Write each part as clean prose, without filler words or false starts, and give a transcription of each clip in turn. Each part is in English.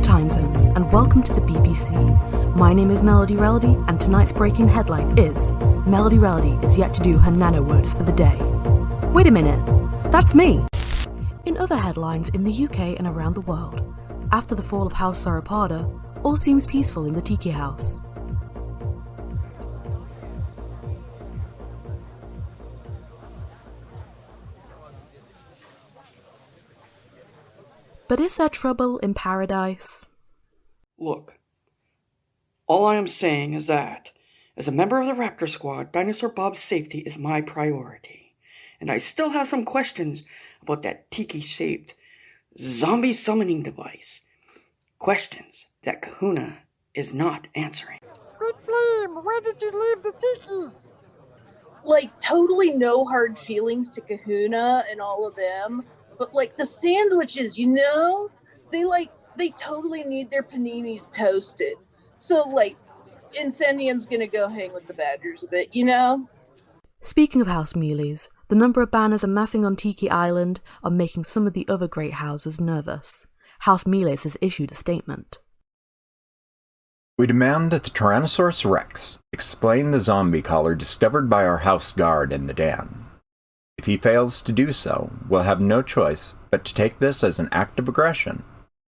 time zones, and welcome to the BBC. My name is Melody Relody, and tonight's breaking headline is Melody Relody is yet to do her nano words for the day. Wait a minute, that's me! In other headlines in the UK and around the world, after the fall of House Sauropoda, all seems peaceful in the Tiki House. But is there trouble in paradise? Look, all I am saying is that, as a member of the Raptor Squad, Dinosaur Bob's safety is my priority. And I still have some questions about that tiki-shaped zombie summoning device. Questions that Kahuna is not answering. Good Flame, where did you leave the tikis? Like, totally no hard feelings to Kahuna and all of them. But, like, the sandwiches, you know? They totally need their paninis toasted. So, like, Incendium's gonna go hang with the Badgers a bit, you know? Speaking of house mealies, the number of banners amassing on Tiki Island are making some of the other great houses nervous. House Mealies has issued a statement. We demand that the Tyrannosaurus Rex explain the zombie collar discovered by our house guard in the den. If he fails to do so, we'll have no choice but to take this as an act of aggression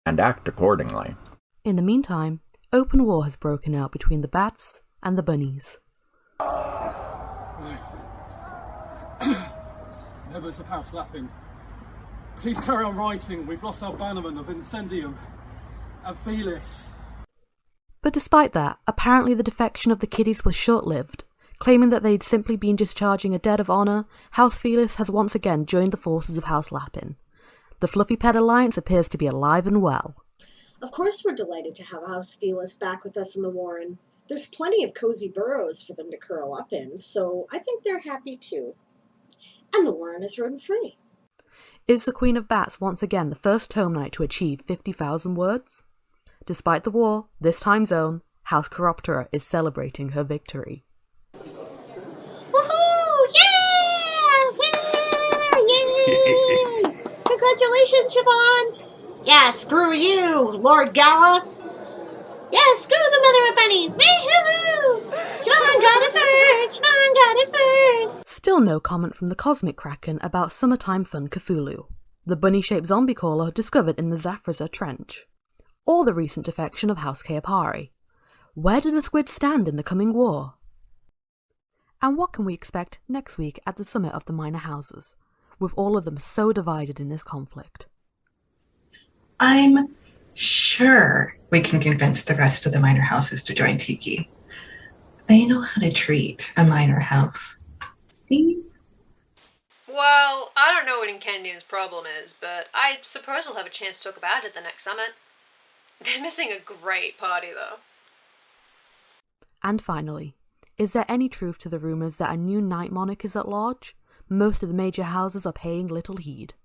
and act accordingly. In the meantime, open war has broken out between the bats and the bunnies. Members of House Lapping, please carry on writing. We've lost our bannerman of Incendium and Felis. But despite that, apparently the defection of the kiddies was short-lived. Claiming that they'd simply been discharging a debt of honour, House Felis has once again joined the forces of House Lappin. The Fluffy Pet Alliance appears to be alive and well. Of course we're delighted to have House Felis back with us in the Warren. There's plenty of cozy burrows for them to curl up in, so I think they're happy too. And the Warren is rodent-free. Is the Queen of Bats once again the first Tome Knight to achieve 50,000 words? Despite the war, this time zone, House Chiroptera is celebrating her victory. Woohoo! Yeah! Yeah! Yay! Congratulations, Siobhan! Yeah, screw you, Lord Gala! Yeah, screw the mother of bunnies! Wee-hoo-hoo! Siobhan got it first! Siobhan got it first! Still no comment from the Cosmic Kraken about summertime fun Cthulhu, the bunny-shaped zombie caller discovered in the Zafraza Trench, or the recent defection of House Kaopari. Where do the squids stand in the coming war? And what can we expect next week at the summit of the minor houses, with all of them so divided in this conflict? I'm sure we can convince the rest of the minor houses to join Tiki. They know how to treat a minor house. See? Well, I don't know what Incendium's problem is, but I suppose we'll have a chance to talk about it at the next summit. They're missing a great party, though. And finally, is there any truth to the rumours that a new Night Monarch is at large? Most of the major houses are paying little heed.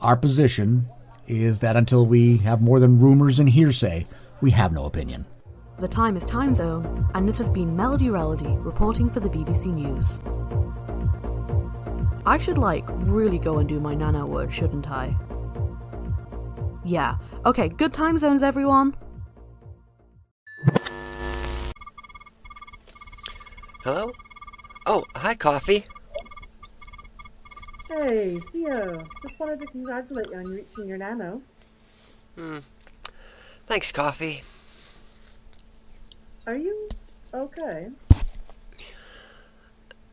Our position is that until we have more than rumours and hearsay, we have no opinion. The time is time zone, and this has been Melody Relody reporting for the BBC News. I should really go and do my nano word, shouldn't I? Yeah. Okay, good time zones, everyone. Hello? Oh, hi, Coffee. Hey, Theo. Just wanted to congratulate you on reaching your nano. Thanks, Coffee. Are you okay?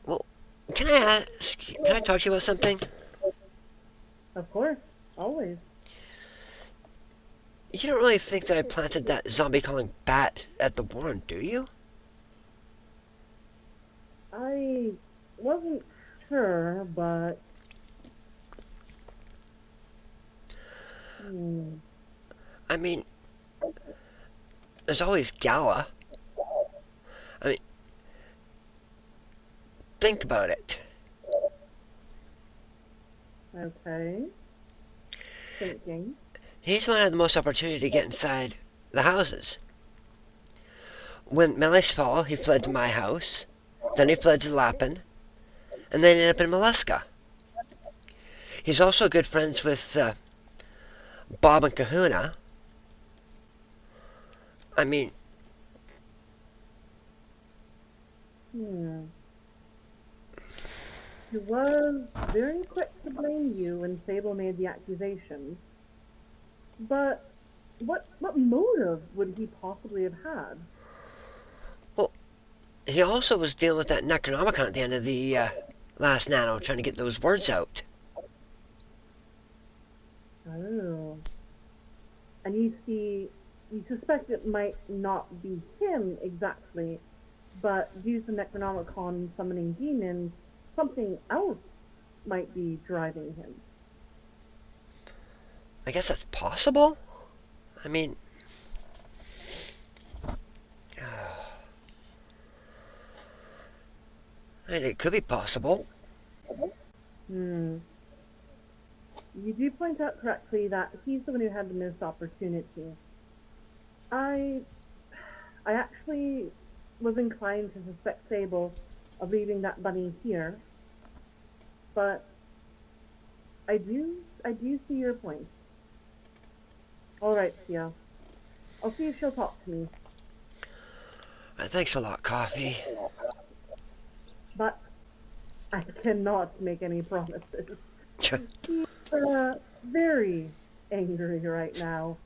Well, can I talk to you about something? Of course. Always. You don't really think that I planted that zombie-calling bat at the Warren, do you? I wasn't sure, but... I mean, there's always Gala. I mean, think about it. Okay. Thinking. He's the one who had the most opportunity to get inside the houses. When Melis fell, he fled to my house. Then he fled to Lappin. And then ended up in Mollusca. He's also good friends with Bob and Kahuna. I mean, He was very quick to blame you when Sable made the accusations. But what motive would he possibly have had? well, he also was dealing with that Necronomicon at the end of the last Nano, trying to get those words out. Oh. And you suspect it might not be him exactly, but due to Necronomicon summoning demons, something else might be driving him. I guess that's possible. I mean, it could be possible. You do point out correctly that he's the one who had the missed opportunity. I actually was inclined to suspect Sable of leaving that bunny here, but I do see your point. All right, Tia. I'll see if she'll talk to me. Thanks a lot, Coffee. But I cannot make any promises. He's very angry right now.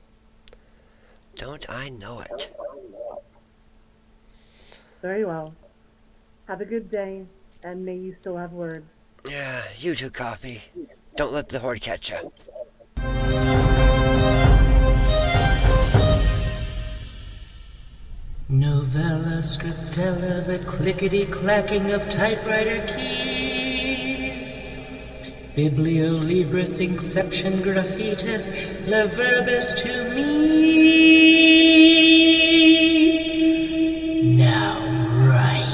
Don't I know it? Very well. Have a good day, and may you still have words. Yeah, you too, Coffee. Don't let the Horde catch you. Novella scriptella, the clickety-clacking of typewriter keys. Bibliolibris inception graphitis, le verbis to me. Now write.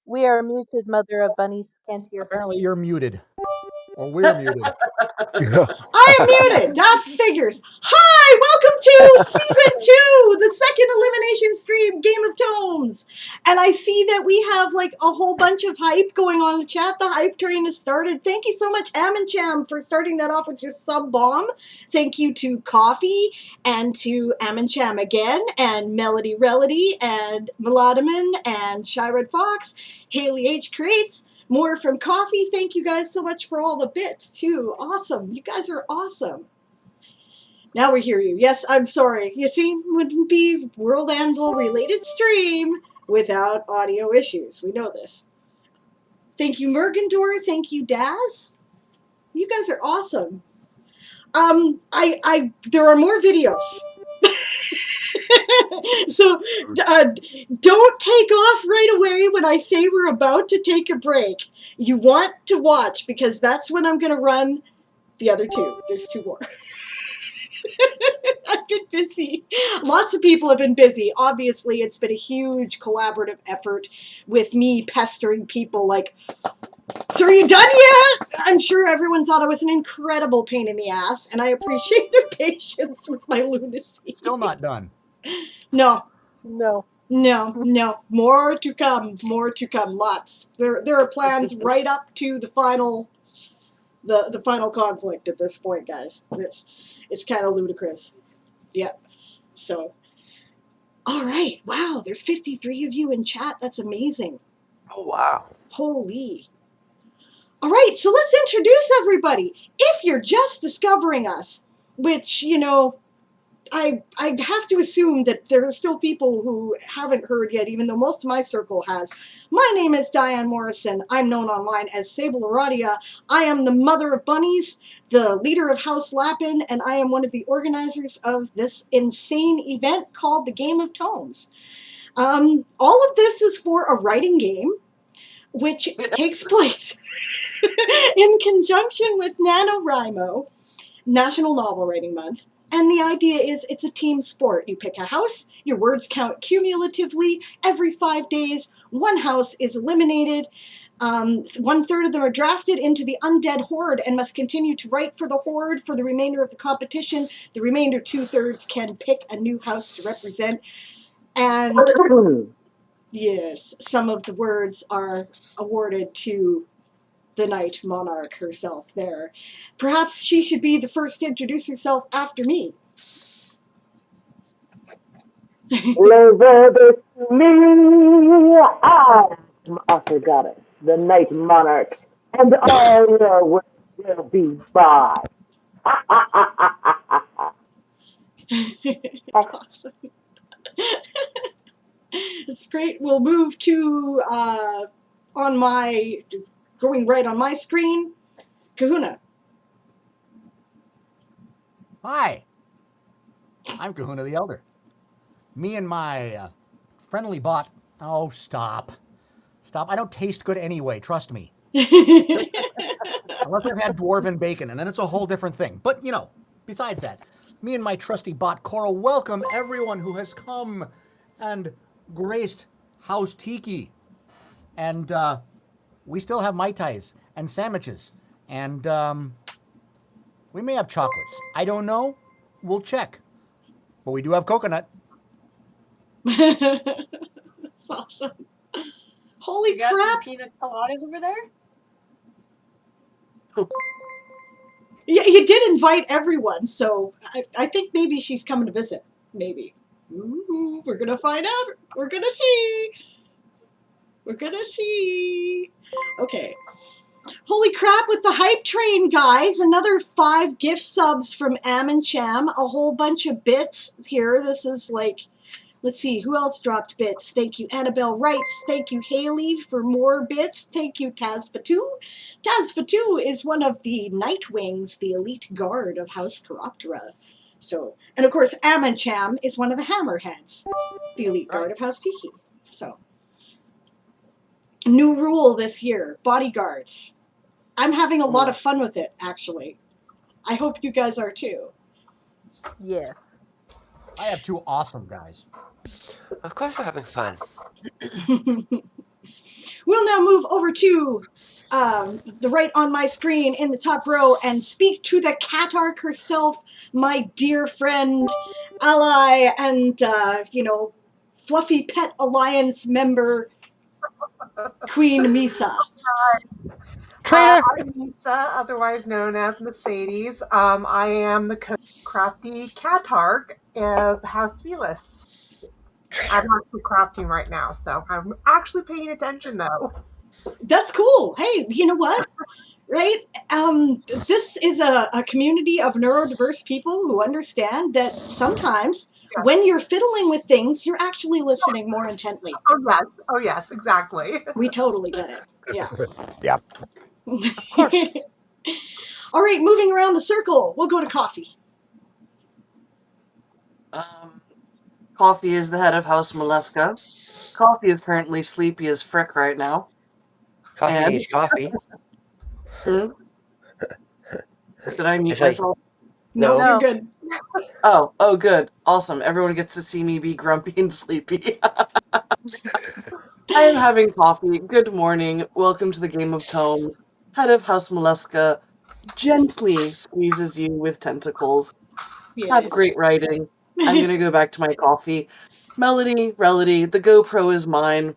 We are muted, Mother of Bunnies. Can't hear. Apparently you're muted. Or we're muted. I am muted. That figures. Hi, welcome to season 2, the second elimination stream, Game of Tomes. And I see that we have like a whole bunch of hype going on in the chat. The hype train has started. Thank you so much, Amincham, for starting that off with your sub bomb. Thank you to Coffee and to Amincham again, and Melody Relody, and Melodiman, and Shyred Fox, Haley H. Creates. More from Coffee. Thank you guys so much for all the bits, too. Awesome. You guys are awesome. Now we hear you. Yes, I'm sorry. You see, wouldn't be World Anvil related stream without audio issues. We know this. Thank you, Mergendor. Thank you, Daz. You guys are awesome. There are more videos. So don't take off right away when I say we're about to take a break. You want to watch because that's when I'm going to run the other two. There's 2 more. I've been busy. Lots of people have been busy. Obviously, it's been a huge collaborative effort with me pestering people like, so are you done yet? I'm sure everyone thought I was an incredible pain in the ass, and I appreciate their patience with my lunacy. Still not done. No. No. No. More to come. More to come. Lots. There are plans right up to the final the final conflict at this point, guys. It's kind of ludicrous. Yep. So all right. Wow, there's 53 of you in chat. That's amazing. Oh, wow. Holy. All right, so let's introduce everybody. If you're just discovering us, which, you know, I have to assume that there are still people who haven't heard yet, even though most of my circle has. My name is Diane Morrison. I'm known online as Sable Aradia. I am the mother of bunnies, the leader of House Lappin, and I am one of the organizers of this insane event called the Game of Tomes. All of this is for a writing game, which takes place in conjunction with NaNoWriMo, National Novel Writing Month. And the idea is it's a team sport. You pick a house, your words count cumulatively. Every 5 days, 1 house is eliminated. 1/3 of them are drafted into the undead horde and must continue to write for the horde for the remainder of the competition. The remainder 2/3 can pick a new house to represent. And yes, some of the words are awarded to the Night Monarch herself there. Perhaps she should be the first to introduce herself after me. Leave to me, I'm Arthur Goddess, the Night Monarch, and all your work will be by. Awesome. It's great. We'll move to, going right on my screen, Kahuna. Hi. I'm Kahuna the Elder. Me and my friendly bot. Oh, stop. Stop. I don't taste good anyway. Trust me. Unless I've had dwarven bacon, and then it's a whole different thing. But, you know, besides that, me and my trusty bot, Cora, welcome everyone who has come and graced House Tiki. And we still have Mai Tais and sandwiches. And we may have chocolates. I don't know. We'll check. But we do have coconut. That's awesome. Holy you got crap. some pina coladas over there? Yeah, you did invite everyone, so I think maybe she's coming to visit. Maybe. Ooh, we're going to find out. We're going to see. We're going to see. Okay. Holy crap, with the hype train, guys. Another 5 gift subs from Amincham. A whole bunch of bits here. This is like, let's see, who else dropped bits? Thank you, Annabelle Wrights. Thank you, Haley, for more bits. Thank you, Taz Fatu. Taz Fatu is one of the Nightwings, the elite guard of House Chiroptera. So, and of course, Amancham is one of the Hammerheads, the elite guard of House Tiki. So, new rule this year, bodyguards. I'm having a lot of fun with it, actually. I hope you guys are too. Yes. I have two awesome guys. Of course we're having fun. We'll now move over to the right on my screen in the top row and speak to the Catarch herself, my dear friend, ally, and, Fluffy Pet Alliance member, Queen Misa. Traitor! I'm Lisa, otherwise known as Mercedes. I am the crafty Catarch of House Velis. I'm actually crafting right now, so I'm actually paying attention, though. That's cool. Hey, you know what? Right? This is a community of neurodiverse people who understand that sometimes when you're fiddling with things, you're actually listening more intently. Oh yes, exactly. We totally get it. Yeah. Yeah. All right, moving around the circle, we'll go to Coffee. Coffee is the head of House Molesca. Coffee is currently sleepy as frick right now. Coffee needs coffee. Did I mute myself? No. You're good. Oh, good. Awesome. Everyone gets to see me be grumpy and sleepy. I am having coffee. Good morning. Welcome to the game of Tomes. Head of House Molesca gently squeezes you with tentacles. Have great writing. I'm going to go back to my coffee. Melody, Relody, the GoPro is mine.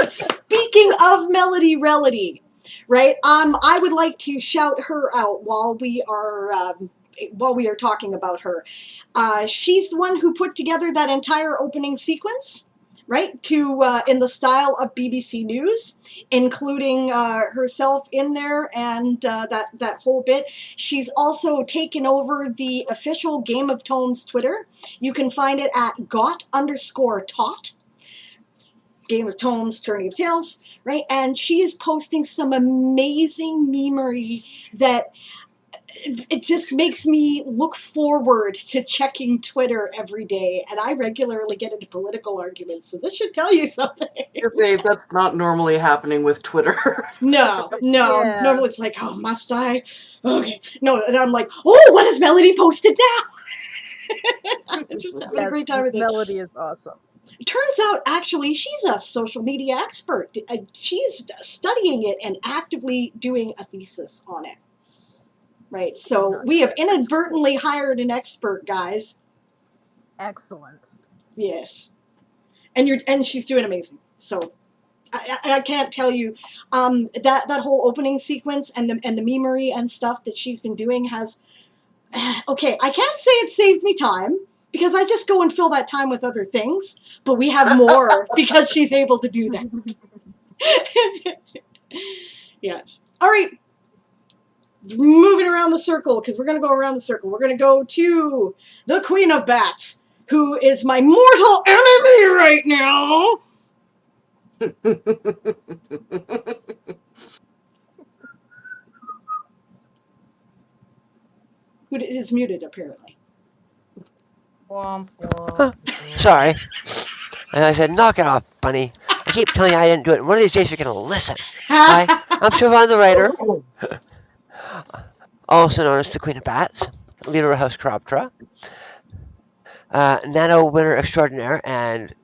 Speaking of Melody Relody, right? I would like to shout her out while we are talking about her. She's the one who put together that entire opening sequence, right? In the style of BBC News, including herself in there and that whole bit. She's also taken over the official Game of Tomes Twitter. You can find it at got_tot. Game of Tomes, Tourney of Tales, right? And she is posting some amazing memery that it just makes me look forward to checking Twitter every day. And I regularly get into political arguments, so this should tell you something. That's not normally happening with Twitter. No. Normally it's like, oh, must I? Okay. No, and I'm like, oh, what has Melody posted now? Just having a great time with it. Melody is awesome. It turns out, actually, she's a social media expert. She's studying it and actively doing a thesis on it. Right, so we have inadvertently hired an expert, guys. Excellent. Yes, and she's doing amazing. So I can't tell you that whole opening sequence and the memery and stuff that she's been doing has. Okay, I can't say it saved me time, because I just go and fill that time with other things, but we have more because she's able to do that. Yes. All right. Moving around the circle, because we're going to go around the circle. We're going to go to the Queen of Bats, who is my mortal enemy right now. Who is muted, apparently. Sorry. And I said, knock it off, Bunny. I keep telling you I didn't do it. One of these days you're going to listen. Hi, I'm Siobhan the Writer, also known as the Queen of Bats, leader of House Corruptra, Nano winner extraordinaire, and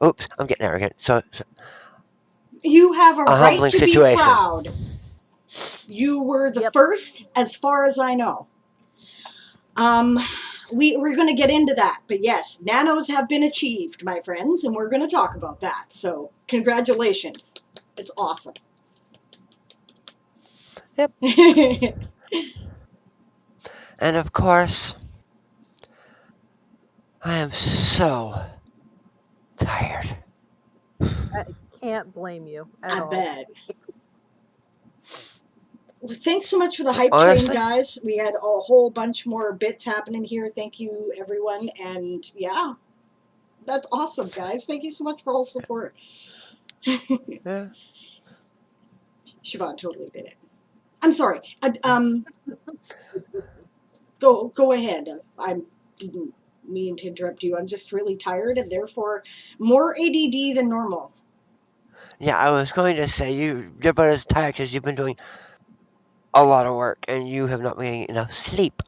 oops, I'm getting arrogant. So you have a right to situation. be proud. You were the first, as far as I know. We're going to get into that, but yes, nanos have been achieved, my friends, and we're going to talk about that. So, congratulations. It's awesome. Yep. And of course, I am so tired. I can't blame you at all. I bet. Well, thanks so much for the hype train, guys. We had a whole bunch more bits happening here. Thank you, everyone. And yeah, that's awesome, guys. Thank you so much for all the support. Yeah. Siobhan totally did it. I'm sorry. Go ahead. I didn't mean to interrupt you. I'm just really tired and therefore more ADD than normal. Yeah, I was going to say you're about as tired because you've been doing a lot of work and you have not been getting enough sleep.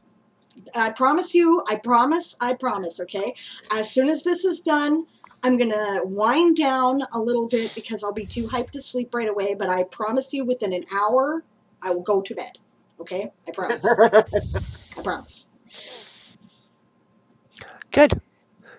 I promise you, I promise, okay? As soon as this is done, I'm gonna wind down a little bit because I'll be too hyped to sleep right away, but I promise you within an hour, I will go to bed. Okay? I promise. I promise. Good.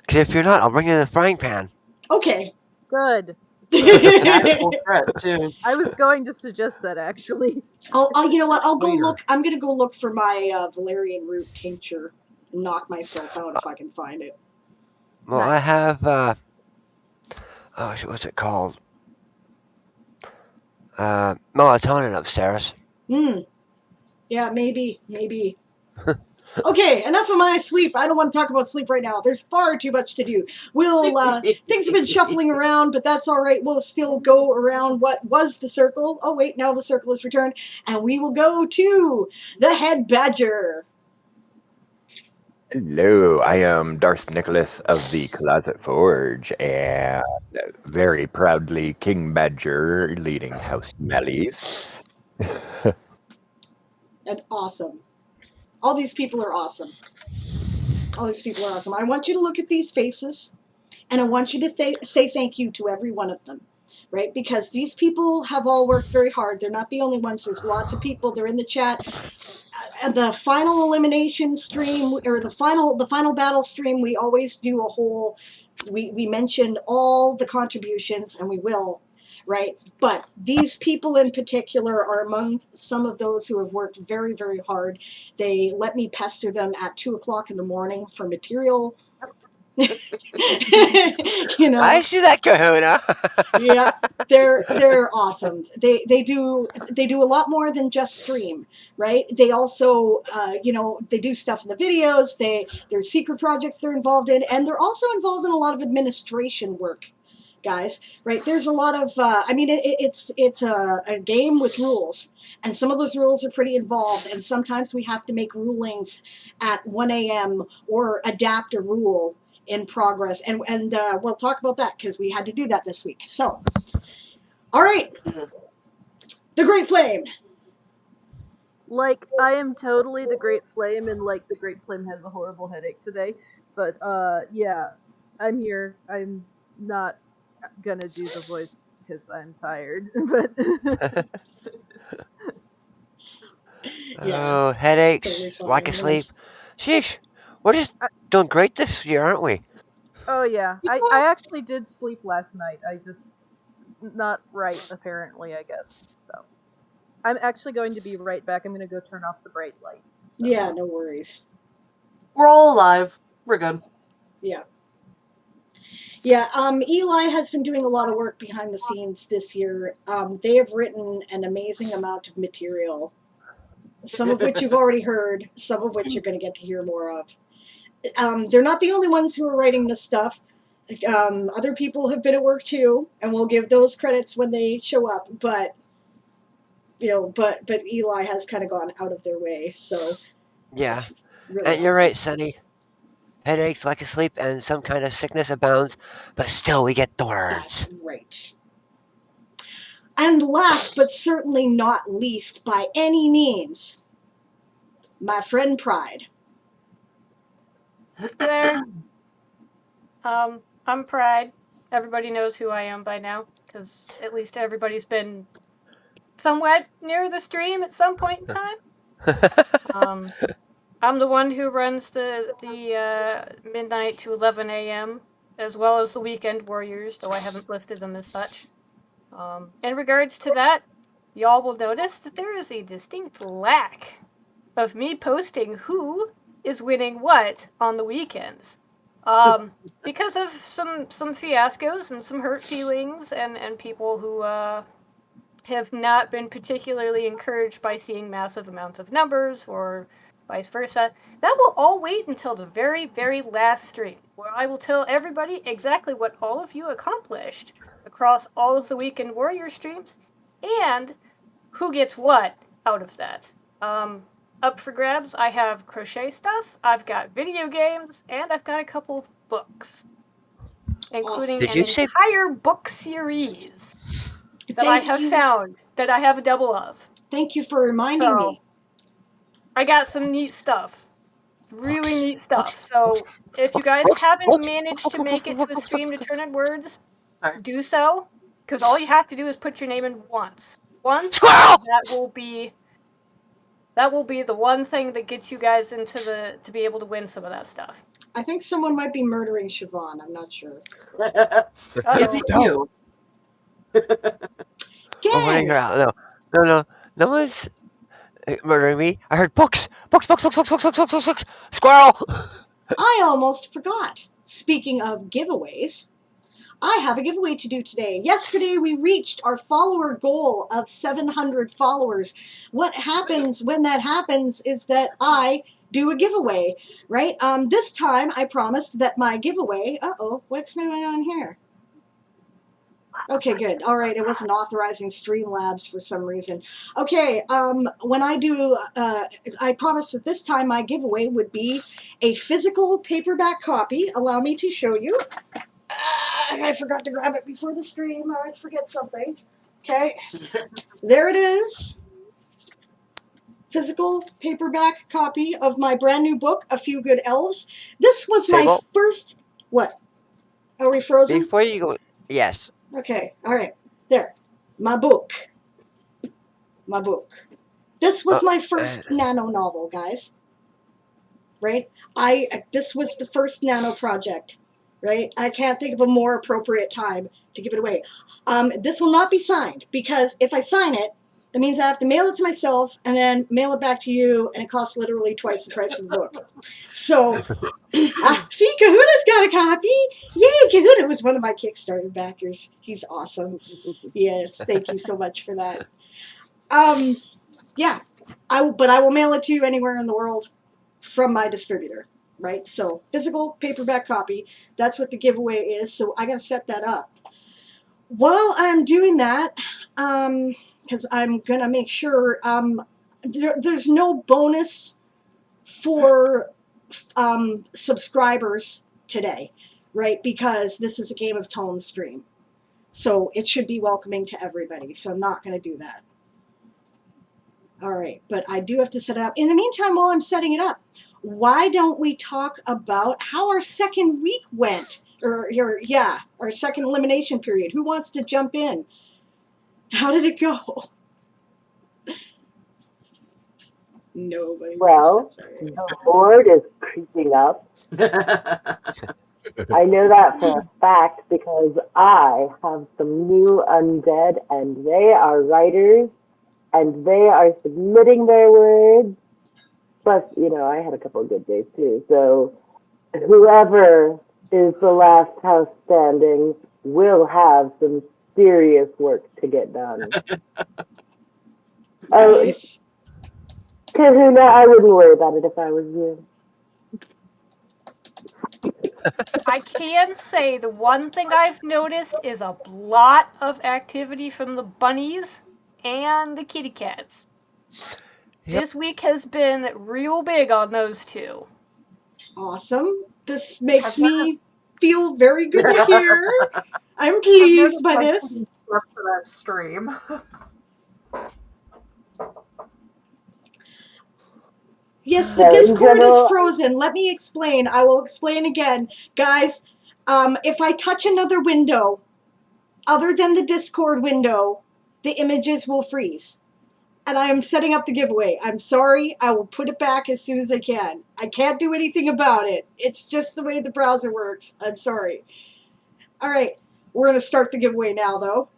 Because if you're not, I'll bring you the frying pan. Okay. Good. Actual threat, too. I was going to suggest that, actually. Oh, you know what? I'll go Later. look. I'm gonna go look for my valerian root tincture and knock myself out if I can find it. Well, I have, oh, shit, what's it called? Melatonin upstairs. Yeah, maybe. Okay, enough of my sleep. I don't want to talk about sleep right now. There's far too much to do. Things have been shuffling around, but that's all right. We'll still go around what was the circle. Oh, wait, now the circle is returned. And we will go to the head badger. Hello, I am Darth Nicholas of the Closet Forge, and very proudly King Badger leading House Mellies. And awesome. All these people are awesome. I want you to look at these faces, and I want you to say thank you to every one of them, right? Because these people have all worked very hard. They're not the only ones. There's lots of people. They're in the chat. The final elimination stream, or the final battle stream, we always do a whole. We mentioned all the contributions, and we will. Right, but these people in particular are among some of those who have worked very, very hard. They let me pester them at 2:00 in the morning for material. You know, I see that, Kahuna. yeah, they're awesome. They do a lot more than just stream, right? They also they do stuff in the videos. There's secret projects they're involved in, and they're also involved in a lot of administration work, guys. Right? There's a lot of it's a game with rules, and some of those rules are pretty involved, and sometimes we have to make rulings at 1 a.m. or adapt a rule in progress, and we'll talk about that because we had to do that this week. So, all right, the Great Flame. Like, I am totally the Great Flame, and like the Great Flame has a horrible headache today. But yeah, I'm here. I'm not gonna do the voice because I'm tired. But Oh, headaches, totally fine. lack of sleep. Sheesh, we're just doing great this year, aren't we? Oh yeah, I actually did sleep last night. I just not right apparently, I guess. So I'm actually going to be right back. I'm going to go turn off the bright light. So. Yeah, no worries. We're all alive. We're good. Yeah. Eli has been doing a lot of work behind the scenes this year. They have written an amazing amount of material, some of which you've already heard, some of which you're going to get to hear more of. They're not the only ones who are writing this stuff. Other people have been at work too, and we'll give those credits when they show up. But but Eli has kind of gone out of their way, so Yeah, really and you're awesome. right, Sonny. Headaches, lack of sleep, and some kind of sickness abounds, but still we get the words. That's right. And last but certainly not least by any means, my friend Pride. There. I'm Pride. Everybody knows who I am by now, because at least everybody's been somewhat near the stream at some point in time. I'm the one who runs the midnight to 11 a.m., as well as the Weekend Warriors, though I haven't listed them as such. In regards to that, y'all will notice that there is a distinct lack of me posting who is winning what on the weekends. Because of some fiascos and some hurt feelings and people who have not been particularly encouraged by seeing massive amounts of numbers or vice versa. That will all wait until the very, very last stream, where I will tell everybody exactly what all of you accomplished across all of the Weekend Warrior streams and who gets what out of that. Up for grabs, I have crochet stuff, I've got video games, and I've got a couple of books, including Did an you say- entire book series that I Thank have you. found that I have a double of. Thank you for reminding me. I got some neat stuff. Really neat stuff. So if you guys haven't managed to make it to a stream to turn in words, do so. Because all you have to do is put your name in once. Once, and that will be the one thing that gets you guys to be able to win some of that stuff. I think someone might be murdering Siobhan. I'm not sure. Is it you? Oh, what are you out? No one's murdering me. I heard books. Squirrel. I almost forgot. Speaking of giveaways, I have a giveaway to do today. Yesterday, we reached our follower goal of 700 followers. What happens when that happens is that I do a giveaway, right? This time, I promised that my giveaway... Uh-oh, what's going on here? Okay, good. All right, it wasn't authorizing Streamlabs for some reason. Okay, when I do... I promised that this time my giveaway would be a physical paperback copy. Allow me to show you. I forgot to grab it before the stream. I always forget something. Okay. There it is. Physical paperback copy of my brand new book, A Few Good Elves. This was my first... What? Are we frozen? Before you go... Yes. Okay. All right. There. My book. My book. This was my first nano novel, guys. Right? This was the first nano project. Right? I can't think of a more appropriate time to give it away. This will not be signed, because if I sign it, that means I have to mail it to myself and then mail it back to you, and it costs literally twice the price of the book. So, see, Kahuna's got a copy. Yay, Kahuna was one of my Kickstarter backers. He's awesome. Yes, thank you so much for that. Yeah, but I will mail it to you anywhere in the world from my distributor. Right, so physical paperback copy, that's what the giveaway is, so I gotta set that up. While I'm doing that, because I'm gonna make sure, there's no bonus for subscribers today, right, because this is a Game of TOMES stream, so it should be welcoming to everybody, so I'm not gonna do that. Alright, but I do have to set it up. In the meantime, while I'm setting it up, why don't we talk about how our second week went? Our second elimination period. Who wants to jump in? How did it go? Nobody. Well, the board is creeping up. I know that for a fact because I have some new undead, and they are writers, and they are submitting their words. Plus, I had a couple of good days too. So whoever is the last house standing will have some serious work to get done. Nice. Kahuna, I wouldn't worry about it if I was you. I can say the one thing I've noticed is a lot of activity from the bunnies and the kitty cats. Yep. This week has been real big on those two. Awesome. This makes me feel very good to hear. I'm pleased by this. For that stream. Yes, the Discord is frozen. Let me explain. I will explain again. Guys, if I touch another window other than the Discord window, the images will freeze. And I am setting up the giveaway. I'm sorry. I will put it back as soon as I can. I can't do anything about it. It's just the way the browser works. I'm sorry. All right. We're going to start the giveaway now, though.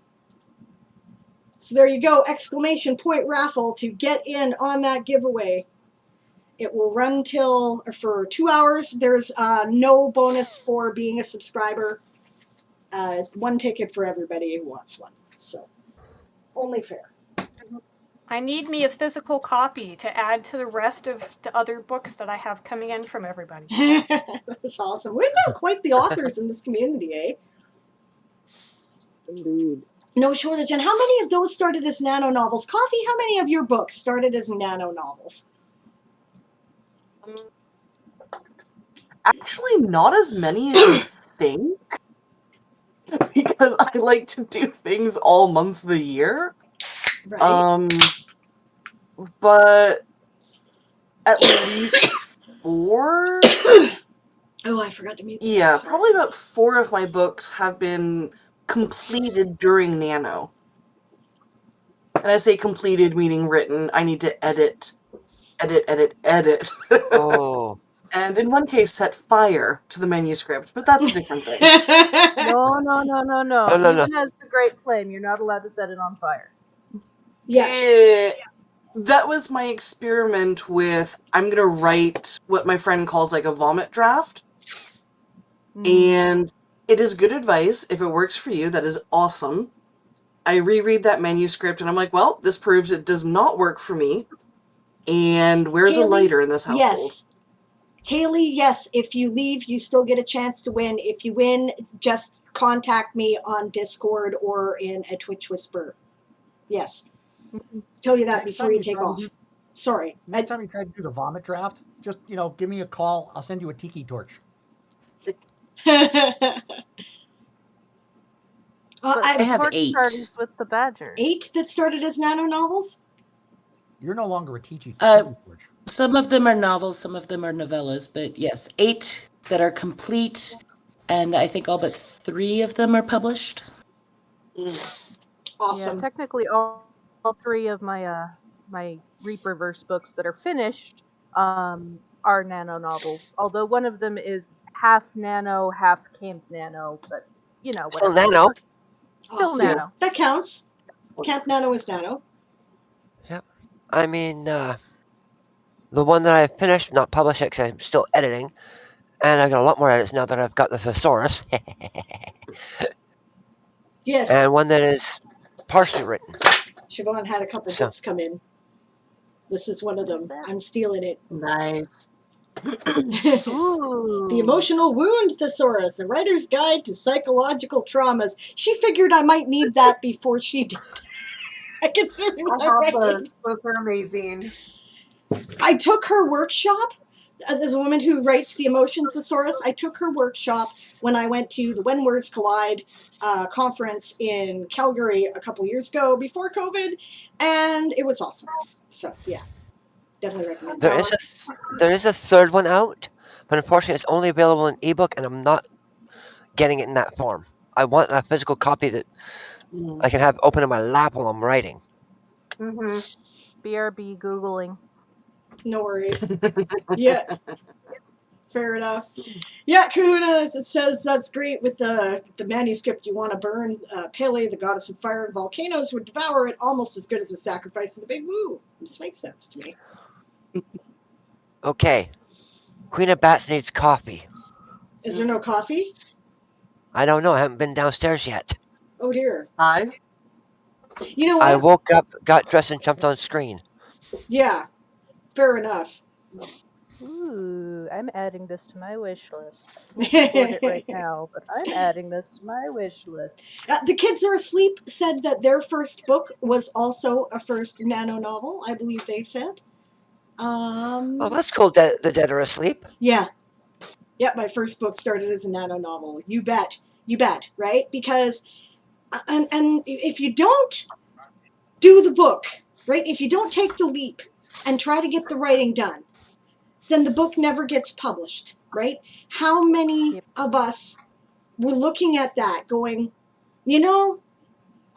So there you go. Exclamation point raffle to get in on that giveaway. It will run for 2 hours. There's no bonus for being a subscriber. One ticket for everybody who wants one. So, only fair. I need me a physical copy to add to the rest of the other books that I have coming in from everybody. That's awesome. We've got quite the authors in this community, eh? Indeed. No shortage. And how many of those started as nano novels? Coffee, how many of your books started as nano novels? Actually, not as many as you'd think. Because I like to do things all months of the year. Right. But at least 4. Oh, I forgot to mute. Yeah, probably about 4 of my books have been completed during Nano. And I say completed meaning written. I need to edit. Oh. And in one case, set fire to the manuscript, but that's a different thing. No. No. Even as the Great Flame, you're not allowed to set it on fire. Yes. That was my experiment with, I'm going to write what my friend calls like a vomit draft. And it is good advice. If it works for you, that is awesome. I reread that manuscript and I'm like, well, this proves it does not work for me. And where's a lighter in this household? Yes. Haley, yes, if you leave, you still get a chance to win. If you win, just contact me on Discord or in a Twitch Whisper. Yes. Tell you that Next before time you you take try to off. do- Sorry. Next time you try to do the vomit draft, just, give me a call. I'll send you a tiki torch. I have torch 8. parties with the badgers. 8 that started as nano novels? You're no longer a tiki torch. Some of them are novels, some of them are novellas, but yes, 8 that are complete, and I think all but 3 of them are published. Awesome. Yeah, technically all 3 of my Reaperverse books that are finished are nano novels. Although one of them is half nano, half camp nano, but whatever. Still nano. Still Awesome. nano. That counts. Camp Nano is nano. Yep. I mean, the one that I finished, not published yet because I'm still editing, and I've got a lot more edits now that I've got the thesaurus. Yes. And one that is partially written. Siobhan had a couple books come in. This is one of them. I'm stealing it. Nice. The Emotional Wound Thesaurus, a writer's guide to psychological traumas. She figured I might need that before she did. Considering I have those. Those are amazing. I took her workshop. The woman who writes the Emotion Thesaurus, I took her workshop when I went to the When Words Collide conference in Calgary a couple years ago before COVID, and it was awesome. So, yeah, definitely recommend it. There is a third one out, but unfortunately it's only available in ebook, and I'm not getting it in that form. I want a physical copy that I can have open in my lap while I'm writing. BRB Googling. No worries. Yeah. Fair enough. Yeah, Kahuna, it says that's great with the manuscript you want to burn. Pele, the goddess of fire and volcanoes, would devour it almost as good as a sacrifice in the big woo. This makes sense to me. Okay. Queen of Bats needs coffee. Is there no coffee? I don't know. I haven't been downstairs yet. Oh dear. Hi. You know I what? woke up, got dressed, and jumped on screen. Yeah. Fair enough. Ooh, I'm adding this to my wish list. I can't afford it right now, but I'm adding this to my wish list. The Kids Are Asleep said that their first book was also a first nano novel, I believe they said. Oh, that's cool. The Dead Are Asleep. Yeah. Yeah, my first book started as a nano novel. You bet. You bet, right? Because, and if you don't do the book, right? If you don't take the leap and try to get the writing done, then the book never gets published, right? How many of us were looking at that going, I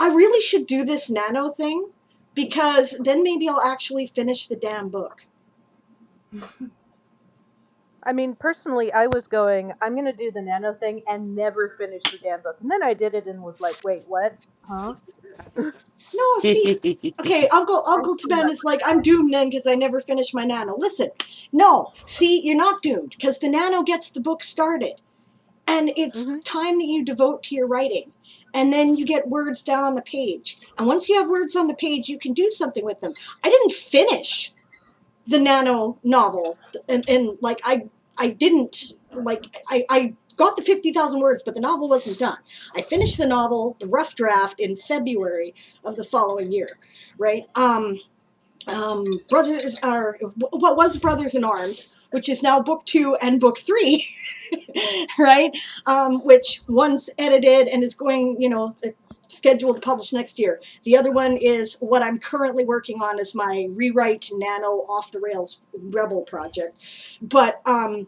really should do this nano thing because then maybe I'll actually finish the damn book. I mean, personally, I was going, I'm going to do the nano thing and never finish the damn book. And then I did it and was like, wait, what? Huh? No, see, okay, Uncle Ben is like, I'm doomed then because I never finished my nano. Listen, no, see, you're not doomed because the nano gets the book started. And it's time that you devote to your writing. And then you get words down on the page. And once you have words on the page, you can do something with them. I didn't finish the nano novel. And like, I didn't, like, I got the 50,000 words, but the novel wasn't done. I finished the novel, the rough draft, in February of the following year, right? Brothers are what was Brothers in Arms, which is now book 2 and book 3, right? Which one's edited and is going, scheduled to publish next year. The other one is what I'm currently working on as my rewrite nano off the rails rebel project. But I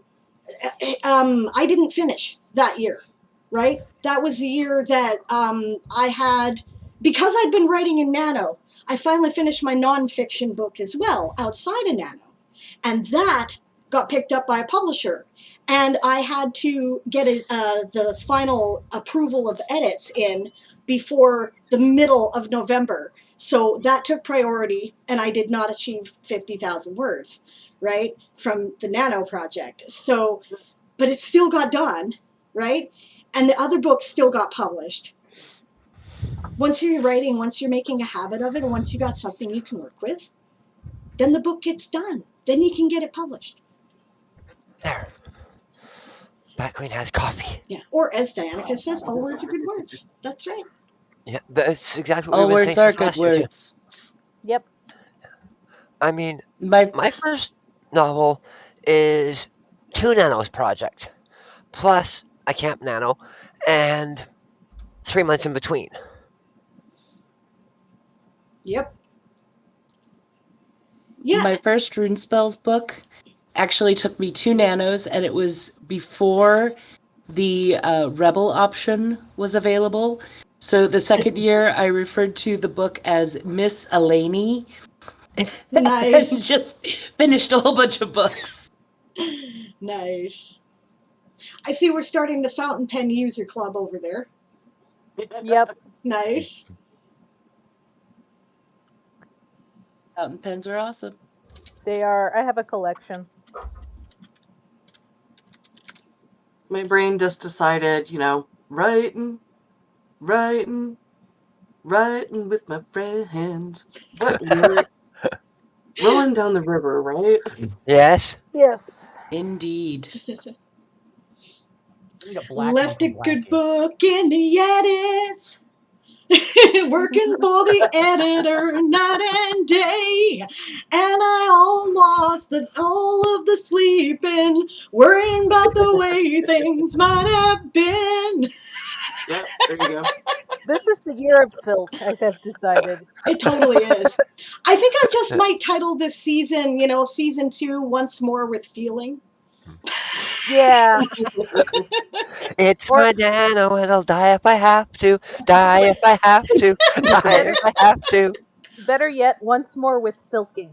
didn't finish that year, right? That was the year that I had, because I'd been writing in nano, I finally finished my nonfiction book as well outside of nano. And that got picked up by a publisher. And I had to get the final approval of the edits in before the middle of November. So that took priority, and I did not achieve 50,000 words, right, from the nano project. So, but it still got done, right? And the other books still got published. Once you're writing, once you're making a habit of it, and once you got something you can work with, then the book gets done. Then you can get it published. There. Bat Queen has coffee. Yeah. Or as Dianica says, all words are good words. That's right. Yeah, that's exactly what All we've been words saying are since good last year, too. words. Yep. I mean, my first novel is 2 nanos project, plus a camp nano, and 3 months in between. Yep. Yeah. My first Rune Spells book actually took me 2 nanos, and it was before the Rebel option was available. So the second year, I referred to the book as Miss Elaney. Nice. And just finished a whole bunch of books. Nice. I see we're starting the fountain pen user club over there. Yep. Nice. Fountain pens are awesome. They are. I have a collection. My brain just decided, writing with my friends. What lyrics? Rolling down the river, right? Yes. Yes. Indeed. Left a good book in the edits. Working for the editor night and day. And I all lost all of the sleeping, worrying about the way things might have been. Yep, there you go. This is the year of filth, I have decided. It totally is. I think I just might title this season, season 2, Once More with Feeling. Yeah. It's my nano, and I'll die if I have to. Die if I have to. Die if I have to. Better yet, once more with filking.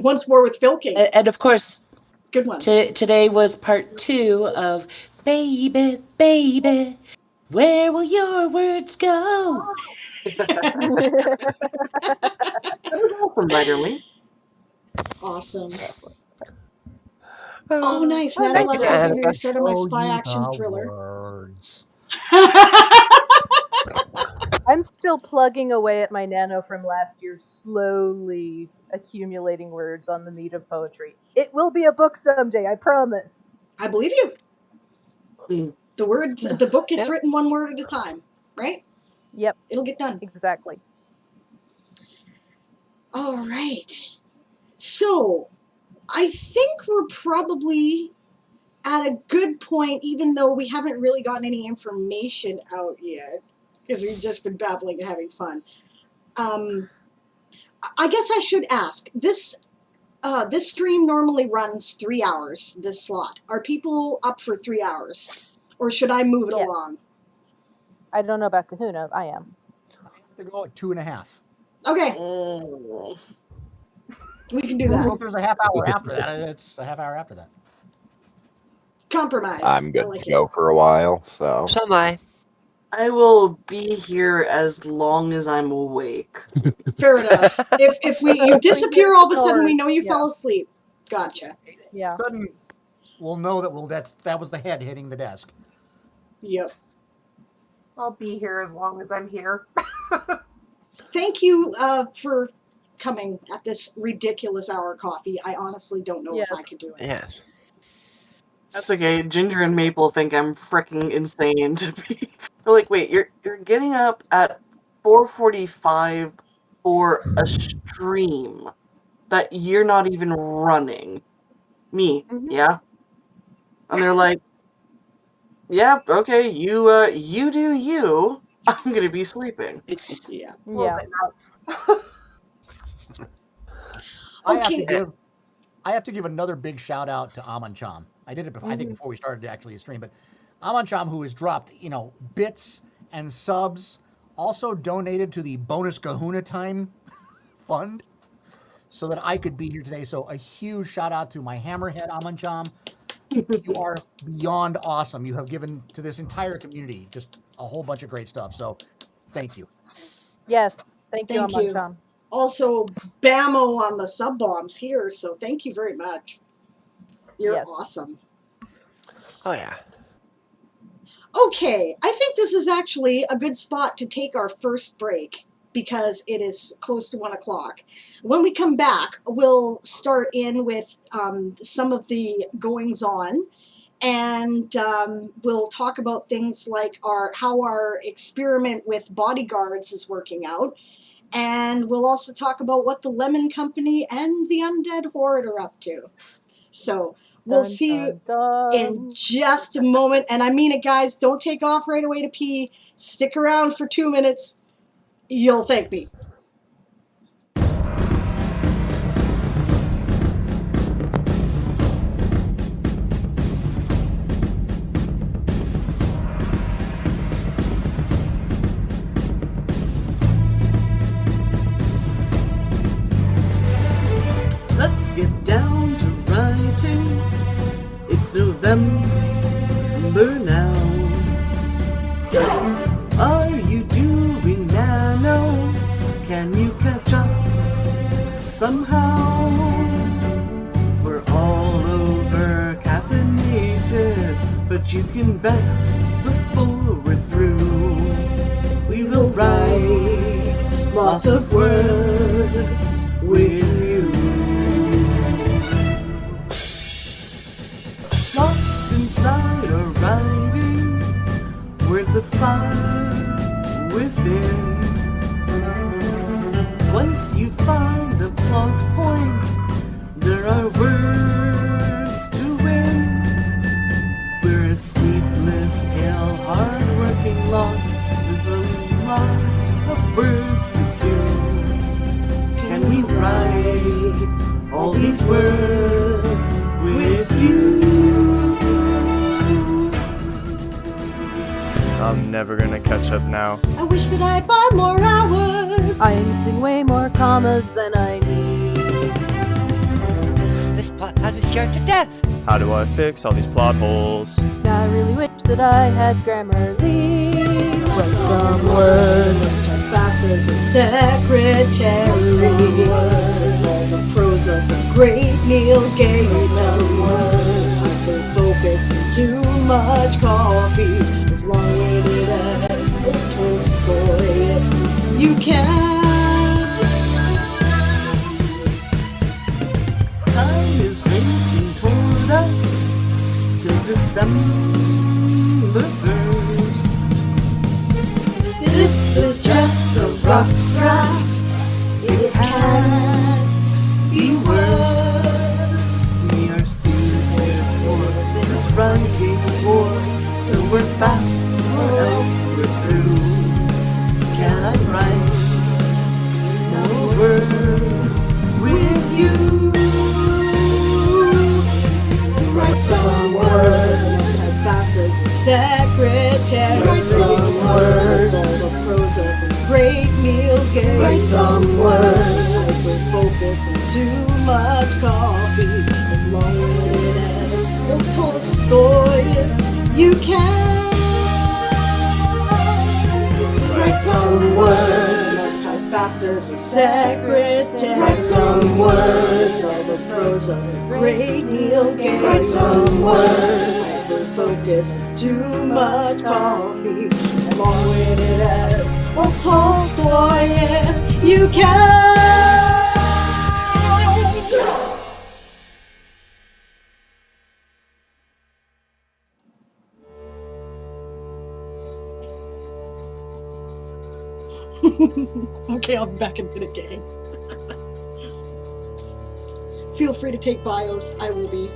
Once More with Filking. And of course, good one. Today was part 2 of Baby, Baby, where will your words go? That was awesome, Writerly. Awesome. Oh, nice. I'd Nana like Less to helping me to start on my show spy you action the thriller. words. I'm still plugging away at my nano from last year, slowly accumulating words on the meat of poetry. It will be a book someday, I promise. I believe you. The book gets written one word at a time, right? Yep. It'll get done. Exactly. All right. So, I think we're probably at a good point, even though we haven't really gotten any information out yet, because we've just been babbling and having fun. I guess I should ask, this stream normally runs 3 hours, this slot. Are people up for 3 hours? Or should I move it along? I don't know about Kahuna. I am. To go at 2.5. Okay. We can do that. Well, if there's a half hour after that, it's a half hour after that. Compromise. I'm good I like to go for a while, so. So am I. I will be here as long as I'm awake. Fair enough. If you disappear all of a sudden, we know you fell asleep. Gotcha. Yeah. Sudden, we'll know that was the head hitting the desk. Yep. I'll be here as long as I'm here. Thank you for coming at this ridiculous hour coffee. I honestly don't know if I could do it. Yes. That's okay. Ginger and Maple think I'm freaking insane to be. They're like, wait, you're getting up at 4:45 for a stream that you're not even running. Me, yeah. And they're like, yep, okay, you do you. I'm gonna be sleeping. Yeah. A little bit nuts. I have to Okay. give another big shout out to Aman Cham. I did it before, I think Mhm. before we started actually a stream, but Aman Cham, who has dropped, bits and subs, also donated to the bonus Kahuna Time fund so that I could be here today. So a huge shout out to my hammerhead Aman Cham. You are beyond awesome. You have given to this entire community just a whole bunch of great stuff. So thank you. Yes, thank you, Thank Aman you. Cham. Also, Bammo on the sub bombs here, so thank you very much. You're awesome. Oh yeah. Okay, I think this is actually a good spot to take our first break because it is close to 1 o'clock. When we come back, we'll start in with some of the goings on, and we'll talk about things like how our experiment with bodyguards is working out, and we'll also talk about what the Lemon Company and the Undead Horde are up to. So we'll see you in just a moment. And I mean it, guys. Don't take off right away to pee. Stick around for 2 minutes. You'll thank me. Let's get down to writing. It's November now. Are you doing nano? Can you catch up somehow? We're all over caffeinated, but you can bet before we're through, we will write lots of words with you. Lost inside our writing, words of fire within. Once you find a plot point, there are words to win. We're a sleepless, pale, hard-working lot with a lot of words to do. Can we write all these words with you? I'm never gonna catch up now. I wish that I had 5 more hours. I am using way more commas than I need. This plot has me scared to death. How do I fix all these plot holes? I really wish that I had Grammarly. Write some words as fast as a secretary. All the prose of the great Neil Gaiman. I could focus and too much coffee. As long-winded as Tolstoy, if you can. Time is racing toward us till December 1st. This is just a rough draft. It can be worse. We are suited for this writing war, so we're fast or else we're through. Can I write more words with you? Write some words as fast as a secretary. Write some words. All the prose of the great Neil Gaiman. Write some words with focus and too much coffee. As long-winded as Tolstoy, you can. Write some words just as fast as a secretary. Write some words. All the prose of the great Neil Gaiman. Write some words with focus and too much coffee. As long-winded as Tolstoy, you can. Okay, I'll be back in a minute, gang. Feel free to take bios. I will be.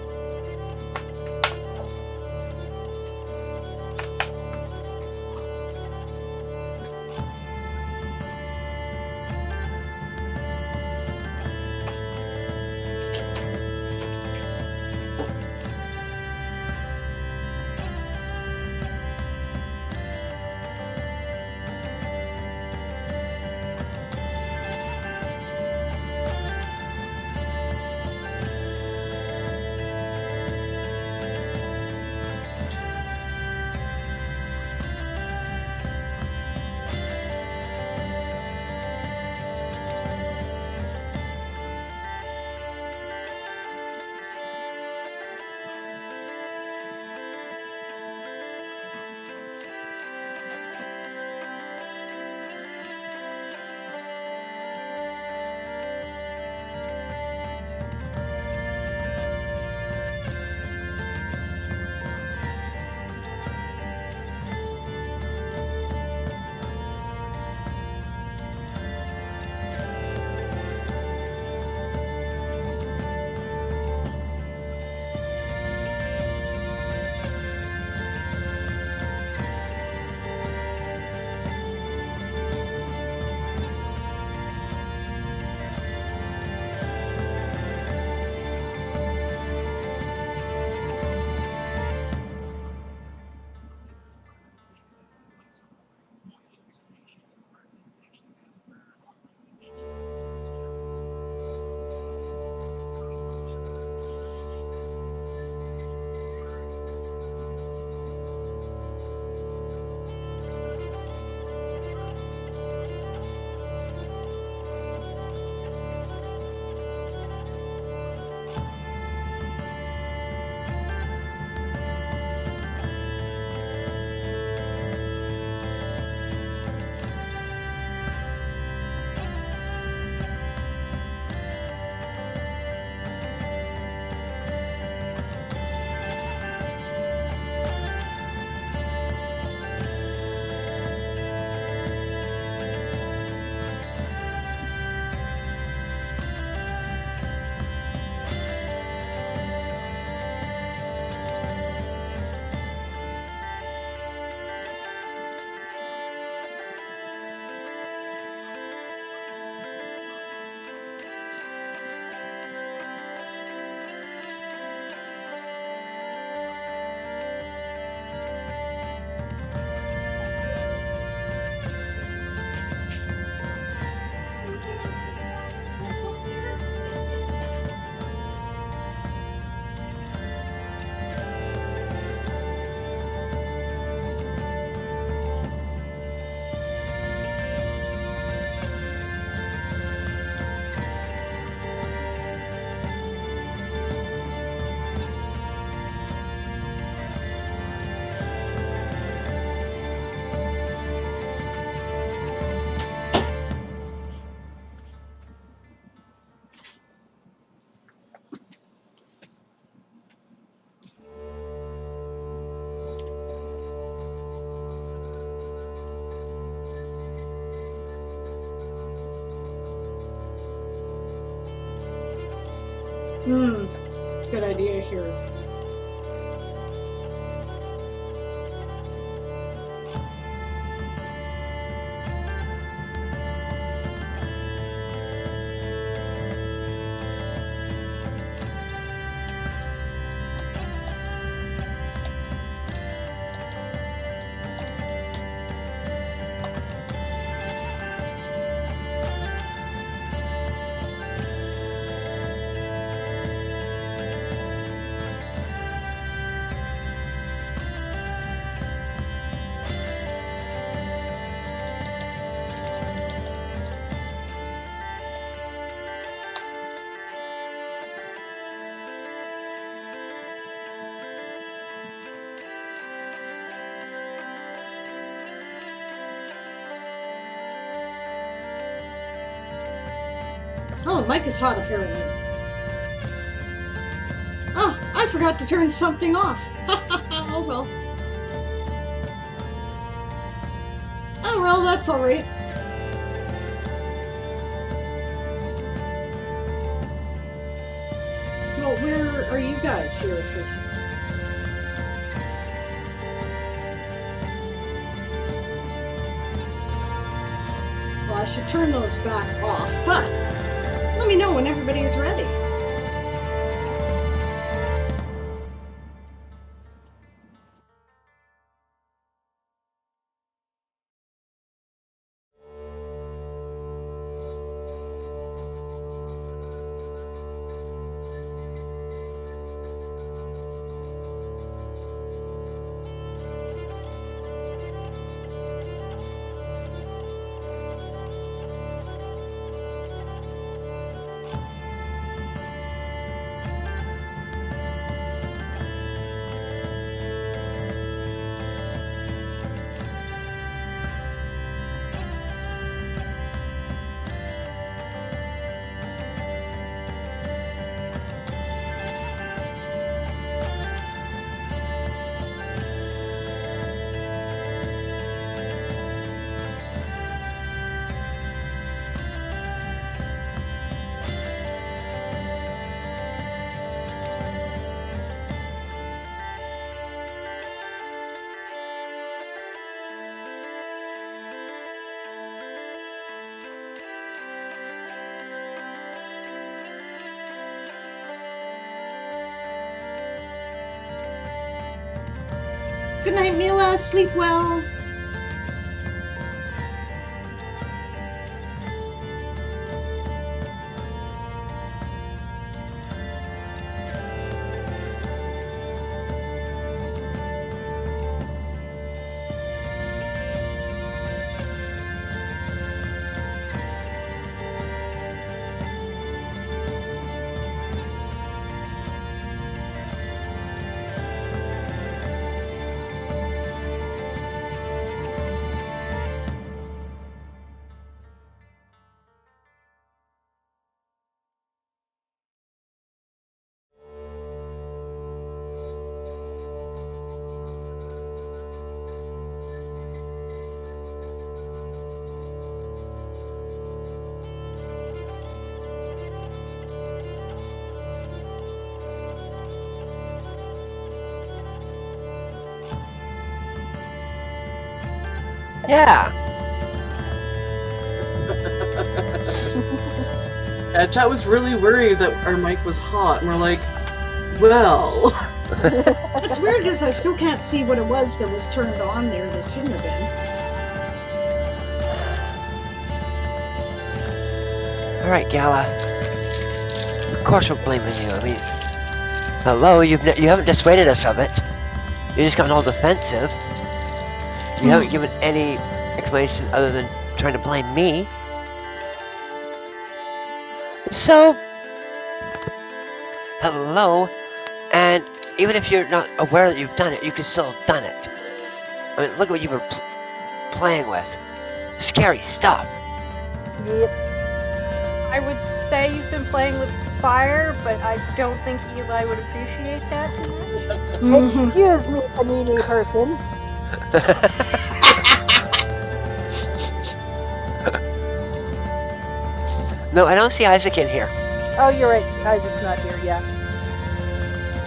Good idea here. Oh, the mic is hot apparently. Oh, I forgot to turn something off. Oh well. Oh well, that's alright. Well, where are you guys here? Because well, I should turn those back off, but let me know when everybody is ready. Good night, Mila. Sleep well. Yeah. Yeah, chat was really worried that our mic was hot, and we're like, well. It's weird because I still can't see what it was that was turned on there that shouldn't have been. All right, Gala. Of course we're blaming you. I mean, hello, you haven't dissuaded us of it. You just gotten all defensive. You haven't given any explanation other than trying to blame me. So, hello, and even if you're not aware that you've done it, you could still have done it. I mean, look at what you were playing with. Scary stuff. Yep. I would say you've been playing with fire, but I don't think Eli would appreciate that too much. Excuse me, panini person. No, I don't see Isaac in here. Oh, you're right. Isaac's not here. Yeah.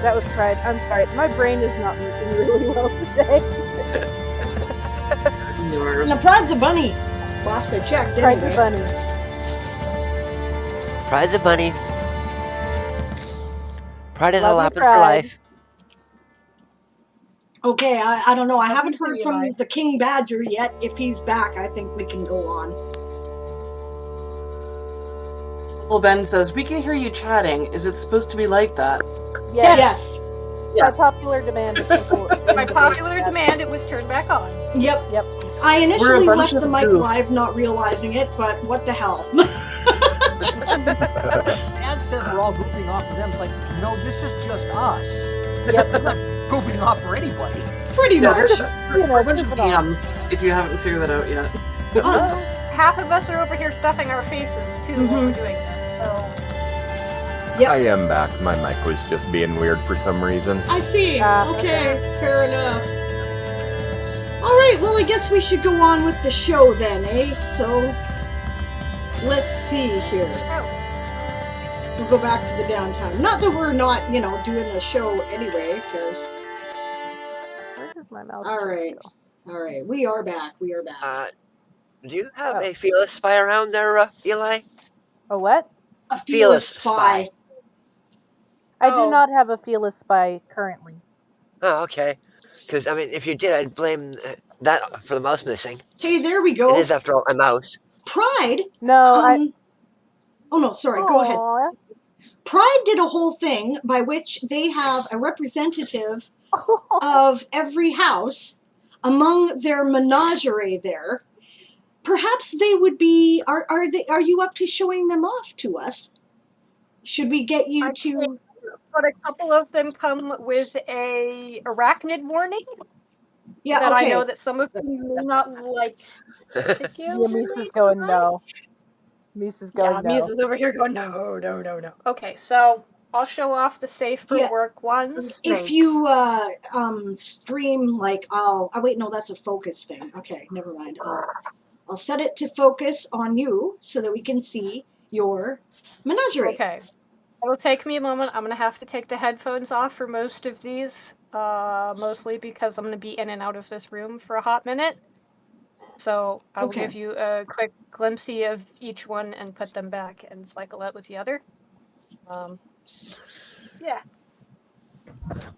That was pride. I'm sorry. My brain is not working really well today. And the pride's a bunny. Last I checked. Pride's a bunny. Pride's a bunny. Pride is a Love you, lapin for Pride. life. Okay, I don't know. I haven't you, heard Eli. from the King Badger yet. If he's back, I think we can go on. Well, Ben says, we can hear you chatting. Is it supposed to be like that? Yes. By popular demand. By popular demand, it was turned back on. Yep. Yep. I initially We're a bunch left the of mic goofs. live, not realizing it, but what the hell. Dad said we're all goofing off for them. It's like, no, this is just us. Yep. We're not goofing off for anybody. Pretty Yeah, much. there's a bunch of DMs, if you haven't figured that out yet. Half of us are over here stuffing our faces too while we're doing this, so. I am back. My mic was just being weird for some reason. I see. Okay, fair enough. Alright, well, I guess we should go on with the show then, eh? So, let's see here. We'll go back to the downtime. Not that we're not, doing the show anyway, because... Where did my mouse All right. go? All right. We are back. We are back. Do you have a Fearless Spy around there, Eli? A what? A Fearless Spy. I do not have a Fearless Spy currently. Oh, okay. Because, I mean, if you did, I'd blame that for the mouse missing. Hey, there we go. It is, after all, a mouse. Pride? No, Oh, no, sorry. Go ahead. Pride did a whole thing by which they have a representative of every house among their menagerie there. Perhaps they would be... Are you up to showing them off to us? Should we get you to... But a couple of them come with a arachnid warning. Yeah, that okay. I know that some of them may not like. Yeah, Misa's going no. Misa's going no. Misa's over here going no. Okay, so I'll show off the safe for work ones. If you stream, like, oh wait, no, that's a focus thing. Okay, never mind. I'll set it to focus on you so that we can see your menagerie. Okay. It'll take me a moment. I'm going to have to take the headphones off for most of these, mostly because I'm going to be in and out of this room for a hot minute. So I will give you a quick glimpse of each one and put them back and cycle out with the other. Yeah.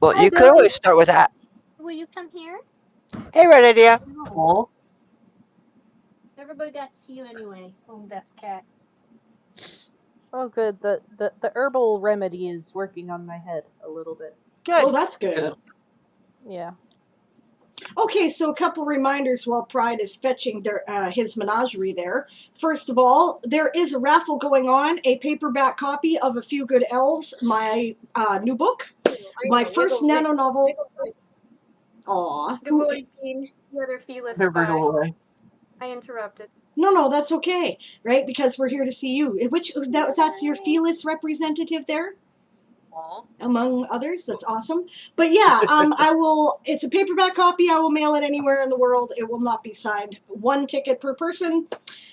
Well, you could always start with that. Will you come here? Hey, right idea. Oh. Everybody got to see you anyway. Oh, that's cat. Oh, good. The herbal remedy is working on my head a little bit. Good. Oh, that's good. Yeah. Okay, so a couple reminders while Pride is fetching his menagerie there. First of all, there is a raffle going on, a paperback copy of A Few Good Elves, my new book, my first nano novel. Aw. The other Fearless Spy. I interrupted. No, that's okay, right? Because we're here to see you. That's your Fearless representative there? Among others. That's awesome. But yeah, I will, it's a paperback copy. I will mail it anywhere in the world. It will not be signed. 1 ticket per person,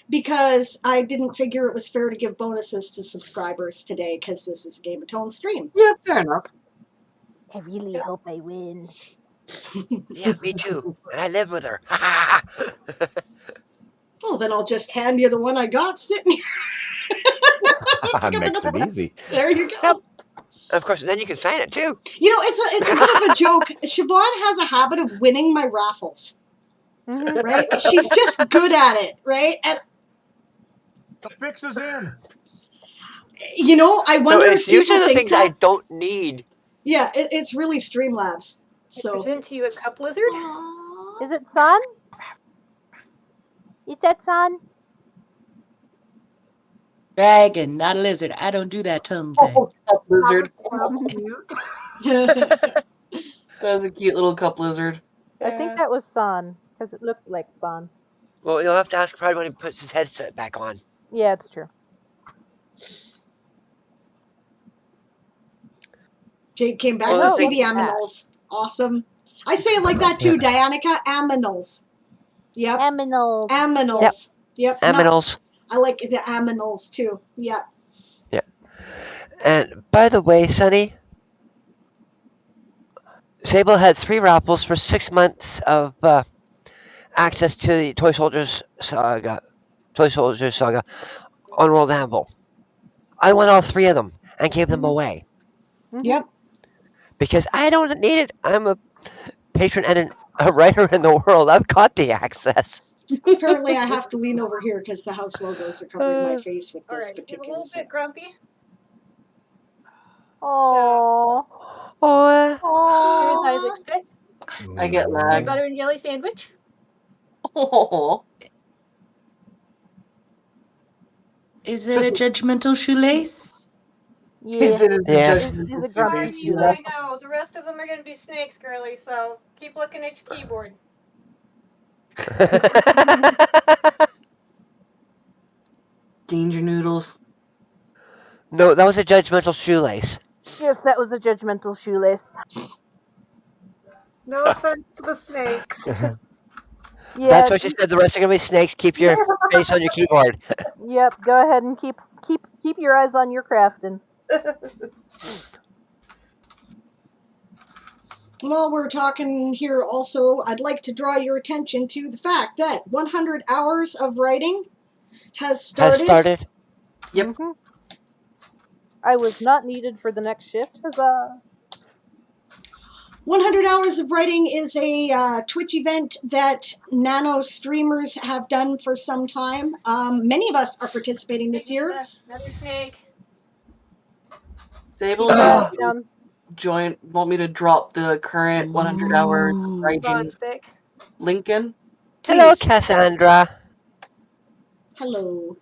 because I didn't figure it was fair to give bonuses to subscribers today, because this is a Game of Tones stream. Yeah, fair enough. I really hope I win. Yeah, me too. And I live with her. Well, then I'll just hand you the one I got sitting here. Makes it easy. There you go. Yep. Of course, then you can sign it too. It's a bit of a joke. Siobhan has a habit of winning my raffles. Right? She's just good at it, right? And the fix is in. I wonder it's if people usually the think things that. I don't need. Yeah, it's really Streamlabs. So I present to you a cup lizard. Is it Sun? Is that Sun? Dragon, not a lizard. I don't do that tongue thing. Oh, cup lizard. That was a cute little cup lizard. I think that was Sun, because it looked like Sun. Well, you'll have to ask Pride when he puts his headset back on. Yeah, it's true. Jake came back to see the Aminals. Awesome. I say it like that too, Dianica. Aminals. Yep. Aminals. Aminals. Yep. Aminals. I like the Aminals too. Yeah. Yeah. And by the way, Sonny, Sable had 3 raffles for 6 months of access to the ToySoldier Saga on World Anvil. I won all 3 of them and gave them away. Yep. Because I don't need it. I'm a patron and a writer in the world. I've got the access. Apparently, I have to lean over here because the house logos are covering my face with this particular. A little bit grumpy. Aww. Here's Isaac's pick. I get lag. Butter and jelly sandwich. Oh. Is it a judgmental shoelace? Yeah. Is it a It's a grumpy shoelace. I know. The rest of them are going to be snakes, girly, so keep looking at your keyboard. Danger noodles. No, that was a judgmental shoelace. Yes, that was a judgmental shoelace. No offense to the snakes. Yeah. That's what she said. The rest are gonna be snakes. Keep your face on your keyboard. Yep. Go ahead and keep your eyes on your crafting. While we're talking here also, I'd like to draw your attention to the fact that 100 hours of writing has started. Yep. Mm-hmm. I was not needed for the next shift. Huzzah! 100 Hours of Writing is a Twitch event that nano streamers have done for some time. Many of us are participating this year. Another snake. Sable, Keep do that you down. want me to drop the current 100 hours writing Spick. link in? Hello, Please. Cassandra. Hello.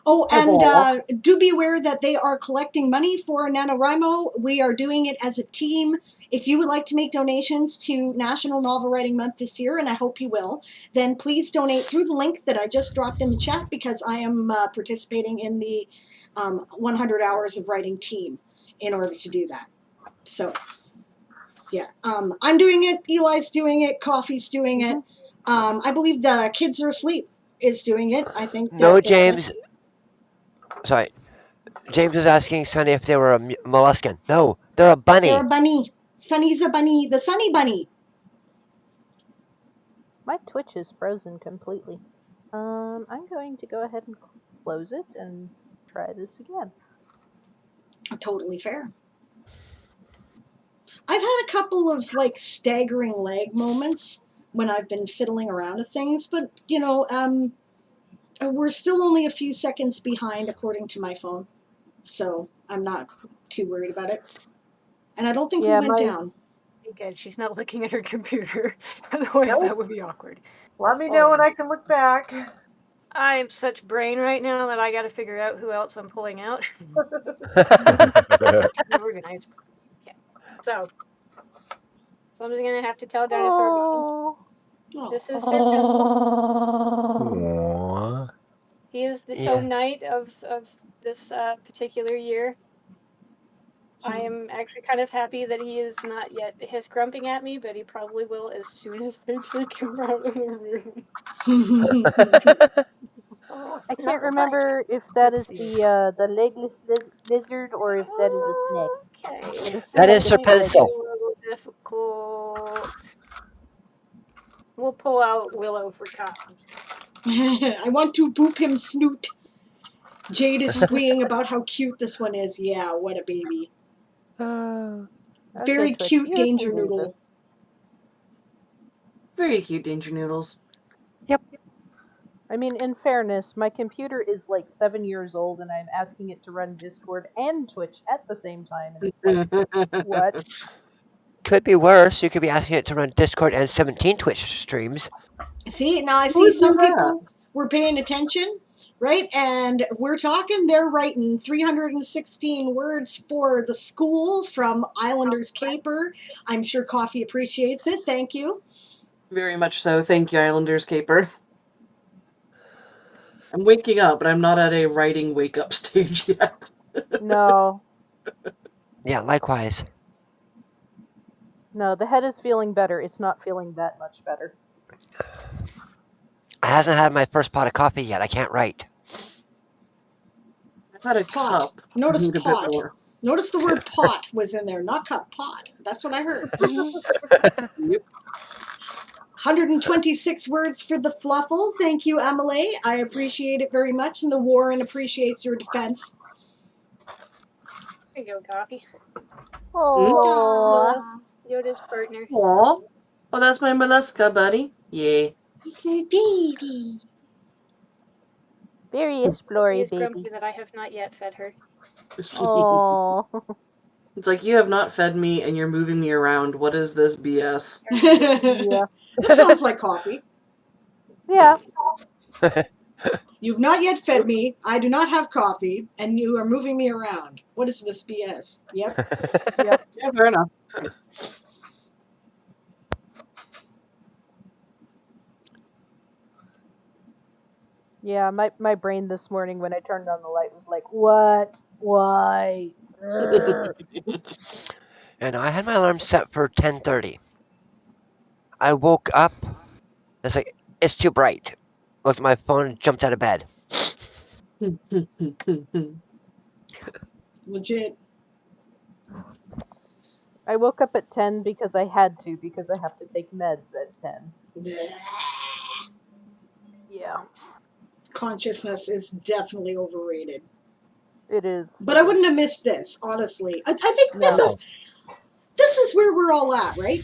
Oh, and do be aware that they are collecting money for NaNoWriMo. We are doing it as a team. If you would like to make donations to National Novel Writing Month this year, and I hope you will, then please donate through the link that I just dropped in the chat, because I am participating in the 100 Hours of Writing team in order to do that. So, yeah. I'm doing it. Eli's doing it. Coffee's doing it. I believe the Kids Are Asleep is doing it. I think No, that that's it. James. Sorry. James was asking Sunny if they were a molluscan. No, they're a bunny. They're a bunny. Sunny's a bunny. The Sunny Bunny. My Twitch is frozen completely. I'm going to go ahead and close it and try this again. Totally fair. I've had a couple of like staggering lag moments when I've been fiddling around with things, but you know, we're still only a few seconds behind according to my phone, so I'm not too worried about it. And I don't think we went down. Good, she's not looking at her computer. Otherwise, that would be awkward. Let me know when I can look back. I'm such brain right now that I got to figure out who else I'm pulling out. Organized. Okay. So I'm just gonna have to tell Dinosaur Bean. This is Sir Pencil. He is the Tome Knight of this particular year. I am actually kind of happy that he is not yet grumping at me, but he probably will as soon as they take him out of the room. I can't remember if that is the legless lizard or if that is a snake. Okay, That is Sir Pencil. a little difficult. We'll pull out Willow for copy. I want to boop him snoot. Jade is squealing about how cute this one is. Yeah, what a baby. Very Twitch, cute you Danger can do Noodle. this. Very cute Danger Noodles. Yep. I mean, in fairness, my computer is like 7 years old and I'm asking it to run Discord and Twitch at the same time, and it's like, what? Could be worse. You could be asking it to run Discord and 17 Twitch streams. See, now I see some people were paying attention, right? And we're talking, they're writing 316 words for the school from Islanders Caper. I'm sure Coffee appreciates it. Thank you. Very much so. Thank you, Islanders Caper. I'm waking up, but I'm not at a writing wake-up stage yet. No. Yeah, likewise. No, the head is feeling better. It's not feeling that much better. I hasn't had my first pot of coffee yet. I can't write. I've had a Pot. cup. Notice Need a bit pot. more. Notice the word pot was in there, not cup, pot. That's what I heard. Yep. 126 words for the fluffle. Thank you, Emily. I appreciate it very much, and the Warren appreciates your defense. There you go, Coffee. Aww. Yoda's partner. Aw. Oh, that's my mollusca, buddy. Yeah. It's a baby. Very He explory, is grumpy baby. that I have not yet fed her. Aww. It's like, you have not fed me and you're moving me around. What is this BS? Yeah. This sounds like Coffee. Yeah. You've not yet fed me, I do not have coffee, and you are moving me around. What is this BS? Yep. Yep. Yeah, fair enough. Yeah, my brain this morning when I turned on the light was like, what? Why? And I had my alarm set for 10:30. I woke up. It's like, it's too bright. Looked at my phone and jumped out of bed. Legit. I woke up at 10 because I had to, because I have to take meds at 10. Yeah. Consciousness is definitely overrated. It is. But I wouldn't have missed this, honestly. I think No. this is where we're all at, right?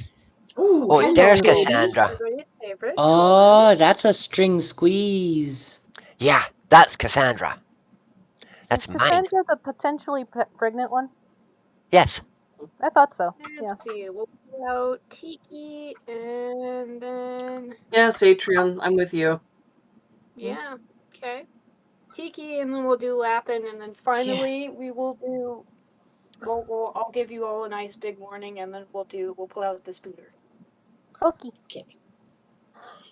Ooh, Oh, hello, there's baby. Cassandra. Everybody's favorite. Oh, that's a string squeeze. Yeah, that's Cassandra. That's Is mine. Cassandra the potentially pregnant one? Yes. I thought so. Yeah. Let's see. We'll put out Tiki and then. Yes, Atrium, I'm with you. Yeah. Okay. Tiki, and then we'll do Lappin, and then finally we will do. I'll give you all a nice big warning, and then we'll pull out the spooter. Okay.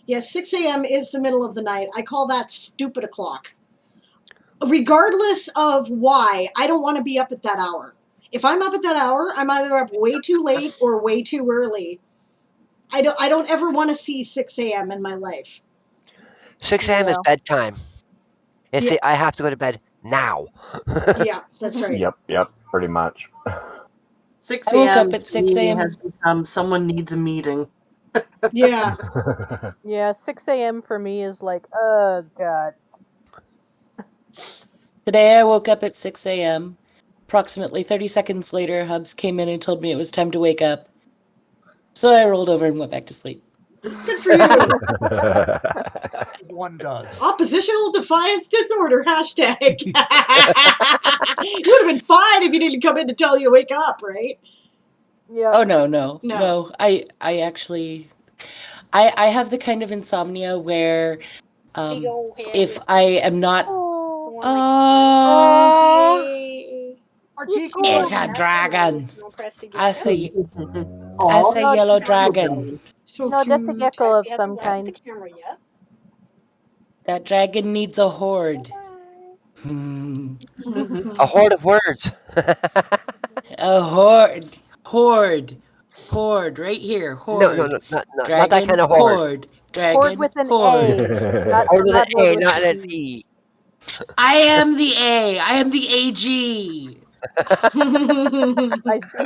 Yes, 6 a.m. is the middle of the night. I call that stupid o'clock. Regardless of why, I don't want to be up at that hour. If I'm up at that hour, I'm either up way too late or way too early. I don't ever want to see 6 a.m. in my life. 6 a.m. is bedtime. It's Yeah. I have to go to bed now. Yeah, that's right. Yep, pretty much. 6 I woke a.m. up at to 6 me a.m. has become someone needs a meeting. Yeah. Yeah, 6 a.m. for me is like, oh, God. Today I woke up at 6 a.m. Approximately 30 seconds later, Hubs came in and told me it was time to wake up. So I rolled over and went back to sleep. Good for you. One does. Oppositional defiance disorder, hashtag. You would have been fine if you didn't come in to tell you to wake up, right? Yeah. Oh, no. I actually... I have the kind of insomnia where if I am not... It's a dragon. I say yellow dragon. So no, that's a gecko of some kind. That dragon needs a horde. A horde of words. A horde. Horde. Right here. Horde. No, not Dragon, that kind of horde. horde. Dragon, Horde with an horde. A. Not Horde with an horde A, with not an an E. E. I am the A. I am the AG. I see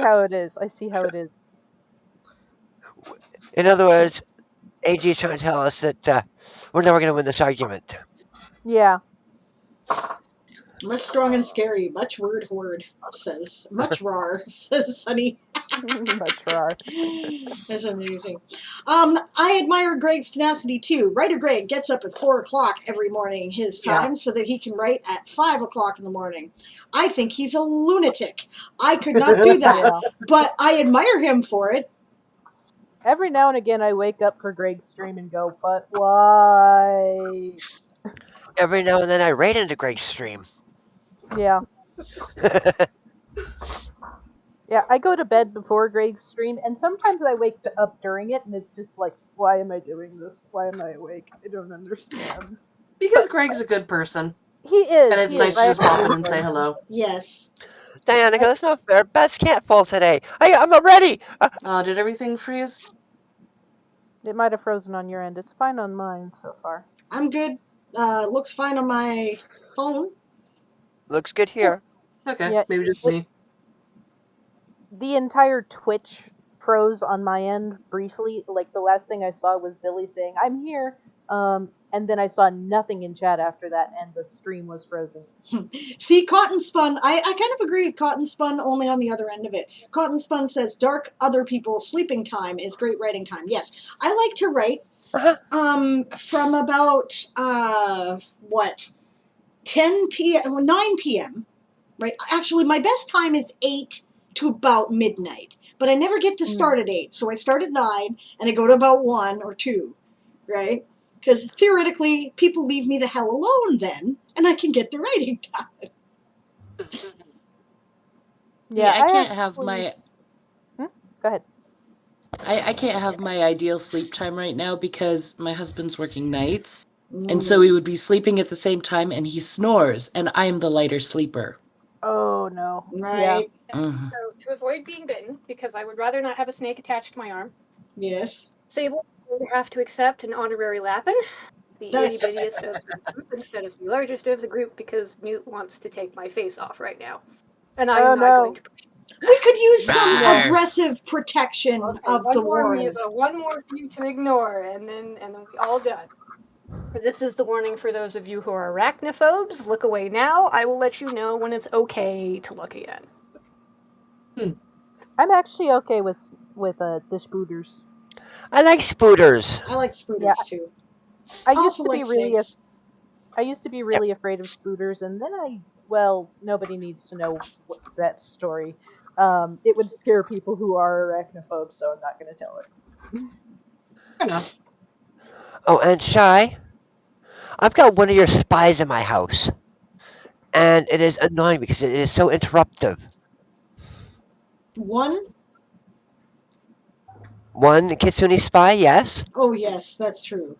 how it is. In other words, AG is trying to tell us that we're never going to win this argument. Yeah. Much strong and scary. Much word horde, says. Much rar, says Sunny. Much rar. That's amazing. I admire Greg's tenacity too. Writer Greg gets up at 4 o'clock every morning his time so that he can write at 5 o'clock in the morning. I think he's a lunatic. I could not do that, Yeah. but I admire him for it. Every now and again I wake up for Greg's stream and go, but why? Every now and then I raid into Greg's stream. Yeah. Yeah, I go to bed before Greg's stream, and sometimes I wake up during it, and it's just like, why am I doing this? Why am I awake? I don't understand. Because Greg's a good person. He is. And it's nice to just pop in and say hello. Yes. Diana, that's not fair. Bets can't fall today. I'm not ready. Did everything freeze? It might have frozen on your end. It's fine on mine so far. I'm good. Looks fine on my phone. Looks good here. Okay, Yeah, maybe just me. The entire Twitch froze on my end briefly. Like, the last thing I saw was Billy saying, I'm here. And then I saw nothing in chat after that, and the stream was frozen. See, Cotton Spun, I kind of agree with Cotton Spun, only on the other end of it. Cotton Spun says dark other people sleeping time is great writing time. Yes, I like to write from about 10 p.m. 9 p.m. right? Actually, my best time is 8 to about midnight, but I never get to start at 8, so I start at 9 and I go to about 1 or 2, right? Because theoretically, people leave me the hell alone then, and I can get the writing done. Yeah, I can't have my... Go ahead. I can't have my ideal sleep time right now because my husband's working nights. And so we would be sleeping at the same time, and he snores, and I'm the lighter sleeper. Oh, no. Right. So, to avoid being bitten, because I would rather not have a snake attached to my arm. Yes. Sable would have to accept an honorary Lappin, the itty-bittiest of the group instead of the largest of the group, because Newt wants to take my face off right now. And I'm not going to push. We could use some Barf. aggressive protection of the warren. One more for you to ignore, and then we all done. This is the warning for those of you who are arachnophobes. Look away now. I will let you know when it's okay to look again. I'm actually okay with the spooters. I like spooters. I like spooters too. I also used to like be really snakes. I used to be really afraid of spooters, and then nobody needs to know that story. It would scare people who are arachnophobes, so I'm not going to tell it. Fair enough. Oh, and Shy, I've got one of your spies in my house, and it is annoying because it is so interruptive. One? One Kitsune spy, yes. Oh yes, that's true.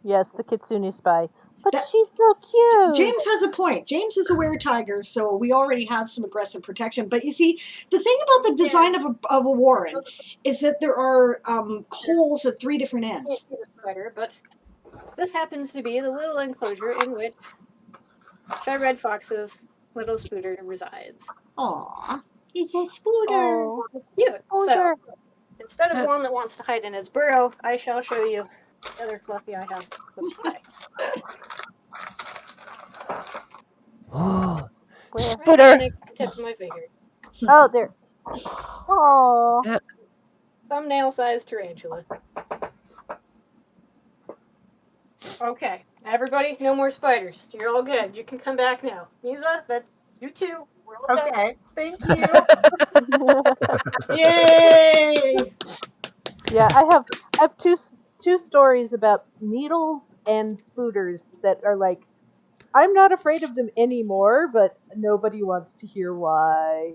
Yes, the Kitsune spy. But she's so cute. James has a point. James is a were-tiger, so we already have some aggressive protection. But you see, the thing about the design of a warren is that there are holes at 3 different ends. Can't see the spider, but this happens to be the little enclosure in which Shy Red Fox's little spooter resides. Aww, it's a spooter. Cute. So, instead of one that wants to hide in his burrow, I shall show you the other Fluffy I have close by. Oh, Spooter! Tip of my finger. Oh, there. Oh. Thumbnail-sized tarantula. Okay, everybody, no more spiders. You're all good. You can come back now. Misa, you too. We're all done. Okay, thank you. Yay! Yeah, I have two stories about needles and spooters that are like, I'm not afraid of them anymore, but nobody wants to hear why.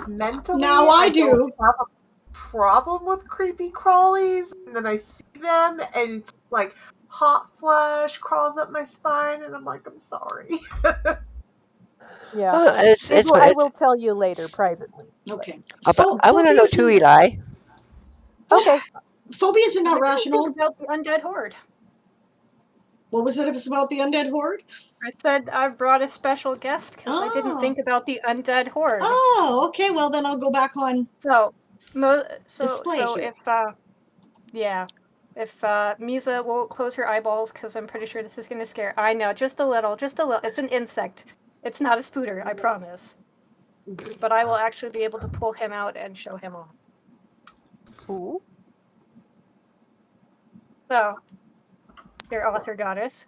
Mentally, Now I do. don't have a problem with creepy crawlies, and then I see them, and it's like hot flush crawls up my spine, and I'm like, I'm sorry. Yeah, I will tell you later privately. Okay. I want to know too, Eli. Okay. Phobias are not rational. About the undead horde. What was it about the undead horde? I said I brought a special guest because I didn't think about the undead horde. Oh, okay. Well, then I'll go back on. Display here. If Misa will close her eyeballs because I'm pretty sure this is going to scare. I know, just a little. It's an insect. It's not a spooter, I promise. But I will actually be able to pull him out and show him off. Ooh. So, your author goddess.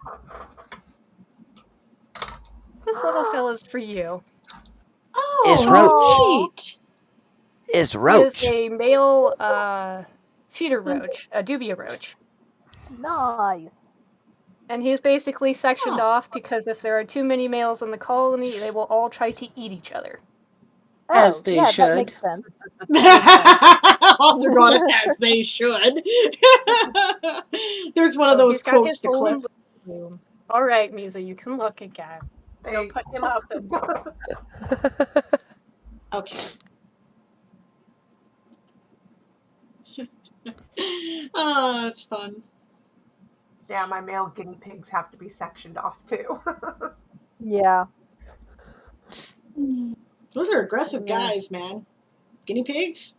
This little fella's for you. Oh, neat. Is He roach. is a male feeder roach, a dubia roach. Nice. And he's basically sectioned off because if there are too many males in the colony, they will all try to eat each other. As they should. That makes sense. Author goddess, as they should. There's one of those He's got quotes his to own clip. little room. All right, Misa, you can look again. I'll put him up. Okay. Oh, it's fun. Yeah, my male guinea pigs have to be sectioned off too. Yeah. Those are aggressive guys, man. Guinea pigs?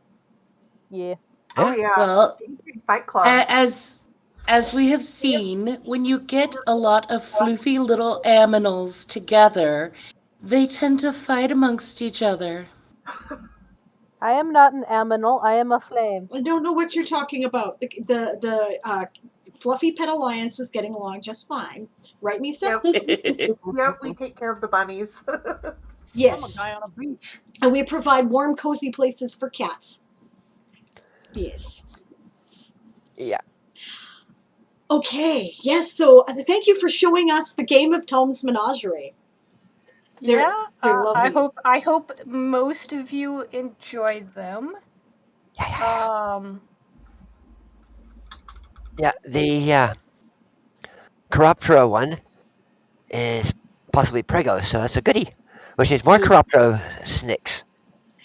Yeah. Oh yeah. Well, Fight clubs. as we have seen, when you get a lot of floofy little aminals together, they tend to fight amongst each other. I am not an aminal. I am a flame. I don't know what you're talking about. The Fluffy Pet Alliance is getting along just fine. Right, Misa? Yep, we take care of the bunnies. Yes. I'm a guy on a beach. And we provide warm, cozy places for cats. Yes. Yeah. Okay. Yes. So thank you for showing us the game of Tomes Menagerie. They're lovely. I hope most of you enjoyed them. Yeah, the Corruptro one is possibly Prego, so that's a goodie. Which is more Corruptro snicks.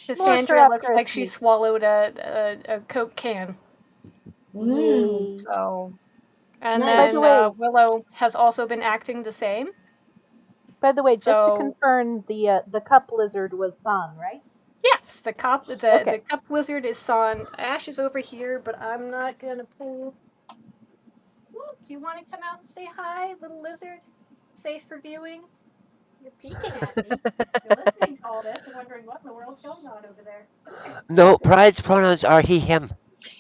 Cassandra looks like she swallowed a Coke can. So, and Nice. then By the way, Willow has also been acting the same. By the way, just to So- confirm, the cup lizard was San, right? Yes, the cup Okay. the cup lizard is San. Ash is over here, but I'm not gonna pull. Look, do you want to come out and say hi, little lizard? Safe for viewing. You're peeking at me. You're listening to all this and wondering what in the world's going on over there. Come here. No, Pride's pronouns are he, him.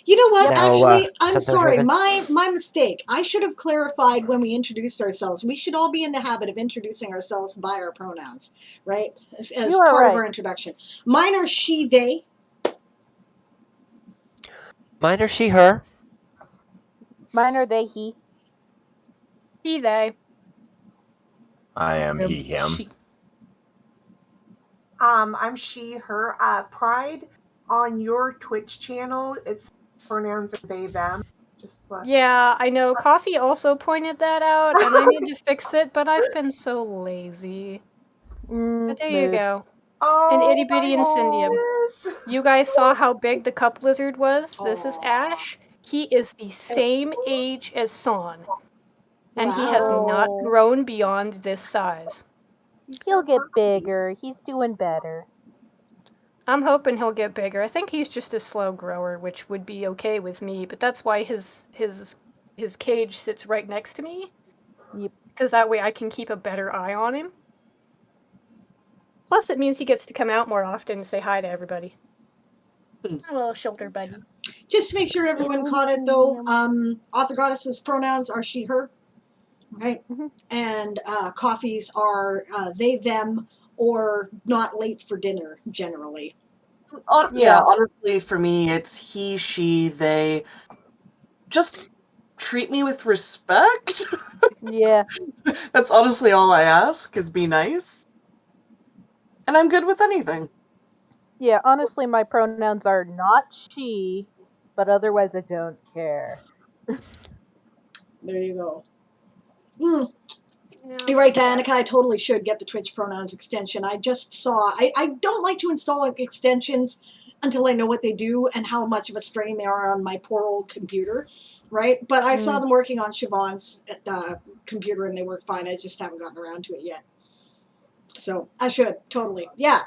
You know what? Now, Actually, I'm sometimes sorry. Raven. My mistake. I should have clarified when we introduced ourselves. We should all be in the habit of introducing ourselves by our pronouns, right? As You are part of right. our introduction. Mine are she, they. Mine are she, her. Mine are they, he. He, they. I am he, him. I'm she, her. Pride, on your Twitch channel, its pronouns are they, them. Just Yeah, I know. Coffee also pointed that out, and I need to fix it, but I've been so lazy. But there you mood. go. Oh, An itty bitty my incendium. goodness. You guys saw how big the cup lizard was? This is Ash. He is the same age as Son. And he has not Wow. grown beyond this size. He'll get bigger. He's doing better. I'm hoping he'll get bigger. I think he's just a slow grower, which would be okay with me, but that's why his cage sits right next to me. Yep. Because that way I can keep a better eye on him. Plus, it means he gets to come out more often and say hi to everybody. Hello, shoulder buddy. Just to make sure everyone caught it, though, Author Goddess's pronouns are she, her, right? And Coffee's are they, them, or not late for dinner, generally. Yeah, honestly, for me, it's he, she, they. Just treat me with respect. Yeah. That's honestly all I ask, is be nice. And I'm good with anything. Yeah, honestly, my pronouns are not she, but otherwise I don't care. There you go. You're right, Dianica. I totally should get the Twitch pronouns extension. I just saw. I don't like to install extensions until I know what they do and how much of a strain they are on my poor old computer, right? But I saw them working on Siobhan's computer and they work fine. I just haven't gotten around to it yet. So I should, totally. Yeah.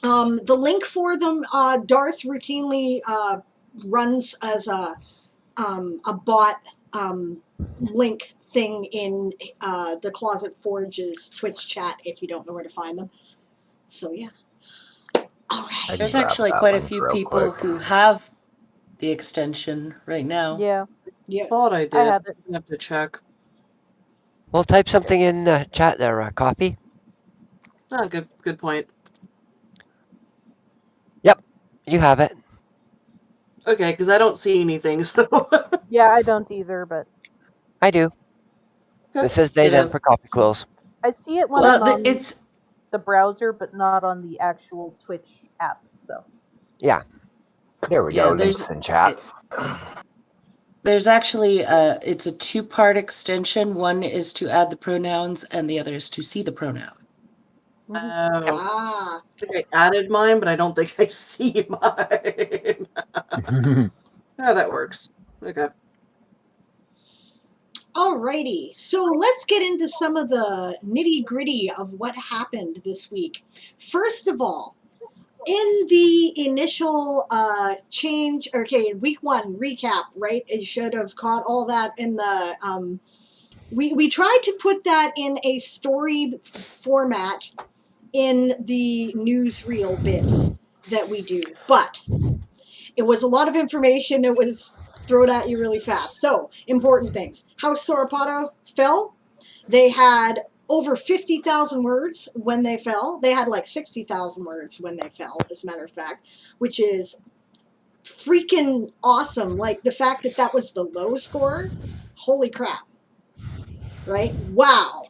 The link for them, Darth routinely runs as a bot link thing in the Closet Forge's Twitch chat if you don't know where to find them. So yeah. All right. There's actually quite a few people who have the extension right now. Yeah. Yeah. Thought I did. I have it. I have to check. Well, type something in the chat there, Coffee. Ah, good point. Yep, you have it. Okay, because I don't see anything, so... Yeah, I don't either, but... I do. This says they, them for Coffee Quills. I see it when I'm on the browser, but not on the actual Twitch app, so... Yeah. There we go, links in chat. There's actually it's a two-part extension. One is to add the pronouns, and the other is to see the pronoun. I think I added mine, but I don't think I see mine. Yeah, that works. Okay. Alrighty, so let's get into some of the nitty-gritty of what happened this week. First of all, in the initial week one recap, right? You should have caught all that in the we tried to put that in a story format in the newsreel bits that we do, but it was a lot of information. It was thrown at you really fast. So, important things. House Sauropodo fell. They had over 50,000 words when they fell. They had like 60,000 words when they fell, as a matter of fact, which is freaking awesome. Like, the fact that that was the low score, holy crap. Right? Wow.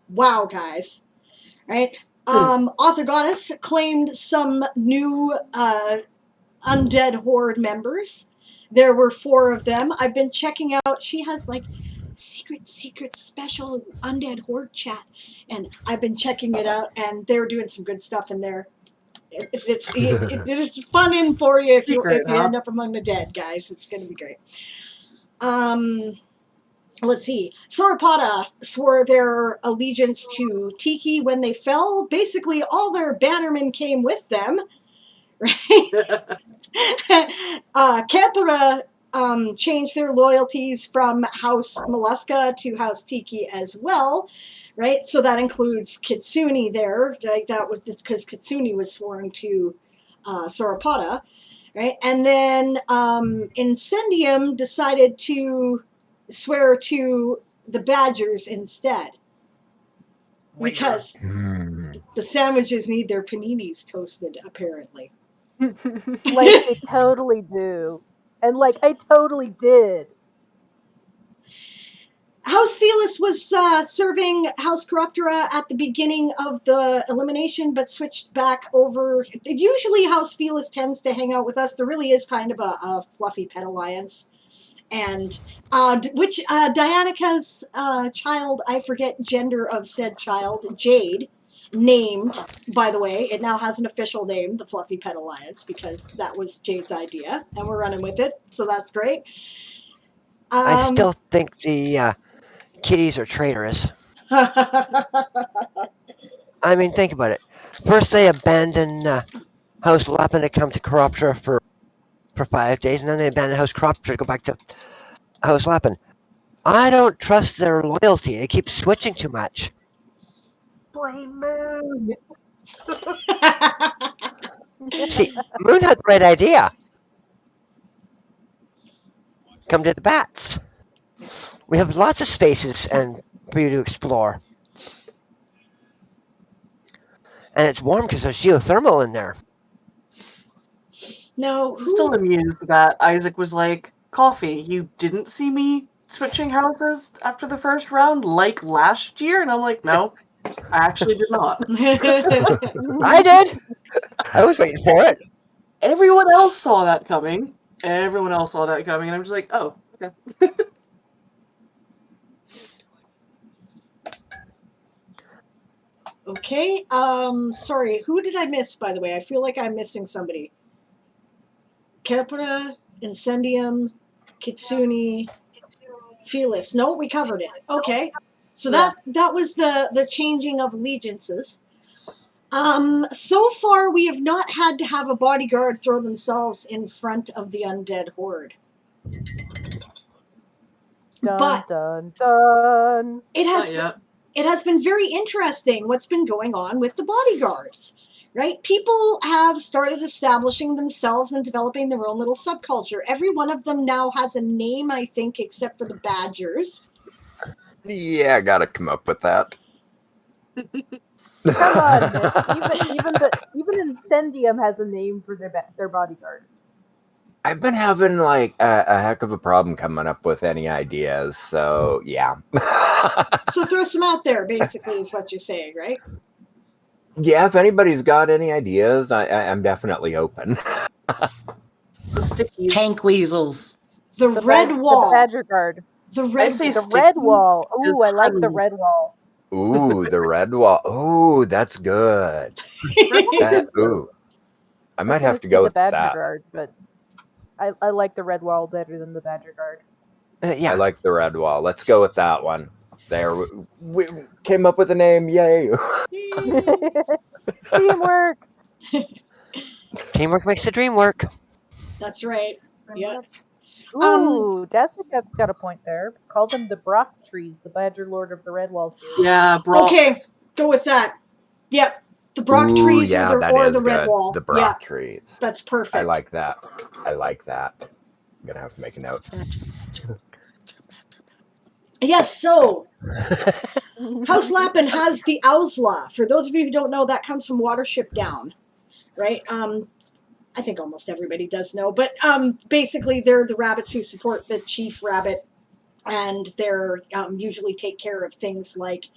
Wow, guys. Right? Author Goddess claimed some new undead horde members. There were 4 of them. I've been checking out. She has like secret special undead horde chat, and I've been checking it out, and they're doing some good stuff in there. It's fun in for you if you end up among the dead, guys. It's going to be great. let's see, Sauropoda swore their allegiance to Tiki when they fell. Basically, all their bannermen came with them, right? Campera changed their loyalties from House Mollusca to House Tiki as well, right? So that includes Kitsune there, like that was because Kitsune was sworn to Sauropoda, right? And then Incendium decided to swear to the Badgers instead, because the sandwiches need their paninis toasted, apparently. Like they totally do. And like I totally did. House Felis was serving House Corruptora at the beginning of the elimination, but switched back over. Usually House Felis tends to hang out with us. There really is kind of a fluffy pet alliance. And which Dianica's child, I forget gender of said child, Jade, named, by the way, it now has an official name, the Fluffy Pet Alliance, because that was Jade's idea, and we're running with it, so that's great. I still think the kitties are traitorous. I mean, think about it. First, they abandon House Lapin to come to Corruptor for 5 days, and then they abandon House Corruptor to go back to House Lapin. I don't trust their loyalty. They keep switching too much. Blame Moon. See, Moon had the right idea. Come to the bats. We have lots of spaces and for you to explore. And it's warm because there's geothermal in there. No, I'm still amused that Isaac was like, Coffee, you didn't see me switching houses after the first round like last year? And I'm like, no, I actually did not. I did. I was waiting for it. Everyone else saw that coming. And I'm just like, oh, okay. Okay, sorry, who did I miss, by the way? I feel like I'm missing somebody. Capra, Incendium, Kitsune, Felis. No, we covered it. Okay, so that was the changing of allegiances. So far we have not had to have a bodyguard throw themselves in front of the undead horde. Dun, But dun, dun. It has been very interesting what's been going on with the bodyguards, right? People have started establishing themselves and developing their own little subculture. Every one of them now has a name, I think, except for the Badgers. Yeah, I gotta come up with that. Come on, Nick. Even Incendium has a name for their bodyguard. I've been having like a heck of a problem coming up with any ideas, so yeah. So throw some out there, basically, is what you're saying, right? Yeah, if anybody's got any ideas, I'm definitely open. Tank weasels. The red wall. The Badger Guard. The red wall. Ooh, I like the red wall. Ooh, the red wall. Ooh, that's good. I might have to go with the Badger that. Guard, but I like the red wall better than the Badger Guard. I like the red wall. Let's go with that one. There, we came up with a name. Yay! Teamwork. Teamwork makes the dream work. That's right. Yeah. Ooh, Desica's got a point there. Call them the Brock trees, the Badger Lord of the Red Wall series. Yeah, Brock. Okay, go with that. Yep. The Brock trees or the red wall. The Brock trees. That's perfect. I like that. I'm gonna have to make a note. Yes, so House Lapin has the Owsla. For those of you who don't know, that comes from Watership Down, right? I think almost everybody does know, but basically they're the rabbits who support the chief rabbit, and they're usually take care of things like,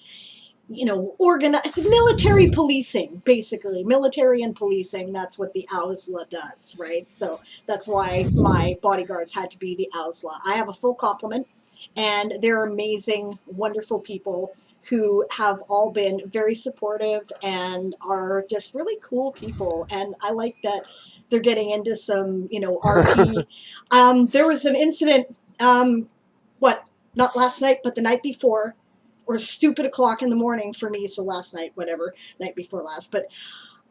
military policing, basically. Military and policing, that's what the Owsla does, right? So that's why my bodyguards had to be the Owsla. I have a full complement, and they're amazing, wonderful people who have all been very supportive and are just really cool people. And I like that they're getting into some, RP. There was an incident, what? not last night, but the night before, or stupid o'clock in the morning for me, so last night, whatever, night before last. But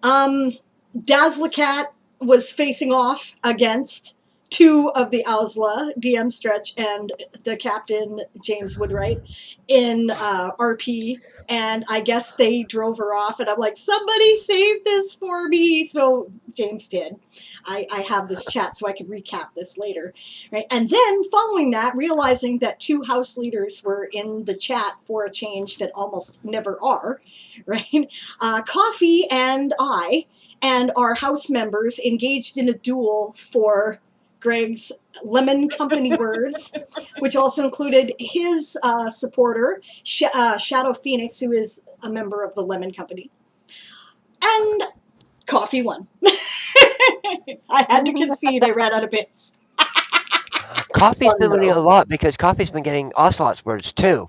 Dazzlecat was facing off against two of the Owsla, DM Stretch and the Captain James Woodwright, in RP, and I guess they drove her off, and I'm like, somebody save this for me. So James did. I have this chat so I can recap this later, right? And then following that, realizing that two house leaders were in the chat for a change that almost never are, right? Coffee and I and our house members engaged in a duel for Greg's Lemon Company words, which also included his supporter, Shadow Phoenix, who is a member of the Lemon Company. And Coffee won. I had to concede. I ran out of bits. Coffee's been winning a lot because Coffee's been getting Ocelot's words too.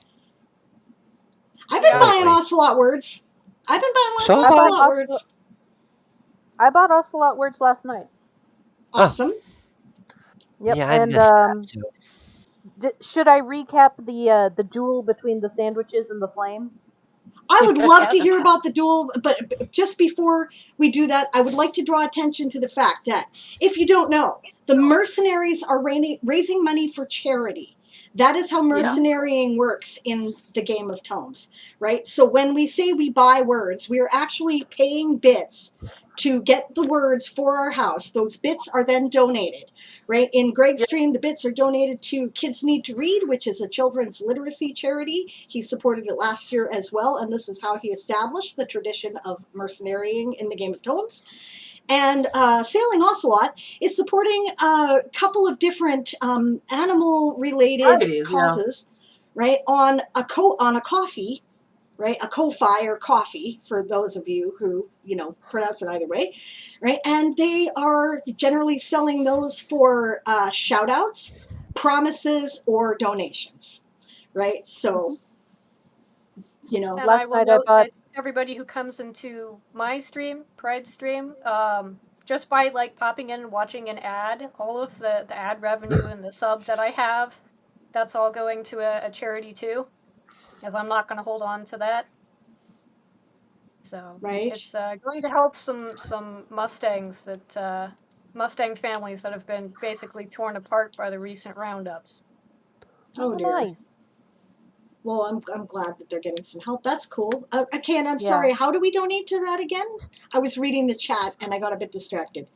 I've been buying Ocelot words. I've been buying lots So of have I. Ocelot words. I bought Ocelot words last night. Awesome. Yep, Yeah, I and missed that too. should I recap the duel between the sandwiches and the flames? I would love to hear about the duel, but just before we do that, I would like to draw attention to the fact that, if you don't know, the mercenaries are raising money for charity. That is how mercenarying works in the Game of Tomes, right? So when we say we buy words, we are actually paying bits to get the words for our house. Those bits are then donated, right? In Greg's stream, the bits are donated to Kids Need to Read, which is a children's literacy charity. He supported it last year as well, and this is how he established the tradition of mercenarying in the Game of Tomes. And Sailing Ocelot is supporting a couple of different animal-related causes, right? On a coffee, right? A Ko-Fi or coffee, for those of you who, pronounce it either way, right? And they are generally selling those for shout-outs, promises, or donations, right? So, And last I will night note I bought. that everybody who comes into my stream, Pride stream, just by popping in and watching an ad, all of the ad revenue and the sub that I have, that's all going to a charity too, as I'm not going to hold on to that. So it's going to help some Mustangs Mustang families that have been basically torn apart by the recent roundups. Oh dear. Nice. Well, I'm glad that they're getting some help. That's cool. Okay, and I'm sorry. How do we donate to that again? I was reading the chat and I got a bit distracted.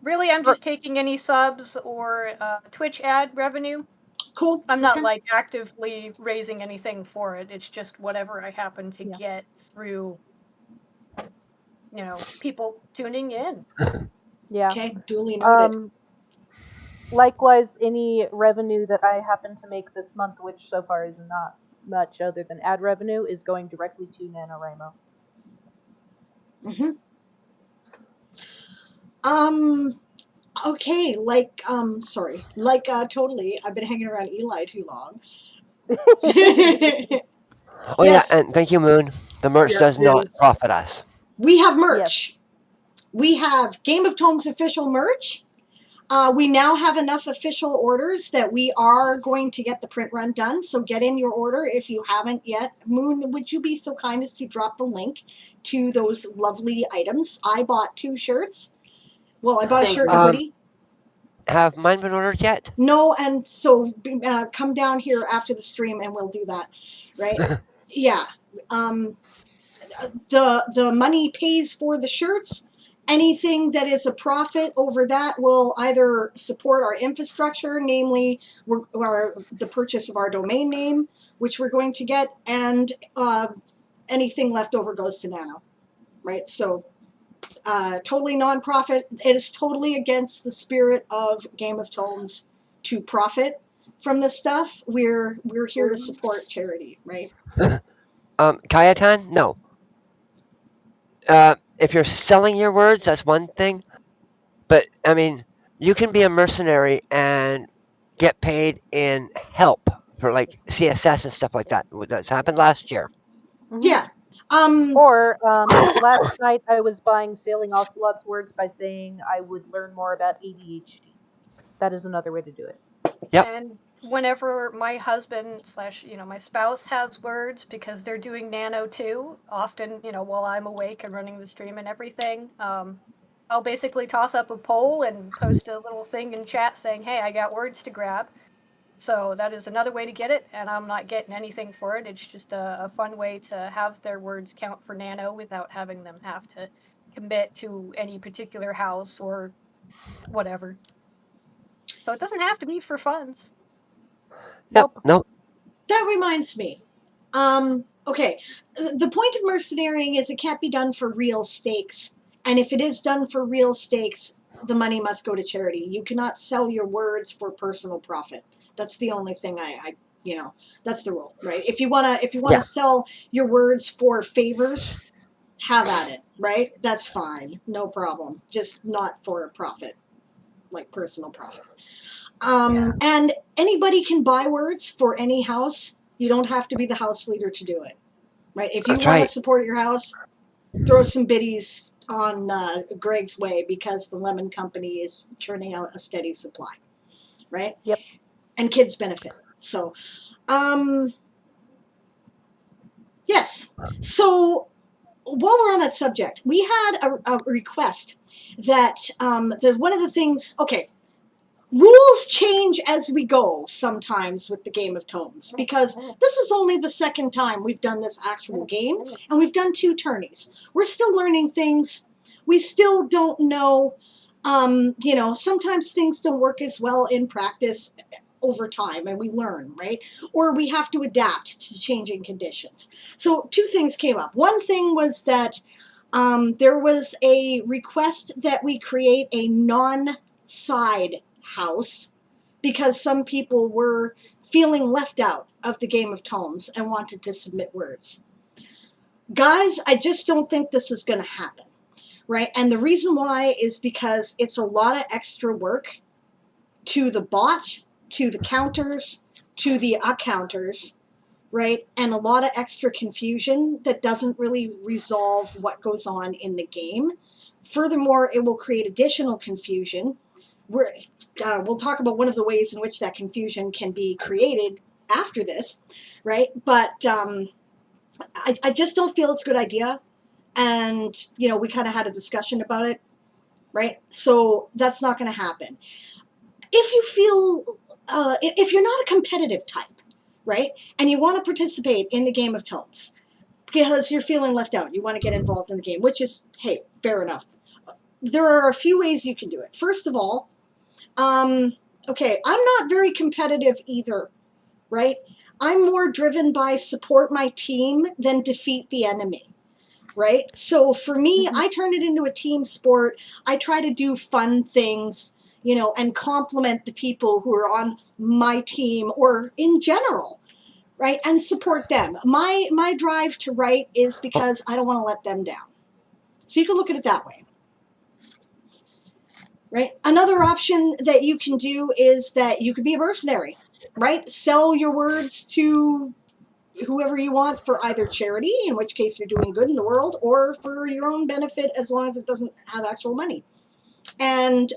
Really, I'm just taking any subs or Twitch ad revenue. Cool. I'm not actively raising anything for it. It's just whatever I happen to get through, people tuning in. Yeah. Okay, duly noted. Likewise, any revenue that I happen to make this month, which so far is not much other than ad revenue, is going directly to NaNoWriMo. Okay, totally. I've been hanging around Eli too long. Oh yeah, and thank you, Moon. The merch does not profit us. We have merch. We have Game of Tomes official merch. We now have enough official orders that we are going to get the print run done. So get in your order if you haven't yet. Moon, would you be so kind as to drop the link to those lovely items? I bought 2 shirts. Well, I bought a shirt and a hoodie. Have mine been ordered yet? No, and so come down here after the stream and we'll do that, right? Yeah. The money pays for the shirts. Anything that is a profit over that will either support our infrastructure, namely the purchase of our domain name, which we're going to get, and anything left over goes to Nano, right? So totally non-profit. It is totally against the spirit of Game of Tomes to profit from this stuff. We're here to support charity, right? Kayatan? No. If you're selling your words, that's one thing. But, I mean, you can be a mercenary and get paid in help for, CSS and stuff like that. That's happened last year. Yeah. Or last night I was buying Sailing Ocelot's words by saying I would learn more about ADHD. That is another way to do it. Yep. And whenever my husband / my spouse has words, because they're doing nano too, often, while I'm awake and running the stream and everything, I'll basically toss up a poll and post a little thing in chat saying, hey, I got words to grab. So that is another way to get it, and I'm not getting anything for it. It's just a fun way to have their words count for nano without having them have to commit to any particular house or whatever. So it doesn't have to be for funds. Nope. That reminds me. Okay, the point of mercenarying is it can't be done for real stakes. And if it is done for real stakes, the money must go to charity. You cannot sell your words for personal profit. That's the only thing I that's the rule, right? If you wanna sell your words for favors, have at it, right? That's fine, no problem. Just not for a profit, like personal profit. And anybody can buy words for any house. You don't have to be the house leader to do it, right? If you want to support your house, throw some biddies on Greg's way, because the Lemon Company is churning out a steady supply, right? Yep. And kids benefit. So, yes. So while we're on that subject, we had a request that one of the things. Okay. Rules change as we go sometimes with the Game of Tomes, because this is only the second time we've done this actual game, and we've done 2 tourneys. We're still learning things. We still don't know, sometimes things don't work as well in practice over time, and we learn, right? Or we have to adapt to changing conditions. So 2 things came up. One thing was that there was a request that we create a non-side house, because some people were feeling left out of the Game of Tomes and wanted to submit words. Guys, I just don't think this is going to happen, right? And the reason why is because it's a lot of extra work to the bot, to the counters, to the accounters, right? And a lot of extra confusion that doesn't really resolve what goes on in the game. Furthermore, it will create additional confusion. We'll talk about one of the ways in which that confusion can be created after this, right? But I just don't feel it's a good idea. And, we kind of had a discussion about it, right? So that's not going to happen. If you feel, if you're not a competitive type, right, and you want to participate in the Game of Tomes because you're feeling left out, you want to get involved in the game, which is, hey, fair enough. There are a few ways you can do it. First of all, okay, I'm not very competitive either, right? I'm more driven by support my team than defeat the enemy, right? So for me, I turn it into a team sport. I try to do fun things, and compliment the people who are on my team or in general, right? And support them. My drive to write is because I don't want to let them down. So you can look at it that way. Right? Another option that you can do is that you could be a mercenary, right? Sell your words to whoever you want for either charity, in which case you're doing good in the world, or for your own benefit, as long as it doesn't have actual money. And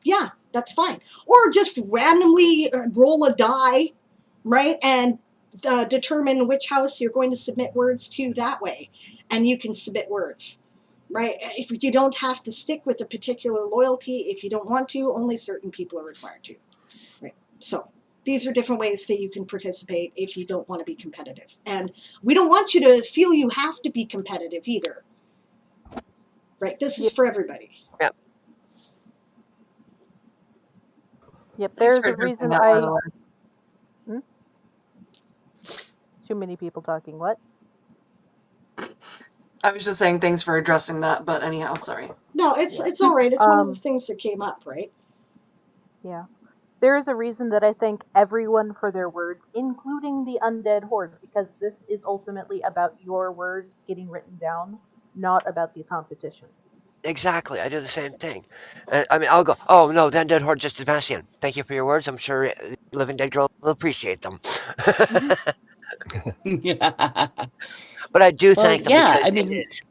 yeah, that's fine. Or just randomly roll a die, right? And determine which house you're going to submit words to that way. And you can submit words. Right? If you don't have to stick with a particular loyalty, if you don't want to, only certain people are required to. Right? So these are different ways that you can participate if you don't want to be competitive. And we don't want you to feel you have to be competitive either. Right? This is for everybody. Yep. Yep, Thanks there's for a addressing reason that, by the way. Too many people talking. What? I was just saying thanks for addressing that, but anyhow, sorry. No, it's all right. It's one of the things that came up, right? Yeah. There is a reason that I thank everyone for their words, including the Undead Horde, because this is ultimately about your words getting written down, not about the competition. Exactly, I do the same thing. I mean, I'll go, oh no, then Dead Horde just Sebastian. Thank you for your words. I'm sure Living Dead Girl will appreciate them. But I do thank them because it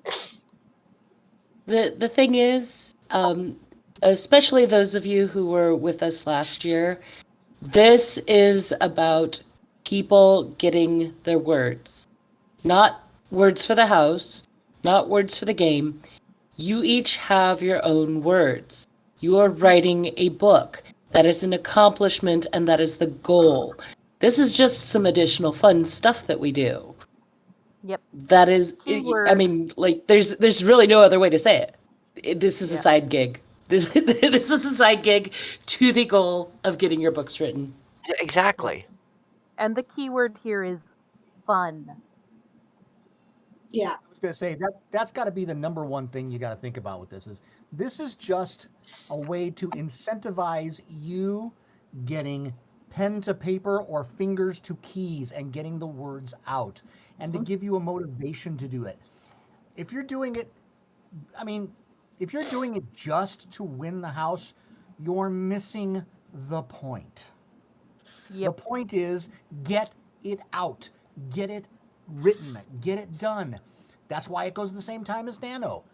is. The thing is, especially those of you who were with us last year, This is about people getting their words. Not words for the house, not words for the game. You each have your own words. You are writing a book. That is an accomplishment and that is the goal. This is just some additional fun stuff that we do. Yep. That is, Keyword. I mean, like, there's really no other way to say it. This is a side gig. This is a side gig to the goal of getting your books written. Yeah, exactly. And the keyword here is fun. Yeah. I was going to say that's got to be the number one thing you got to think about with this is just a way to incentivize you getting pen to paper or fingers to keys and getting the words out and to give you a motivation to do it. If you're doing it, I mean, if you're doing it just to win the house, you're missing the point. The point is get it out, get it written, get it done. That's why it goes the same time as Nano.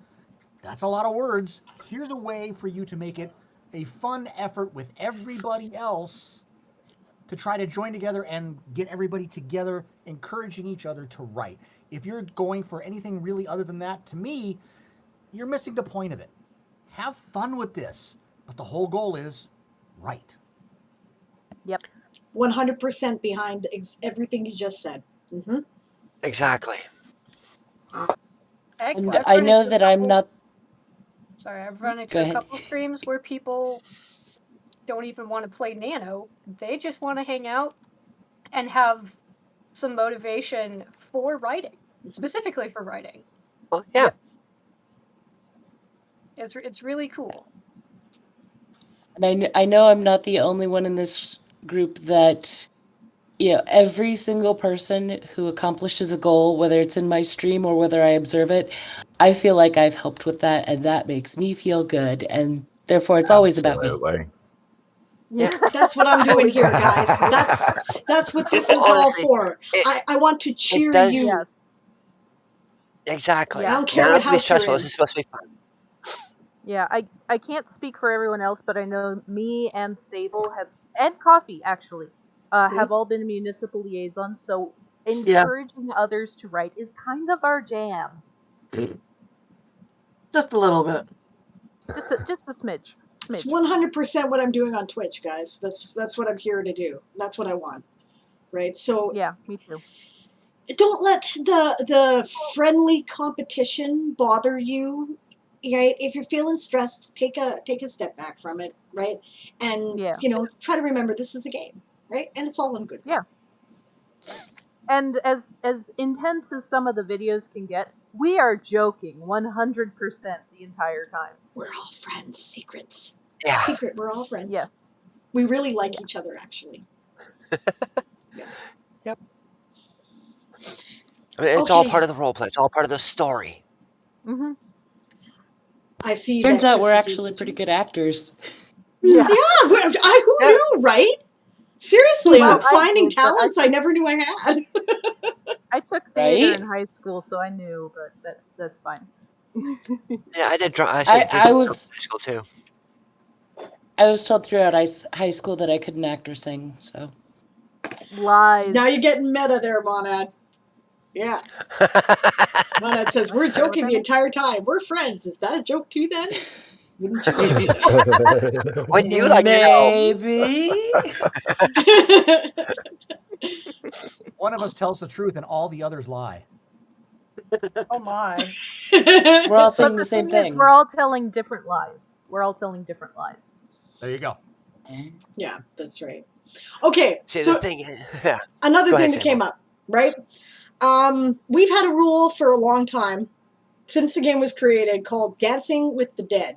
That's a lot of words. Here's a way for you to make it a fun effort with everybody else to try to join together and get everybody together, encouraging each other to write. If you're going for anything really other than that, to me, you're missing the point of it. Have fun with this, but the whole goal is write. Yep. 100% behind everything you just said. Mm-hmm. Exactly. And I know that I'm not. Sorry, I've run into Go a ahead. couple streams where people don't even want to play Nano. They just want to hang out and have some motivation for writing, specifically for writing. Well, yeah. It's really cool. And I know I'm not the only one in this group that, every single person who accomplishes a goal, whether it's in my stream or whether I observe it, I feel like I've helped with that, and that makes me feel good, and therefore it's always about me. Absolutely. Yeah, that's what I'm doing here, guys. That's what this is all for. I want to cheer you. Yes. Exactly. I don't care Not what to be house you're stressful. in. This is supposed to be fun. Yeah, I can't speak for everyone else, but I know me and Sable and Coffee actually, have all been municipal liaisons, so encouraging others to write is kind of our jam. Just a little bit. Just a smidge. It's 100% what I'm doing on Twitch, guys. That's what I'm here to do. That's what I want, right? So yeah, me too. Don't let the friendly competition bother you, right? If you're feeling stressed, take a step back from it, right? And try to remember this is a game, right? And it's all in good fun. Yeah. And as intense as some of the videos can get, we are joking 100% the entire time. We're all friends. Secrets. Yeah. Secret. We're all friends. Yes. We really like each other, actually. Yep. I mean, it's all part of the role play. It's all part of the story. Mm-hmm. I see. Turns that out we're Chris actually pretty good actors. Yeah. Who knew, right? Seriously, Well, I'm finding I did, but talents I never knew I had. I took theater Right? in high school, so I knew, but that's fine. Yeah, I did drama. I was high school too. I was told throughout high school that I couldn't act or sing, so. Lies. Now you're getting meta there, Monad. Yeah. Monad says, we're joking the entire time. We're friends. Is that a joke too then? Wouldn't you? When you like to know. Maybe. One of us tells the truth and all the others lie. Oh my. We're all saying But the same thing is, thing. we're all telling different lies. There you go. Yeah, that's right. Okay, See, so the thing is, yeah. another Go thing ahead, that came up, right? We've had a rule for a long time, since the game was created, called Dancing with the Dead.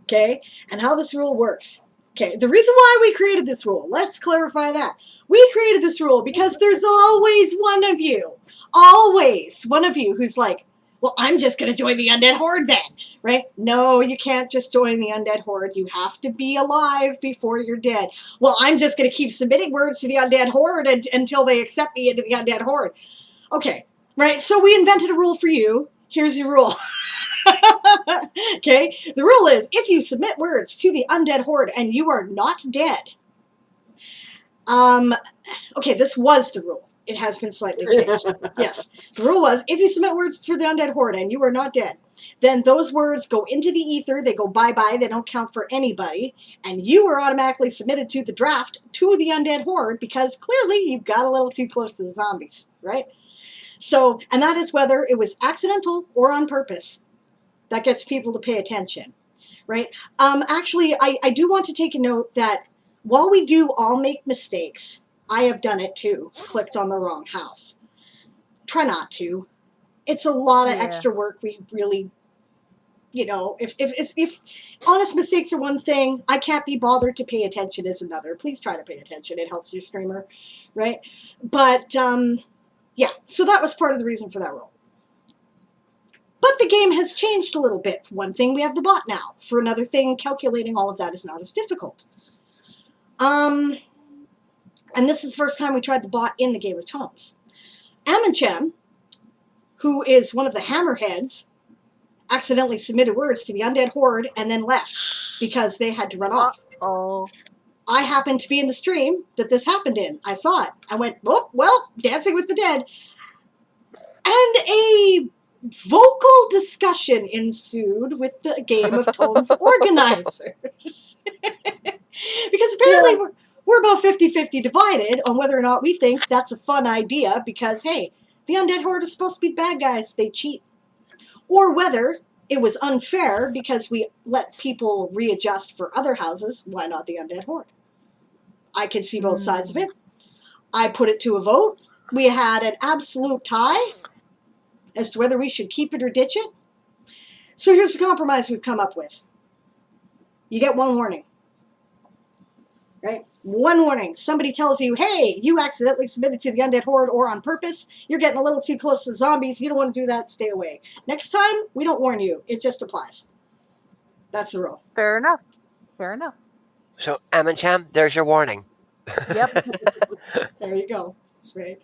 Okay, and how this rule works. Okay, the reason why we created this rule, let's clarify that. We created this rule because there's always one of you who's like, well, I'm just going to join the undead horde then, right? No, you can't just join the undead horde. You have to be alive before you're dead. Well, I'm just going to keep submitting words to the undead horde until they accept me into the undead horde. Okay, right? So we invented a rule for you. Here's your rule. Okay, the rule is if you submit words to the undead horde and you are not dead, Okay, this was the rule. It has been slightly changed. Yes. The rule was if you submit words for the undead horde and you are not dead, then those words go into the ether, they go bye-bye, they don't count for anybody, and you are automatically submitted to the draft to the undead horde because clearly you got a little too close to the zombies, right? So, and that is whether it was accidental or on purpose. That gets people to pay attention, right? Actually, I do want to take a note that while we do all make mistakes, I have done it too, clicked on the wrong house. Try not to. It's a lot of extra work. We really, if honest mistakes are one thing, I can't be bothered to pay attention is another. Please try to pay attention. It helps your streamer, right? But, yeah, so that was part of the reason for that rule. But the game has changed a little bit. For one thing, we have the bot now. For another thing, calculating all of that is not as difficult. And this is the first time we tried the bot in the Game of TOMES. Amanchem, who is one of the hammerheads, accidentally submitted words to the undead horde and then left because they had to run off. Oh. I happened to be in the stream that this happened in. I saw it. I went, oh, well, Dancing with the Dead. And a vocal discussion ensued with the Game of TOMES organizers. Because apparently we're about 50-50 divided on whether or not we think that's a fun idea because, hey, the undead horde is supposed to be bad guys. They cheat. Or whether it was unfair because we let people readjust for other houses. Why not the undead horde? I can see both sides of it. I put it to a vote. We had an absolute tie as to whether we should keep it or ditch it. So here's the compromise we've come up with. You get one warning. Right? One warning. Somebody tells you, hey, you accidentally submitted to the undead horde or on purpose. You're getting a little too close to the zombies. You don't want to do that. Stay away. Next time, we don't warn you. It just applies. That's the rule. Fair enough. Fair enough. So, Amanchem, there's your warning. Yep. There you go. That's right.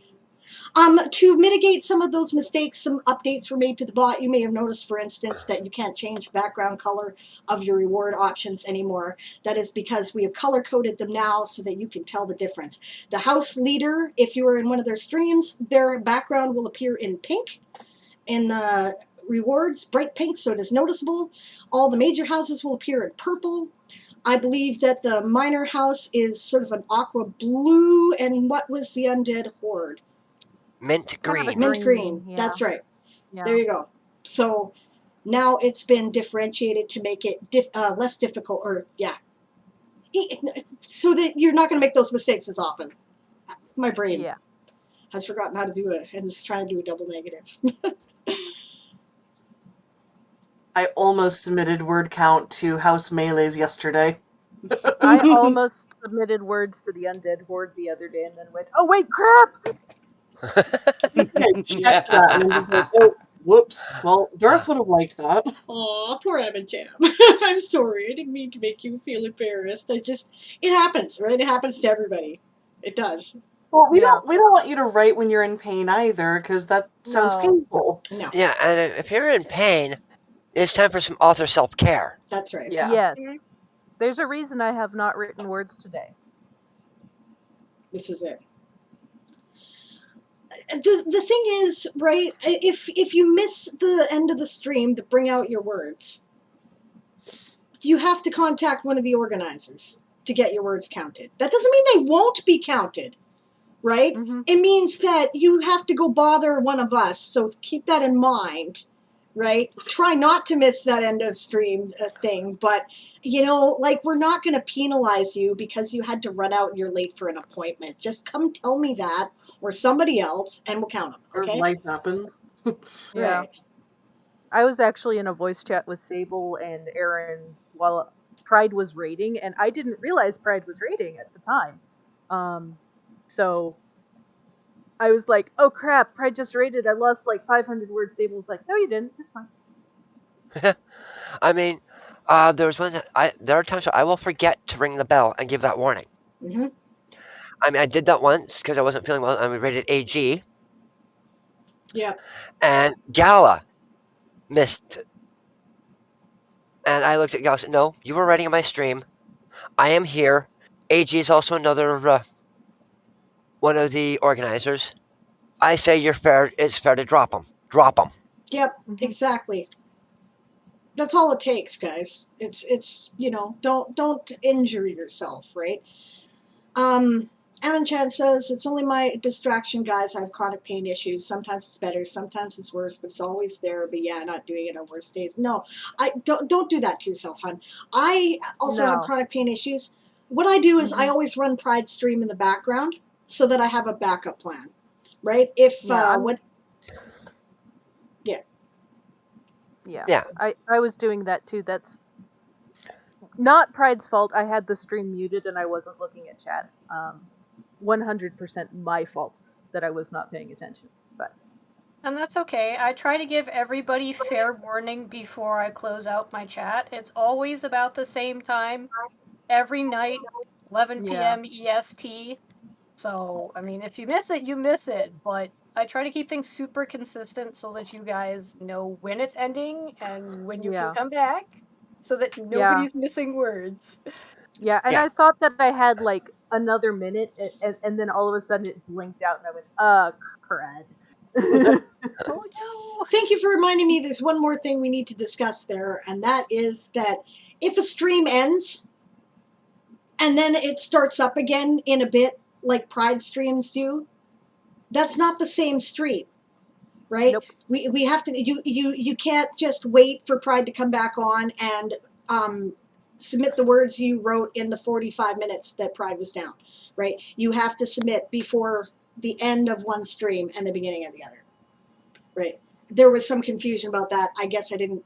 To mitigate some of those mistakes, some updates were made to the bot. You may have noticed, for instance, that you can't change background color of your reward options anymore. That is because we have color-coded them now so that you can tell the difference. The house leader, if you are in one of their streams, their background will appear in pink. In the rewards, bright pink, so it is noticeable. All the major houses will appear in purple. I believe that the minor house is sort of an aqua blue, and what was the undead horde? Mint green. Mint green. Yeah. That's right. Yeah. There you go. So now it's been differentiated to make it less difficult, or so that you're not going to make those mistakes as often. My brain has forgotten how to do it and is trying to do a double negative. I almost submitted word count to House Melees yesterday. I almost submitted words to the undead horde the other day and then went, oh wait, crap! I checked that and was like, oh, whoops. Well, Darth would have liked that. Aw, poor Amanchem. I'm sorry. I didn't mean to make you feel embarrassed. It happens, right? It happens to everybody. It does. Well, we don't want you to write when you're in pain either, because that sounds painful. No. Yeah, and if you're in pain, it's time for some author self-care. That's right. Yeah. Yes. There's a reason I have not written words today. This is it. The thing is, right, if you miss the end of the stream to bring out your words, you have to contact one of the organizers to get your words counted. That doesn't mean they won't be counted, right? Mm-hmm. It means that you have to go bother one of us, so keep that in mind, right? Try not to miss that end of stream thing, but, we're not going to penalize you because you had to run out and you're late for an appointment. Just come tell me that, or somebody else, and we'll count them, okay? Or life happens. Yeah. Right. I was actually in a voice chat with Sable and Aaron while Pride was raiding, and I didn't realize Pride was raiding at the time. So I was like, oh crap, Pride just raided, I lost like 500 words. Sable was like, no you didn't, it's fine. I mean, there are times where I will forget to ring the bell and give that warning. Mm-hmm. I mean, I did that once because I wasn't feeling well, and we rated AG. Yeah. And Gala missed. And I looked at Gala and said, no, you were writing in my stream. I am here. AG is also another one of the organizers, I say it's fair to drop them. Drop them. Yep, exactly. That's all it takes, guys. It's don't injure yourself, right? Evan Chan says, it's only my distraction, guys. I have chronic pain issues. Sometimes it's better, sometimes it's worse, but it's always there. But yeah, not doing it on worse days. No, I don't do that to yourself, hon. I also have chronic pain issues. What I do is I always run Pride Stream in the background so that I have a backup plan, right? If Yeah. I was doing that too. That's not Pride's fault. I had the stream muted and I wasn't looking at chat. 100% my fault that I was not paying attention. But And that's okay. I try to give everybody fair warning before I close out my chat. It's always about the same time, every night, 11 p.m. EST. So, I mean, if you miss it, you miss it. But I try to keep things super consistent so that you guys know when it's ending and when you can come back so that nobody's missing words. Yeah, and I thought that I had like another minute, and then all of a sudden it blinked out, and I went, crud. Oh no! Thank you for reminding me there's one more thing we need to discuss there, and that is that if a stream ends and then it starts up again in a bit, like Pride streams do, that's not the same stream, right? Nope. We have to, you can't just wait for Pride to come back on and submit the words you wrote in the 45 minutes that Pride was down, right? You have to submit before the end of one stream and the beginning of the other, right? There was some confusion about that. I guess I didn't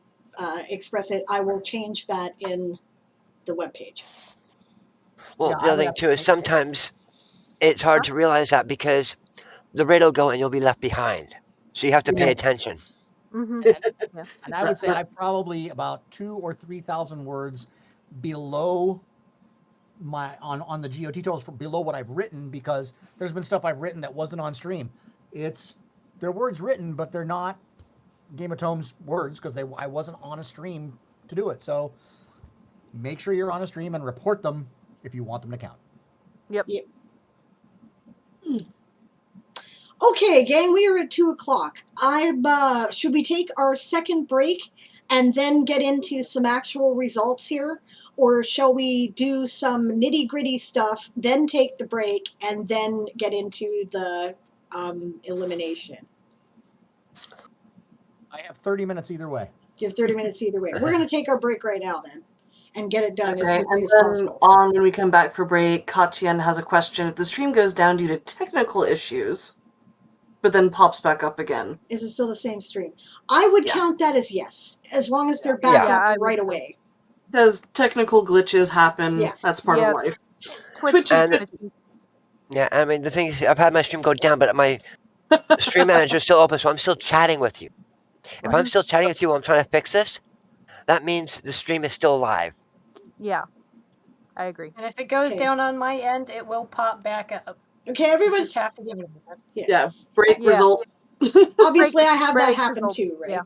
express it. I will change that in the webpage. Well, the other thing too is sometimes it's hard to realize that because the raid will go and you'll be left behind. So you have to pay attention. And I would say I'm probably about 2,000 or 3,000 words below my on the GOT totals below what I've written, because there's been stuff I've written that wasn't on stream. They're words written, but they're not Game of Tomes words because I wasn't on a stream to do it. So make sure you're on a stream and report them if you want them to count. Yep. Okay, gang, we are at 2:00. Should we take our second break and then get into some actual results here? Or shall we do some nitty-gritty stuff, then take the break, and then get into the elimination? I have 30 minutes either way. You have 30 minutes either way. We're going to take our break right now, then, and get it done as Okay, quickly and as then possible. when we come back for break, Katien has a question. If the stream goes down due to technical issues, but then pops back up again, is it still the same stream? I would count that as yes, as long as they're back up right away. Because technical glitches happen. Yeah. That's part of life. Twitch Yeah, I mean, the thing is, I've had my stream go down, but my stream manager is still open, so I'm still chatting with you. If I'm still chatting with you while I'm trying to fix this, that means the stream is still live. Yeah, I agree. And if it goes down on my end, it will pop back up. Okay, everybody's... You just have to give it a minute. Yeah, break results. Obviously, I have that break happen results, too, right? yeah.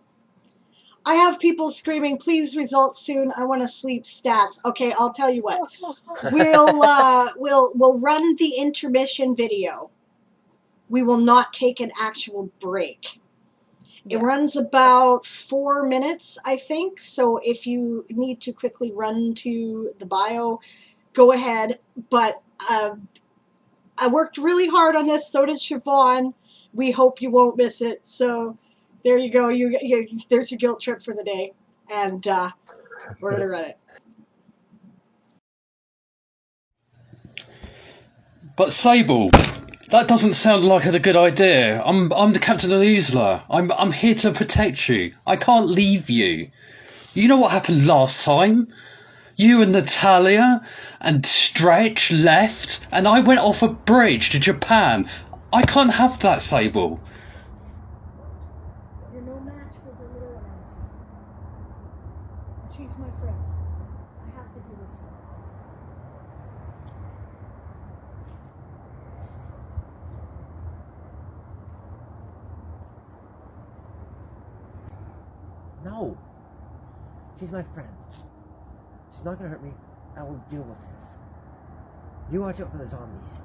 I have people screaming, "Please, results soon! I want to sleep stats." Okay, I'll tell you what. We'll run the intermission video. We will not take an actual break. It runs about 4 minutes, I think. So if you need to quickly run to the bio, go ahead. But I worked really hard on this. So did Siobhan. We hope you won't miss it. So there you go. There's your guilt trip for the day. And we're going to run it. But Sable, that doesn't sound like a good idea. I'm the captain of the Isla. I'm here to protect you. I can't leave you. You know what happened last time? You and Natalia and Stretch left, and I went off a bridge to Japan. I can't have that, Sable. You're no match for the little one, Elsie. And she's my friend. I have to do this. No. She's my friend. She's not gonna hurt me. I will deal with this. You watch out for the zombies.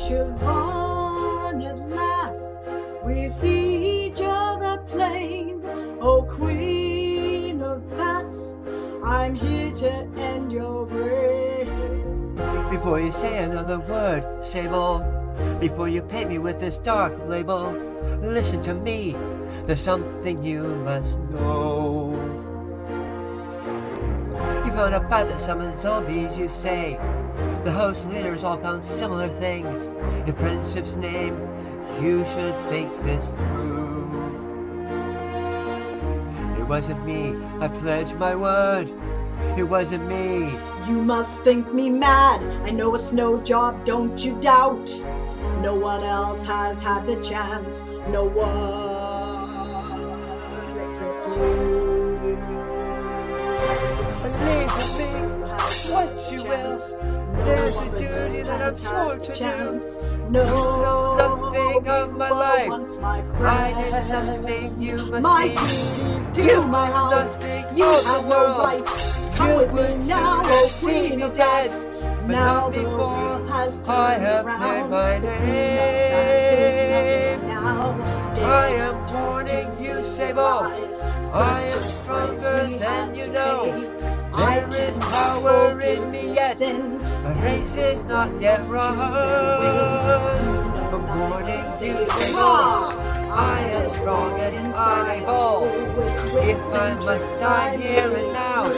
Siobhan, at last we see each other plain. Oh, Queen of Bats, I'm here to end your reign. Before you say another word, Sable, before you paint me with this dark label, listen to me, there's something you must know. You found a path that summons zombies, you say. The host leaders all found similar things. In friendship's name, you should think this through. It wasn't me, I pledge my word. It wasn't me. You must think me mad. I know it's no job, don't you doubt. No one else has had the chance. No one except you. Believe me, what you will. There's a duty that I'm sworn to do. No, nothing of my life. I did nothing you must my see. duties to my house. You have no right. Come with me now, oh Queen of Bats. Now the world has turned around. My name. I am warning you, Sable. I am stronger than you know. There is power in me yet. My race is not yet run. I'm warning you, Sable. I am strong and able. If I must die here and now,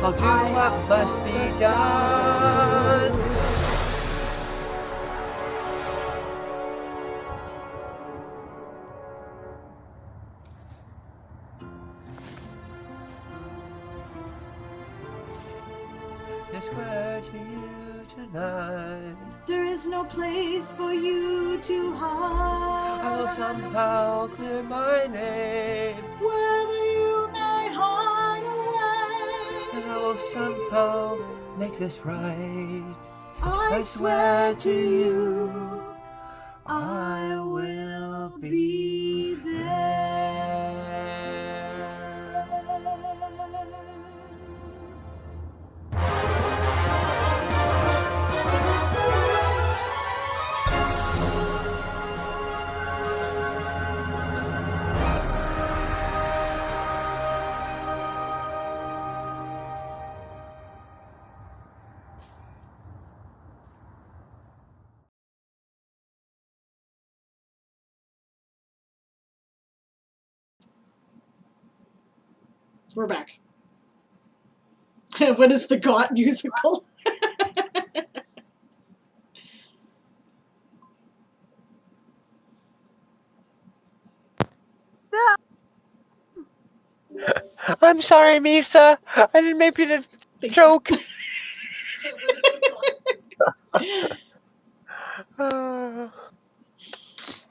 I'll do what must be done. This word to you tonight. There is no place for you to hide. I will somehow clear my name. Wherever you may hide away. And I will somehow make this right. I swear to you, I will be there. We're back. What is the GOT musical? I'm sorry, Misa. I didn't make you to joke.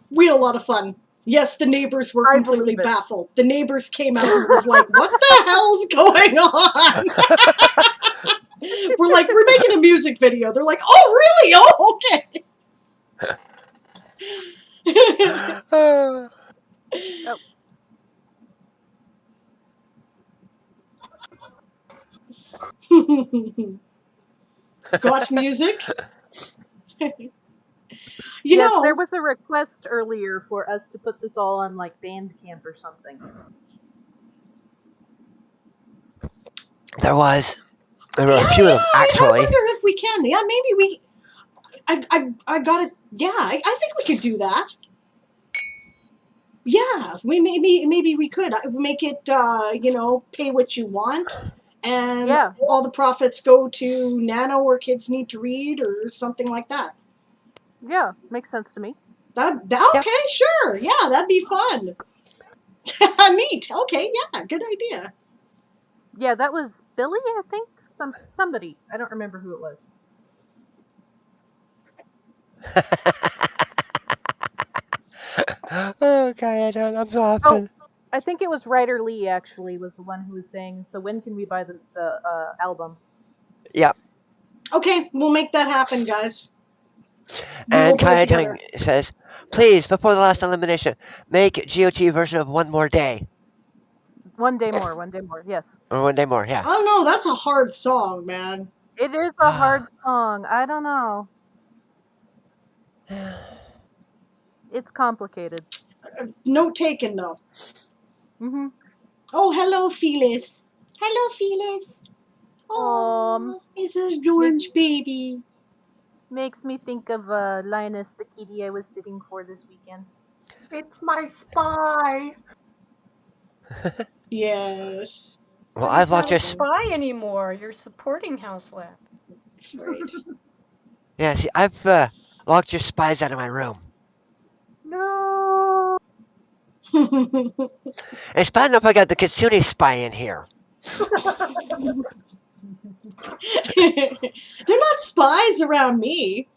We had a lot of fun. Yes, the neighbors were completely baffled. The neighbors came out and was like, what the hell's going on? We're like, we're making a music video. They're like, oh, really? Oh, okay. Got music? You know, there was a request earlier for us to put this all on like Bandcamp or something. There was. There were a few of them, actually. I wonder if we can. Yeah, maybe we... I got it. Yeah, I think we could do that. Yeah, maybe we could make it. Pay what you want, and all the profits go to Nano or Kids Need to Read or something like that. Yeah, makes sense to me. Okay, sure. Yeah, that'd be fun. Neat. Okay, yeah, good idea. Yeah, that was Billy, I think. Somebody. I don't remember who it was. Okay, I'm laughing. Oh, I think it was Ryder Lee, actually, was the one who was saying, so when can we buy the album? Yep. Okay, we'll make that happen, guys. And Kaya Tang says, please, before the last elimination, make GOT version of One More Day. One day more, yes. Or One Day More, yeah. I don't know, that's a hard song, man. It is a hard song. I don't know. It's complicated. Note taken, though. Mm-hmm. Oh, hello, Phyllis. Hello, Phyllis. Oh, it's an orange baby. Makes me think of Linus, the kitty I was sitting for this weekend. It's my spy. Yes. Well, But I've he's locked not a your. spy anymore. You're supporting House Lab. Right. Yeah, see, I've locked your spies out of my room. No. It's bad enough I got the Kitsune spy in here. They're not spies around me.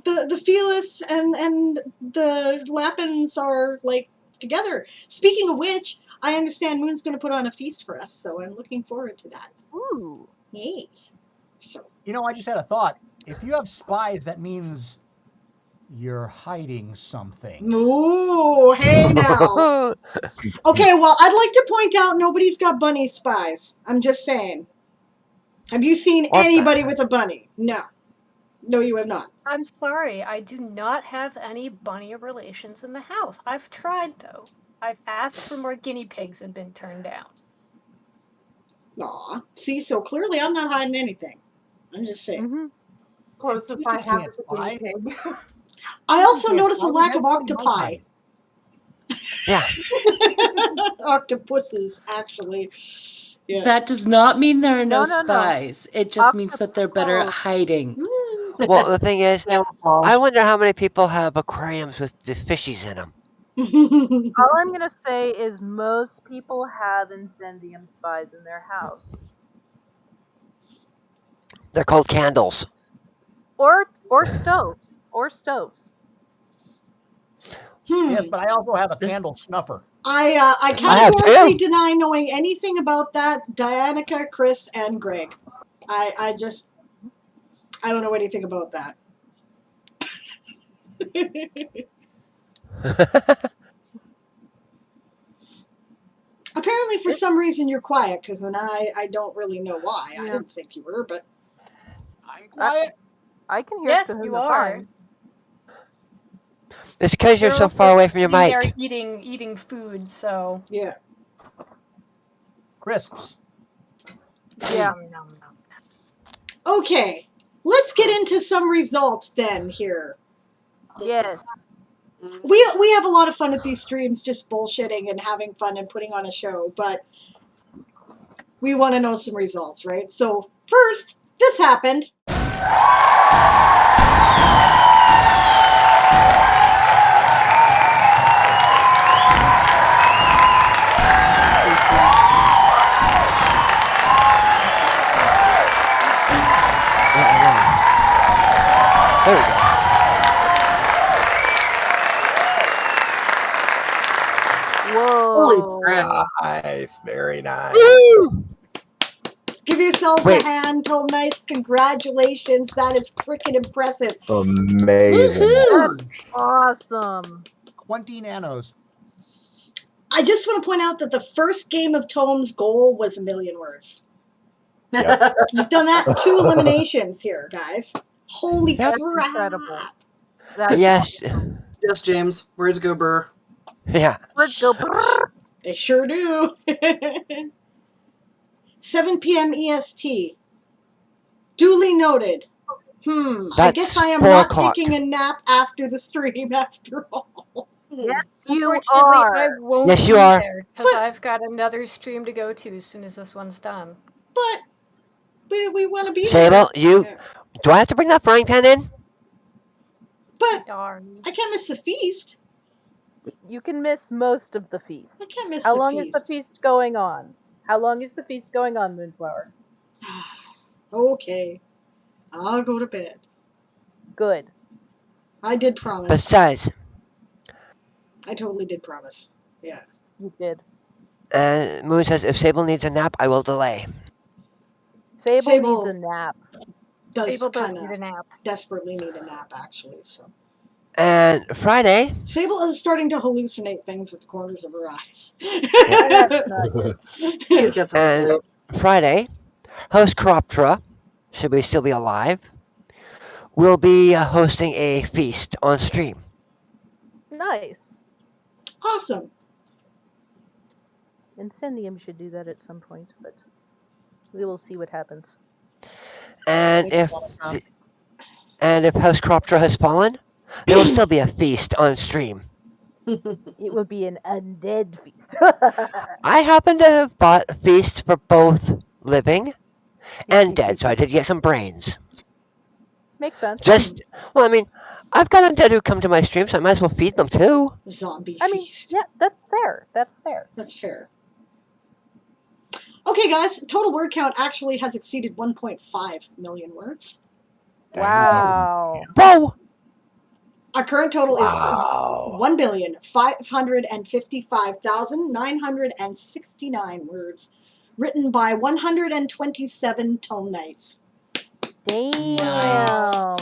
The Felis and the Lappins are like together. Speaking of which, I understand Moon's going to put on a feast for us, so I'm looking forward to that. Ooh. Yay. So. You know, I just had a thought. If you have spies, that means you're hiding something. Ooh, hey now. Okay, well, I'd like to point out nobody's got bunny spies. I'm just saying. Have you seen anybody with a bunny? No. No, you have not. I'm sorry, I do not have any bunny relations in the house. I've tried, though. I've asked for more guinea pigs and been turned down. Aw. See, so clearly I'm not hiding anything. I'm just saying. Mm-hmm. Closest I have is a guinea pig. I also notice a lack of octopi. Yeah. Octopuses, actually. Yeah. That does not mean there are no, No. spies. It just means that they're better at hiding. Well, the thing is, I wonder how many people have aquariums with the fishies in them. All I'm gonna say is most people have Incendium spies in their house. They're called candles. Or stoves. Or stoves. Yes, but I also have a candle snuffer. I categorically deny knowing anything about that, Dianica, Chris, and Greg. I don't know anything about that. Apparently, for some reason, you're quiet, Kahuna. I don't really know why. I didn't think you were, but... I'm quiet. I can hear Yes, Kahuna you are. fine. It's because you're so also far away from your sitting mic. there eating food, so... Yeah. Crisps. Yeah. Okay, let's get into some results then here. Yes. We have a lot of fun with these streams, just bullshitting and having fun and putting on a show, but we want to know some results, right? So first, this happened. There we go. Whoa. Holy crap. Nice, very nice. Woo! Give yourselves a hand, Tome Knights. Congratulations. That is freaking impressive. Amazing. That's awesome. 20 nanos. I just want to point out that the first game of Tome's goal was 1,000,000 words. Yep. You've done that 2 eliminations here, guys. Holy Yep. crap. Incredible. That's Yes. Yes, James. Words go burr. Yeah. Words go brrr. They sure do. 7 p.m. EST. Duly noted. I That's guess I am 4 not o'clock. taking a nap after the stream after all. Yes, you Unfortunately, I are. won't Yes, you be are. there, because I've got another stream to go to as soon as this one's done. But we want to be there. Sable, you. Do I have to bring that frying pan in? But Darn. I can't miss the feast. You can miss most of the feast. I can't miss How the long is the feast. feast going on? How long is the feast going on, Moonflower? Okay. I'll go to bed. Good. I did promise. Besides, I totally did promise. Yeah. You did. Moon says if Sable needs a nap, I will delay. Sable needs a nap. Sable does kind need a of nap. desperately need a nap, actually. So And Friday. Sable is starting to hallucinate things at the corners of her eyes. And Friday, host Croptra, should we still be alive, we'll be hosting a feast on stream. Nice. Awesome. Incendium should do that at some point, but we will see what happens. And if House Croptra has fallen, there will still be a feast on stream. It will be an undead feast. I happen to have bought a feast for both living and dead, so I did get some brains. Makes sense. Well, I mean, I've got undead who come to my stream, so I might as well feed them too. Zombie I mean, yeah, that's fair. That's fair. That's fair. Okay, guys, total word count actually has exceeded 1.5 million words. Wow. Whoa! Our current total is 1,555,969 words, written by 127 Tome Knights. Damn. Nice.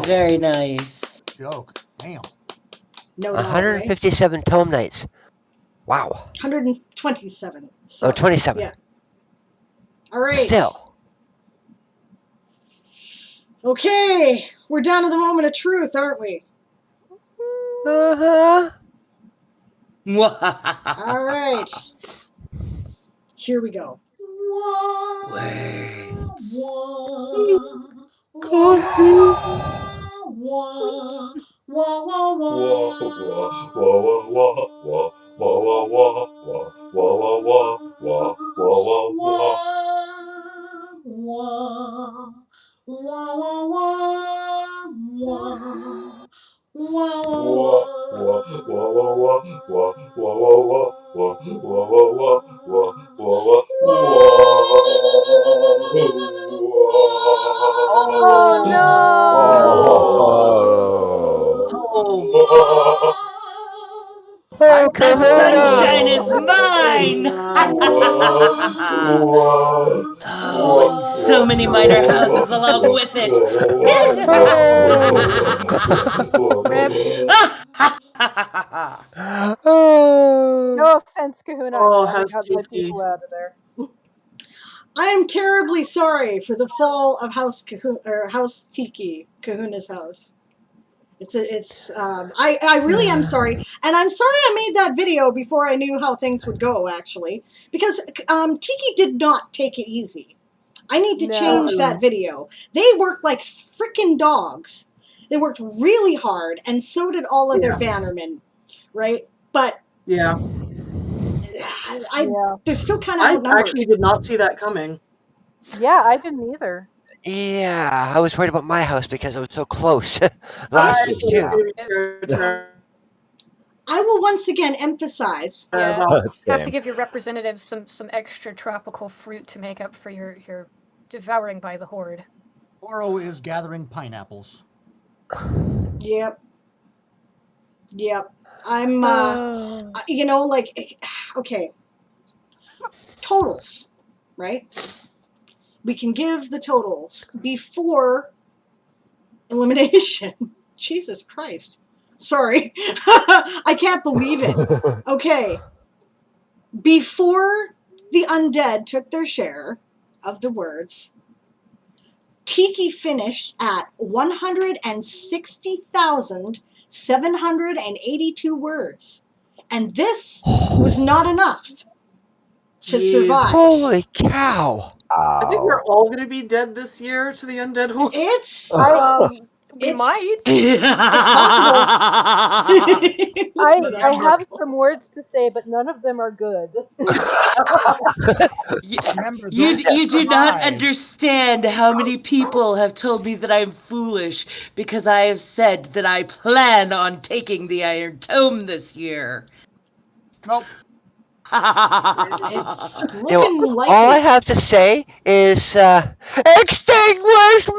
Very nice. Joke. Damn. No doubt, 157 Tome Knights. Wow. 127. Sorry. 27. Yeah. All right. Still. Okay, we're down to the moment of truth, aren't we? Uh-huh. All right. Here we go. Oh Oh, The sunshine is mine! Oh, and so many minor houses along with it. No offense, Kahuna. Oh, I House got my Tiki. people out of there. I am terribly sorry for the fall of House Tiki, Kahuna's house. I really am sorry, and I'm sorry I made that video before I knew how things would go, actually, because Tiki did not take it easy. I need to change that video. They worked like freaking dogs. They worked really hard, and so did all of their bannermen, right? But yeah, they're still kind of I outnumbered. actually did not see that coming. Yeah, I didn't either. Yeah, I was worried about my house because I was so close last year too. I will once again emphasize. Yeah, have to give your representatives some extra tropical fruit to make up for your devouring by the horde. Oro is gathering pineapples. Yep. I'm, okay. Totals, right? We can give the totals before elimination. Jesus Christ. Sorry. I can't believe it. Okay. Before the undead took their share of the words, Tiki finished at 160,782 words. And this was not enough to survive. Holy cow! I think we're all going to be dead this year to the undead horde. It's we might. It's possible. I have some words to say, but none of them are good. You do not understand how many people have told me that I'm foolish because I have said that I plan on taking the Iron Tome this year. Nope. It's looking likely. All I have to say is, extinguish me!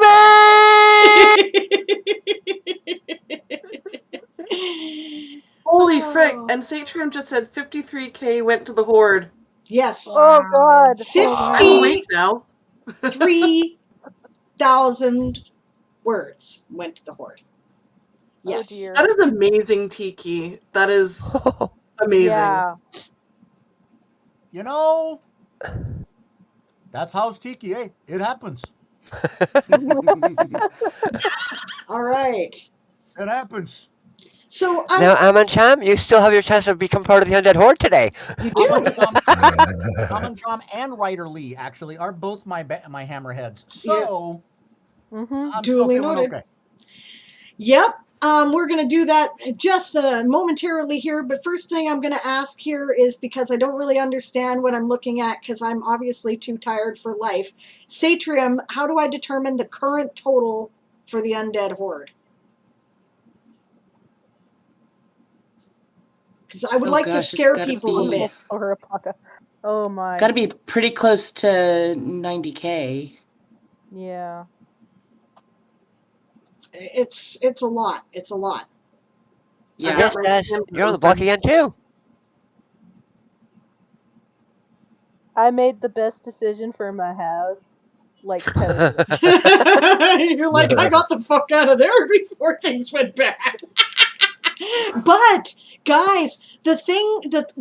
Holy frick! And Satram just said 53k went to the horde. Yes. Oh God. 53,000 words went to the horde. Yes. That is amazing, Tiki. That is amazing. Yeah. You know, that's House Tiki, eh? It happens. All right. It happens. So Now, Amancham, you still have your chance to become part of the undead horde today. You do. Common Jom and Ryder Lee actually are both my hammerheads. Yeah. So I'm Duly still feeling noted. okay. Yep. We're going to do that just momentarily here, but first thing I'm going to ask here is, because I don't really understand what I'm looking at because I'm obviously too tired for life. Satrium, how do I determine the current total for the undead horde? Because I would like to scare people a bit. Oh my. It's got to be pretty close to 90K. Yeah. It's a lot. It's a lot. Yeah. Yes, Des, you're on the block again too. I made the best decision for my house. Like, totally. You're like, I got the fuck out of there before things went bad. But guys, the thing that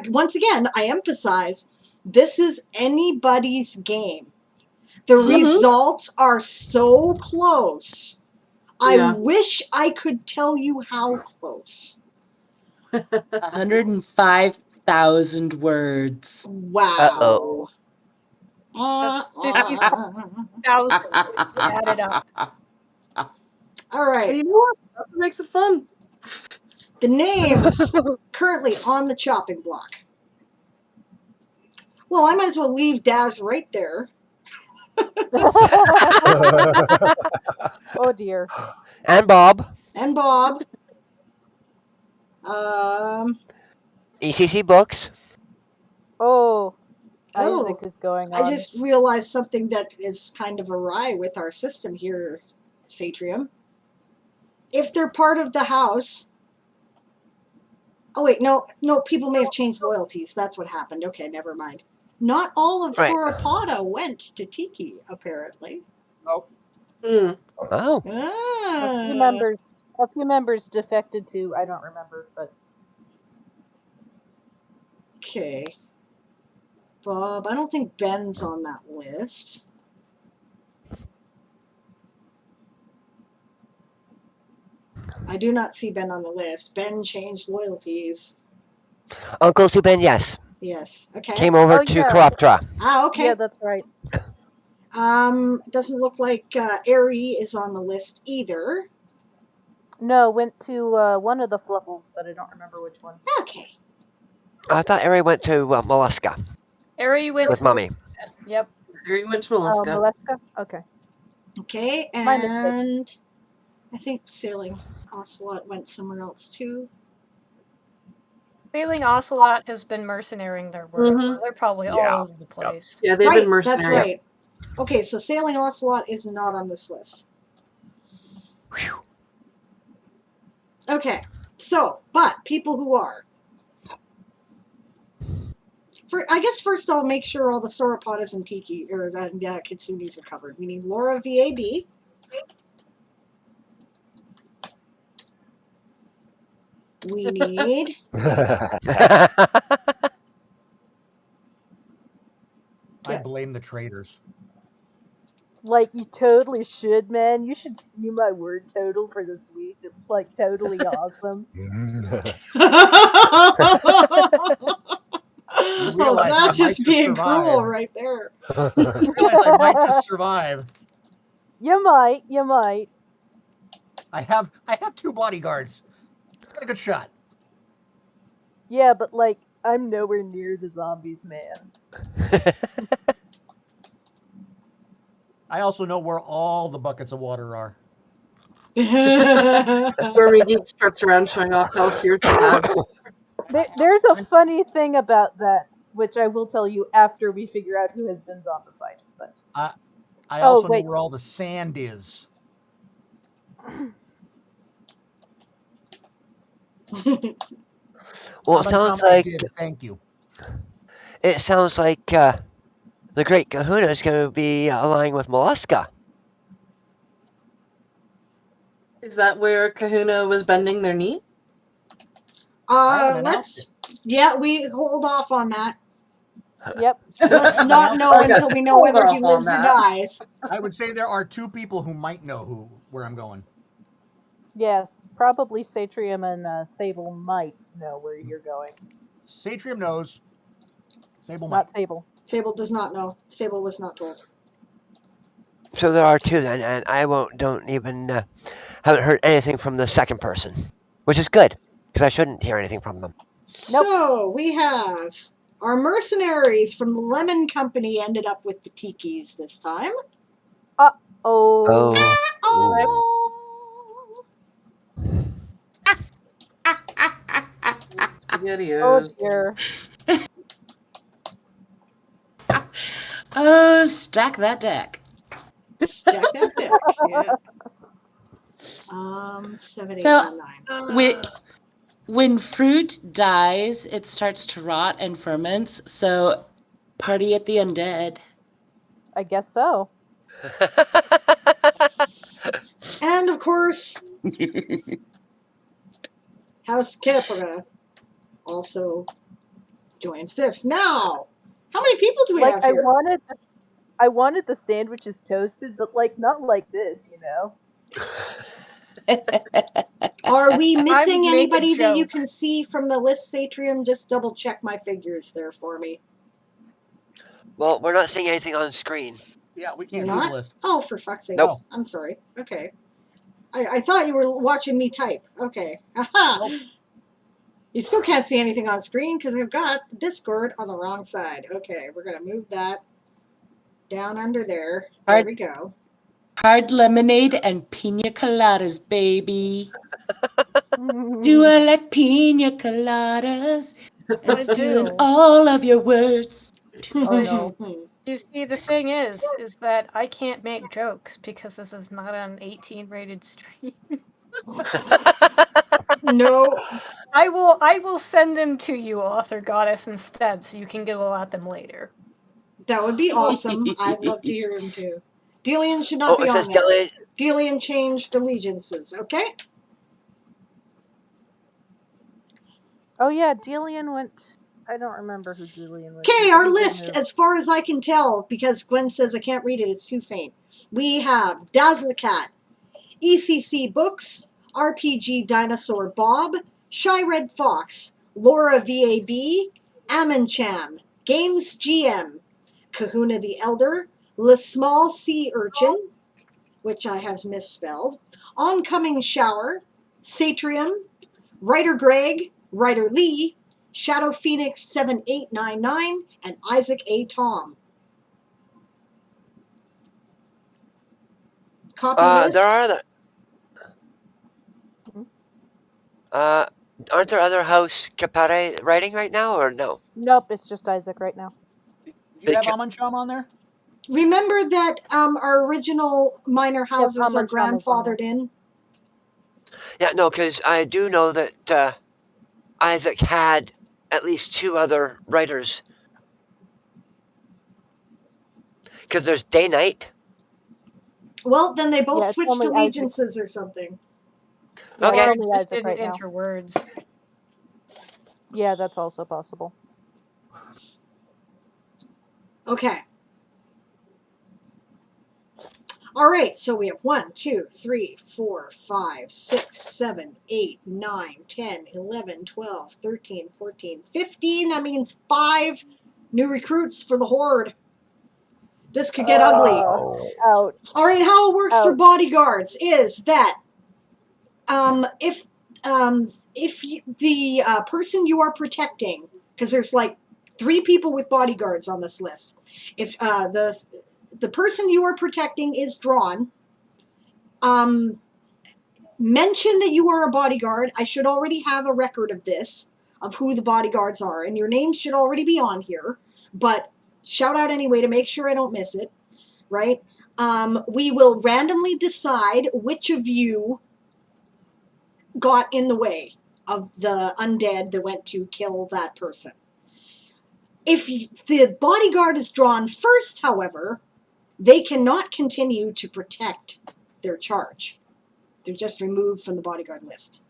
once again I emphasize, this is anybody's game. The results are so close. Yeah. I wish I could tell you how close. 105,000 words. Wow. That's 50,000. Add it up. All right. But you know what? That's what makes it fun. The names currently on the chopping block. Well, I might as well leave Daz right there. Oh dear. And Bob. And Bob. ECC Books. Oh. Oh, Isaac is going on. I just realized something that is kind of awry with our system here, Satrium. If they're part of the house... Oh, wait, no, people may have changed loyalties. That's what happened. Okay, never mind. Not all of Sauropoda went to Tiki, apparently. Oh. Oh. A few members defected to, I don't remember, but... Okay. Bob, I don't think Ben's on that list. I do not see Ben on the list. Ben changed loyalties. Uncle to Ben, yes. Yes. Okay. Came over to Corruptra. Ah, okay. Yeah, that's right. Doesn't look like Aerie is on the list either. No, went to one of the Fluffles, but I don't remember which one. Okay. I thought Ari went to Mollusca. Ari went with Mommy. Yep. Ari went to Mollusca. Oh, Mollusca? Okay. Okay, and I think Sailing Ocelot went somewhere else too. Sailing Ocelot has been mercenarying their work. So they're probably all over the place. Yeah, they've been mercenary. That's right. Okay, so Sailing Ocelot is not on this list. Okay, so, but people who are. I guess first I'll make sure all the Sauropodas and Tiki, or Kitsunis are covered. We need Laura VAB. We need... I blame the traders. Like, you totally should, man. You should see my word total for this week. It's, like, totally awesome. Oh, that's just being cruel right there. You realize I might just survive. You might. I have 2 bodyguards. Got a good shot. Yeah, but, like, I'm nowhere near the zombies, man. I also know where all the buckets of water are. Stormy Geek struts around showing off how fierce you have. There's a funny thing about that, which I will tell you after we figure out who has been zombified. But I also know where all the sand is. Well, it sounds like... Thank you. It sounds like the Great Kahuna is going to be aligning with Mollusca. Is that where Kahuna was bending their knee? We hold off on that. Yep. Let's not know Okay. until we know Hold whether he off on lives or that. dies. I would say there are 2 people who might know where I'm going. Yes, probably Satrium and Sable might know where you're going. Satrium knows. Sable might. Not Sable. Sable does not know. Sable was not told. So there are 2 then, and I don't even haven't heard anything from the second person, which is good because I shouldn't hear anything from them. So we have our mercenaries from the Lemon Company ended up with the Tikis this time. Oh. Oh SpaghettiOs. dear. Oh, stack that deck. Stack that deck. Yeah. 7, 8, So, 9. when fruit dies, it starts to rot and ferments. So, party at the undead. I guess so. And of course, House Capra also joins this. Now, how many people do we Like have here? I wanted the sandwiches toasted, but like not like this, you know. Are we missing I would make a anybody that you joke. can see from the list, Satrium? Just double check my figures there for me. Well, we're not seeing anything on screen. Yeah, we You're can't see the not? list. Oh, for fuck's sake. Nope. I'm sorry. Okay. I thought you were watching me type. Okay. Aha! Nope. You still can't see anything on screen because I've got the Discord on the wrong side. Okay, we're going to move that down under there. There we go. Hard lemonade and pina coladas, baby. Do I like pina coladas? And stealing all of your words. Oh no. You see, the thing is that I can't make jokes because this is not an 18 rated stream. No. I will send them to you, Author Goddess, instead, so you can giggle at them later. That would be awesome. I'd love to hear him too. Delian should not Oh, be it on says there. Delian. Delian changed allegiances, okay? Oh yeah, Delian went. I don't remember who Delian went. Okay, to, but our he did list, move. as far as I can tell, because Gwen says I can't read it, it's too faint. We have Dazzlecat, ECC Books, RPG Dinosaur Bob, Shy Red Fox, Laura VAB, Amoncham, Games GM, Kahuna the Elder, Le Small Sea Urchin, which I have misspelled, Oncoming Shower, Satrium, Writer Greg, Writer Lee, Shadow Phoenix 7899, and Isaac A. Tom. Copy list? There are other. Aren't there other House Capare writing right now, or no? Nope, it's just Isaac right now. Do you have Amancham on there? Remember that our original minor houses are Amancham is on there. grandfathered in? Yeah, no, because I do know that Isaac had at least 2 other writers. Because there's Day Night. Well, then they both Yeah, it's switched only Isaac. allegiances or something. Yeah, Okay. it's only Just Isaac didn't right now. enter words. Yeah, that's also possible. Okay. All right, so we have 1, 2, 3, 4, 5, 6, 7, 8, 9, 10, 11, 12, 13, 14, 15. That means 5 new recruits for the Horde. This could get ugly. Ouch. All right, how it works for bodyguards is that if the person you are protecting, because there's like 3 people with bodyguards on this list, if the person you are protecting is drawn, mention that you are a bodyguard. I should already have a record of this, of who the bodyguards are, and your name should already be on here, but shout out anyway to make sure I don't miss it, right? We will randomly decide which of you got in the way of the undead that went to kill that person. If the bodyguard is drawn first, however, they cannot continue to protect their charge. They're just removed from the bodyguard list.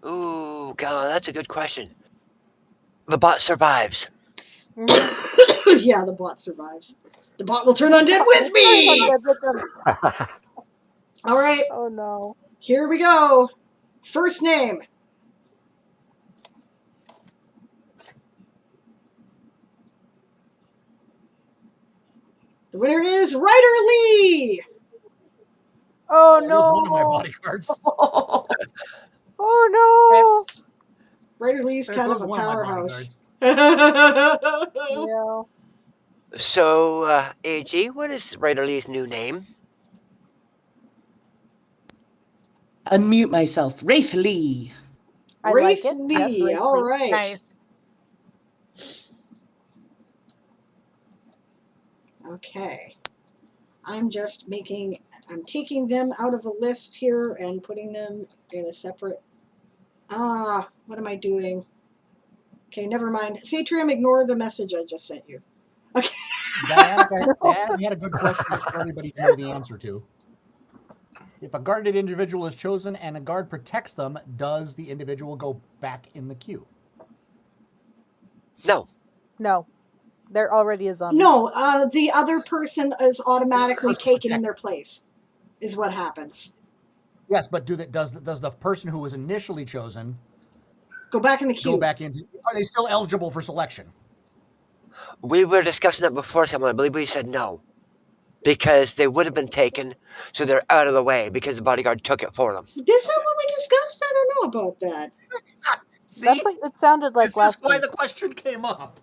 Ooh, God, that's a good question. The bot survives. Yeah, the bot survives. The bot will turn undead with me! All right. Oh no. Here we go. First name. The winner is Ryder Lee! Oh It no. is one of my bodyguards. Oh no. Ryder Lee's It kind was of a one of my powerhouse. Yeah. So, AG, what is Ryder Lee's new name? Unmute myself. Wraith Lee. I Wraith like it. Lee. Yes, Wraith All Lee. right. Nice. Okay. I'm taking them out of a list here and putting them in a separate. What am I doing? Okay, never mind. Satrium, ignore the message I just sent you. Okay. Diana had a good question for everybody to know the answer to. If a guarded individual is chosen and a guard protects them, does the individual go back in the queue? No. No. They're already a zombie. No, the other person is automatically taken in their place, is what happens. Yes, but does the person who was initially chosen go back in the queue? Are they still eligible for selection? We were discussing that before, someone. I believe we said no. Because they would have been taken, so they're out of the way because the bodyguard took it for them. This is what we discussed? I don't know about that. That's what it sounded like This is why week. the question came up.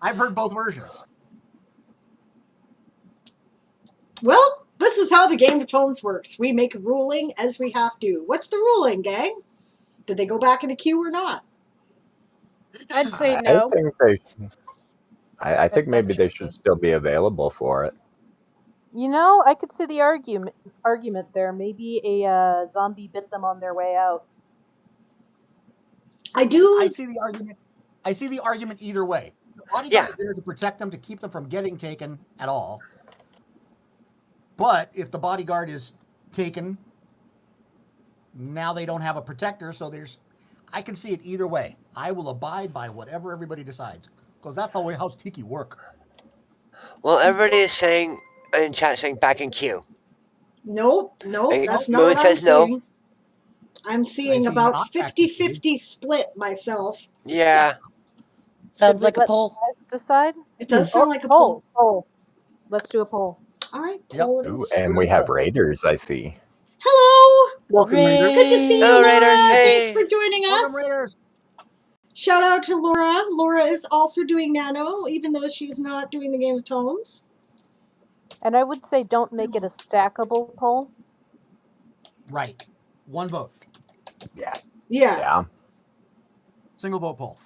I've heard both versions. Well, this is how the game of Tomes works. We make a ruling as we have to. What's the ruling, gang? Did they go back in the queue or not? I'd say no. I think maybe they should still be available for it. You know, I could see the argument there. Maybe a zombie bit them on their way out. I see the argument. I see the argument either way. The bodyguard is there to protect them, to keep them from getting taken at all. But if the bodyguard is taken, now they don't have a protector, so I can see it either way. I will abide by whatever everybody decides, because that's how House Tiki work. Well, everybody is saying in chat saying back in queue. Nope, that's not Moon what I'm says no. seeing. I'm seeing about 50-50 split myself. Yeah. Sounds like a poll. Decide? It does sound like a poll. Poll. Let's do a poll. All right, poll it is. And we have raiders, I see. Hello! Welcome, Raiders. Good to see you, Hello, Laura. Raiders. Thanks Hey. for joining us. Welcome, Raiders. Shout out to Laura. Laura is also doing Nano, even though she's not doing the Game of Tomes. And I would say don't make it a stackable poll. Right. One vote. Yeah. Single vote poll.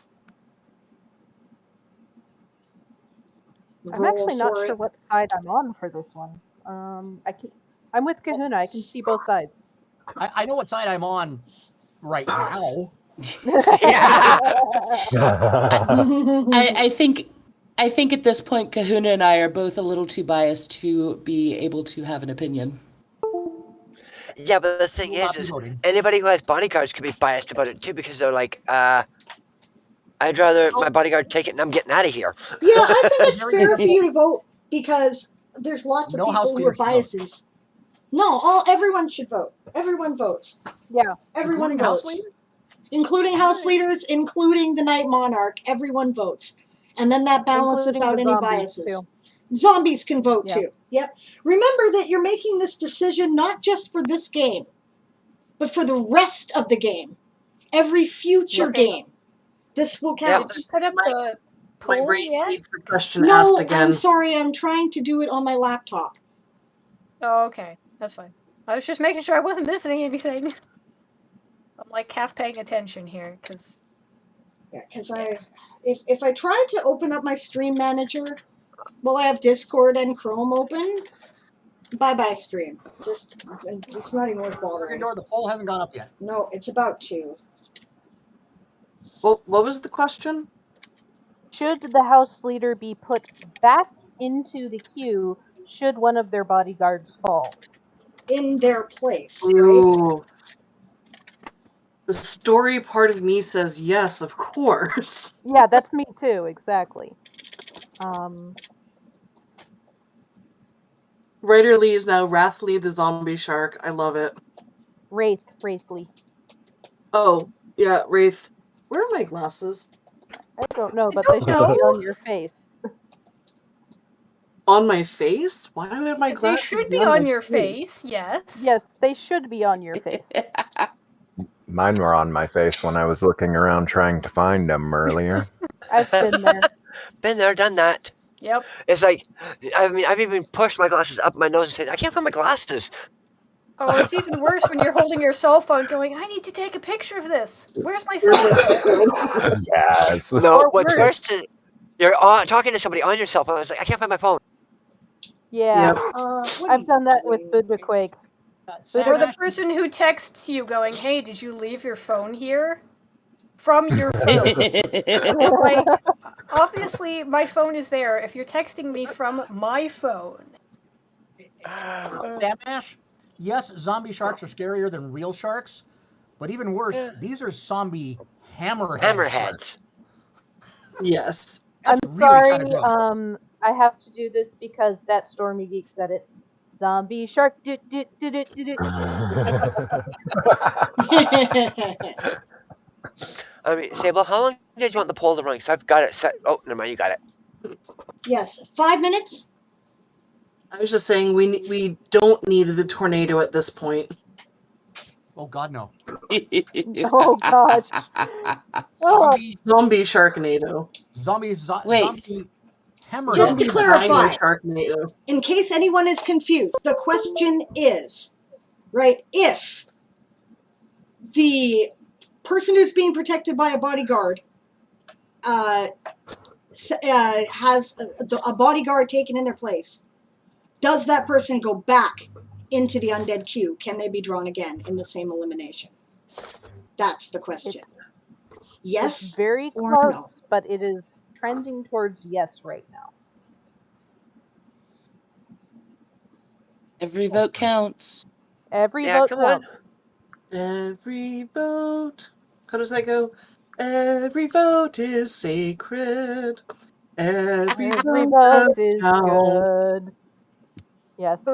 I'm actually not sure what side I'm on for this one. I'm with Kahuna. I can see both sides. I know what side I'm on right now. I think at this point, Kahuna and I are both a little too biased to be able to have an opinion. Yeah, but the thing is anybody who has bodyguards could be biased about it too, because they're like, I'd rather my bodyguard take it and I'm getting out of here. Yeah, I think it's fair for you to vote because there's lots of people who are biases. No, everyone should vote. Everyone votes. Yeah. Everyone votes. Including house leaders, including the Night Monarch. Everyone votes. And then that balances Including out the any zombies, biases. too. Zombies can vote too. Yep. Remember that you're making this decision not just for this game, but for the rest of the game. Every future game. This will count. Put up the poll Needs the question No, asked again. I'm sorry. I'm trying to do it on my laptop. Oh, okay. That's fine. I was just making sure I wasn't missing anything. I'm like half paying attention here, because... Yeah, because if I try to open up my stream manager, well, I have Discord and Chrome open. Bye-bye stream. It's not even worth bothering. The poll hasn't gone up yet. No, it's about to. Well, what was the question? Should the house leader be put back into the queue should one of their bodyguards fall? In their place, Ooh. The story part of me says yes, of course. Yeah, that's me too, exactly. Writer Lee is now Wrathly the zombie shark. I love it. Wraithly. Oh, yeah, Wraith. Where are my glasses? I don't know, but don't they should be know. on your face. On my face? Why would my They glasses should be be on my on your face? face, yes. Yes, they should be on your face. Mine were on my face when I was looking around trying to find them earlier. I've been there. Been there, done that. Yep. It's like, I mean, I've even pushed my glasses up my nose and said, I can't find my glasses. Oh, it's even worse when you're holding your cell phone going, I need to take a picture of this. Where's my cell phone? Yes. No, what's worse is you're talking to somebody on your cell phone. It's like, I can't find my phone. Yeah. What I've done that with Budaquake. Or the person who texts you going, hey, did you leave your phone here? From your phone. Like, obviously, my phone is there. If you're texting me from my phone. Sam Ash, yes, zombie sharks are scarier than real sharks, but even worse, these are zombie hammerhead sharks. Yes. I'm That's really sorry, kind of gross. I have to do this because that Stormy Geek said it. Zombie shark do. I mean, Sable, how long did you want the poll to run? Because I've got it set. Oh, never mind, you got it. Yes, 5 minutes? I was just saying we don't need the tornado at this point. Oh God, no. Oh gosh. Zombie Sharknado. Zombie hammerhead. Just to clarify, Sharknado. in case anyone is confused, the question is, right, if the person who's being protected by a bodyguard has a bodyguard taken in their place, does that person go back into the undead queue? Can they be drawn again in the same elimination? That's the question. Yes It's very or close, no? but it is trending towards yes right now. Every vote counts. Every vote counts. Every vote. How does that go? Every vote is sacred. Every vote does is count. good. Yes.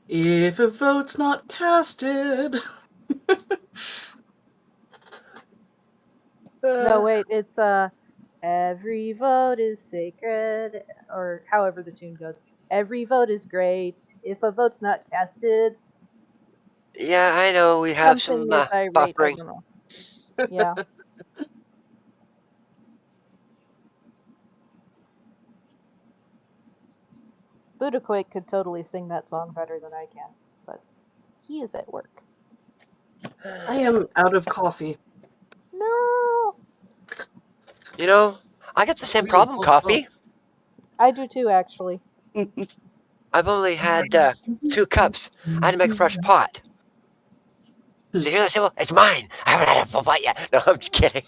If a vote's not casted. No, wait, it's every vote is sacred, or however the tune goes. Every vote is great. If a vote's not casted, Yeah, I know. We have something some is irate. I buffering. don't know. Yeah. Budaquake could totally sing that song better than I can, but he is at work. I am out of coffee. No. You know, I got the same Really problem, close vote. coffee. I do too, actually. I've only had 2 cups. I had to make a fresh pot. So you hear that, Sable? It's mine. I haven't had a full bite yet. No, I'm just kidding.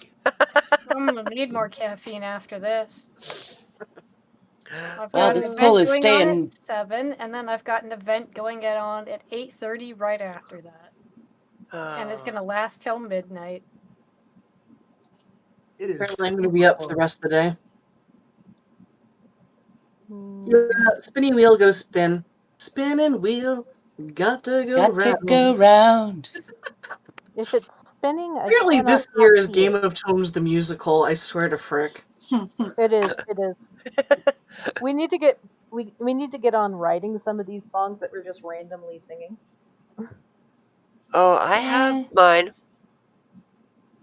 I'm gonna need more caffeine after this. I've Wow, got an this poll event is going on staying. at 7, and then I've got an event going on at 8:30 right after that. And it's gonna last till midnight. It is. Apparently I'm going to be up for the rest of the day. Spinny wheel goes spin. Spinning wheel. Got to go round. To go round. If it's spinning, I Apparently cannot this year is see Game it. of Tomes the musical. I swear to frick. It is. It is. We need to get on writing some of these songs that we're just randomly singing. Oh, I have mine.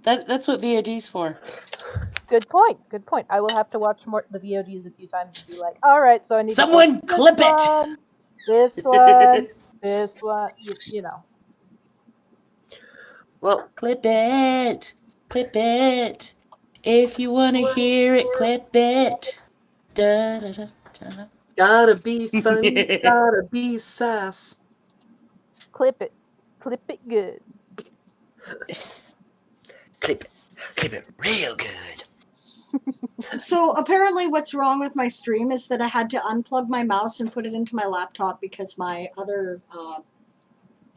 That's what VOD's for. Good point. Good point. I will have to watch more the VODs a few times and be like, all right, so I need Someone to clip it. one, this one, this one. You know. Well, clip it. Clip it. If you want to hear it, clip it. Da, da, da, da. Gotta be funny. Gotta be sass. Clip it. Clip it good. Clip it real good. So apparently what's wrong with my stream is that I had to unplug my mouse and put it into my laptop because my other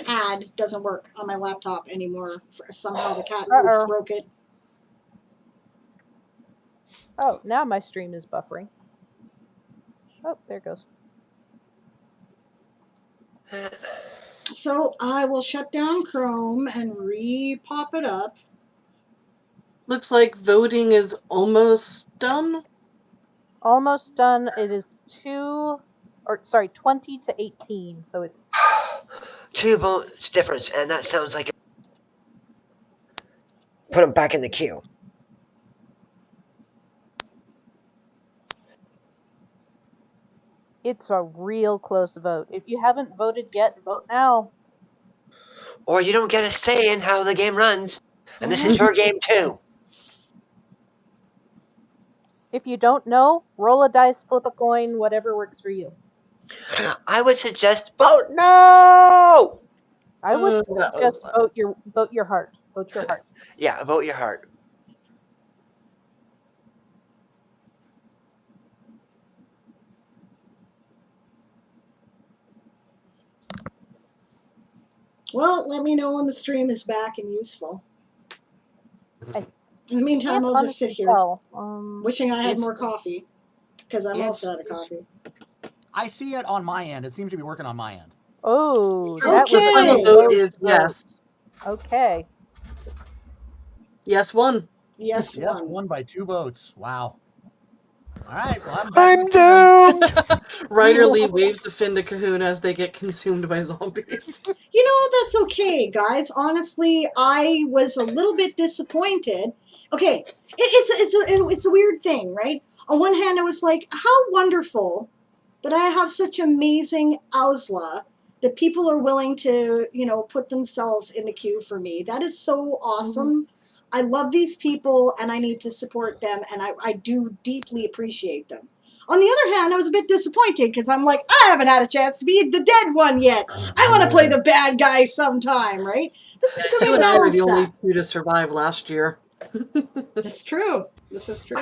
pad doesn't work on my laptop anymore. Somehow the cat Uh-oh. broke it. Oh, now my stream is buffering. Oh, there it goes. So I will shut down Chrome and re-pop it up. Looks like voting is almost done. Almost done. It is 20 to 18, so it's 2 votes difference, and that sounds like put them back in the queue. it's a real close vote. If you haven't voted yet, vote now. Or you don't get a say in how the game runs. And this is your game too. If you don't know, roll a dice, flip a coin, whatever works for you. I would suggest vote no. I would that suggest was vote your heart. Vote your heart. Yeah, vote your heart. Well, let me know when the stream is back and useful. In the meantime, I'll just sit here, wishing I had more coffee, because I'm also out of coffee. I see it on my end. It seems to be working on my end. Oh, Okay. that was a final vote is yes. Okay. Yes, one. Yes, Yes, one. won by 2 votes. Wow. All right, well, I'm doomed. Ryder Lee waves the fin to Kahuna as they get consumed by zombies. You know, that's okay, guys. Honestly, I was a little bit disappointed. Okay, it's a weird thing, right? On one hand, I was like, how wonderful that I have such amazing Ausla that people are willing to, put themselves in the queue for me. That is so awesome. I love these people, and I need to support them, and I do deeply appreciate them. On the other hand, I was a bit disappointed because I'm like, I haven't had a chance to be the dead one yet. I want to play the bad guy sometime, right? This is going You to and I were balance the only that. two to survive last year. That's true. This is true.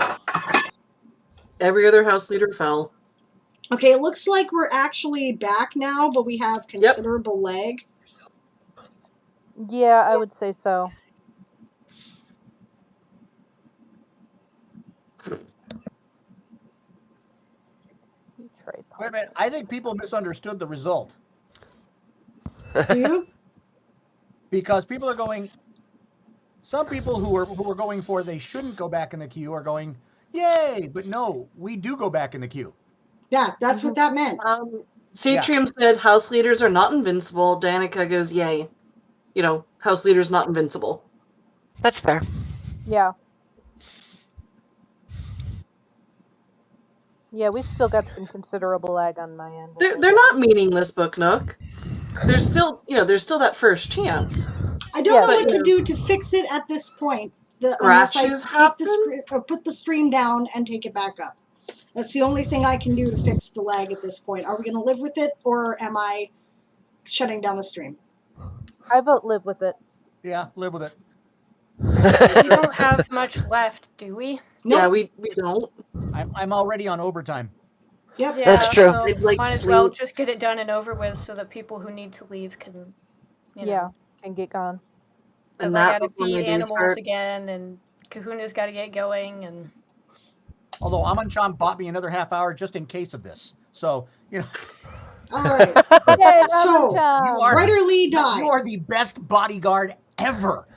Every other house leader fell. Okay, it looks like we're actually back now, but we have considerable lag. Yeah, I would say so. Wait a minute. I think people misunderstood the result. Do you? Because people are going. Some people who were going for they shouldn't go back in the queue are going, yay! But no, we do go back in the queue. Yeah, that's what that meant. Satrium said house leaders are not invincible. Danica goes, yay. House leaders not invincible. That's fair. Yeah. Yeah, we still got some considerable lag on my end. They're not meaningless, Book Nook. There's still that first chance. I don't know what to do to fix it at this point, unless I Scratches take put the stream down and take it back up. That's the only thing I can do to fix the lag at this point. Are we going to live with it, or am I shutting down the stream? I vote live with it. Yeah, live with it. We don't have much left, do we? Nope. Yeah, we don't. I'm already on overtime. Yep. Yeah, That's true. So I'd like might as sleep. well just get it done and over with so that people who need to leave can, can get gone. Because I gotta feed animals again, and Kahuna's gotta get going, and... Although Aman-chan bought me another half hour just in case of this. So, All right. So, Ryder Lee died. You are the best bodyguard ever.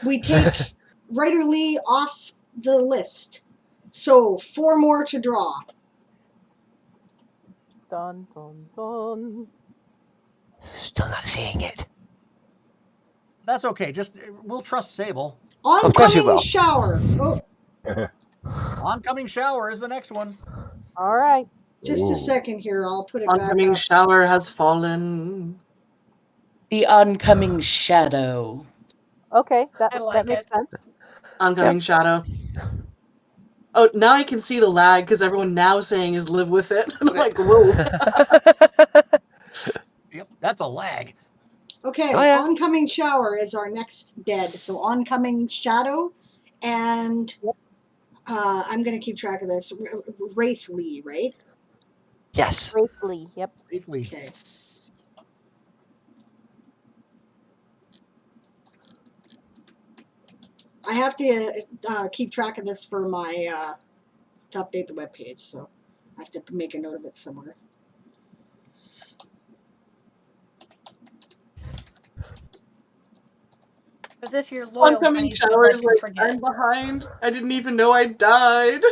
We take Ryder Lee off the list. So, 4 more to draw. Dun, dun, dun. Still not seeing it. That's okay. We'll trust Sable. Oncoming shower. Oh. Oncoming shower is the next one. All right. Just a second here. I'll put it back Oncoming up. shower has fallen. The oncoming shadow. Okay, that makes sense. Oncoming shadow. Oh, now I can see the lag because everyone now saying is live with it. I'm like, whoa. Yep, that's a lag. Okay, oncoming shower is our next dead. So oncoming shadow, and I'm going to keep track of this. Wraith Lee, right? Yes. Briefly, yep. Briefly. Okay. I have to keep track of this for my to update the webpage, so I have to make a note of it somewhere. As if your loyal Oncoming bunnies would let showers, you like, forget. I'm behind. I didn't even know I died.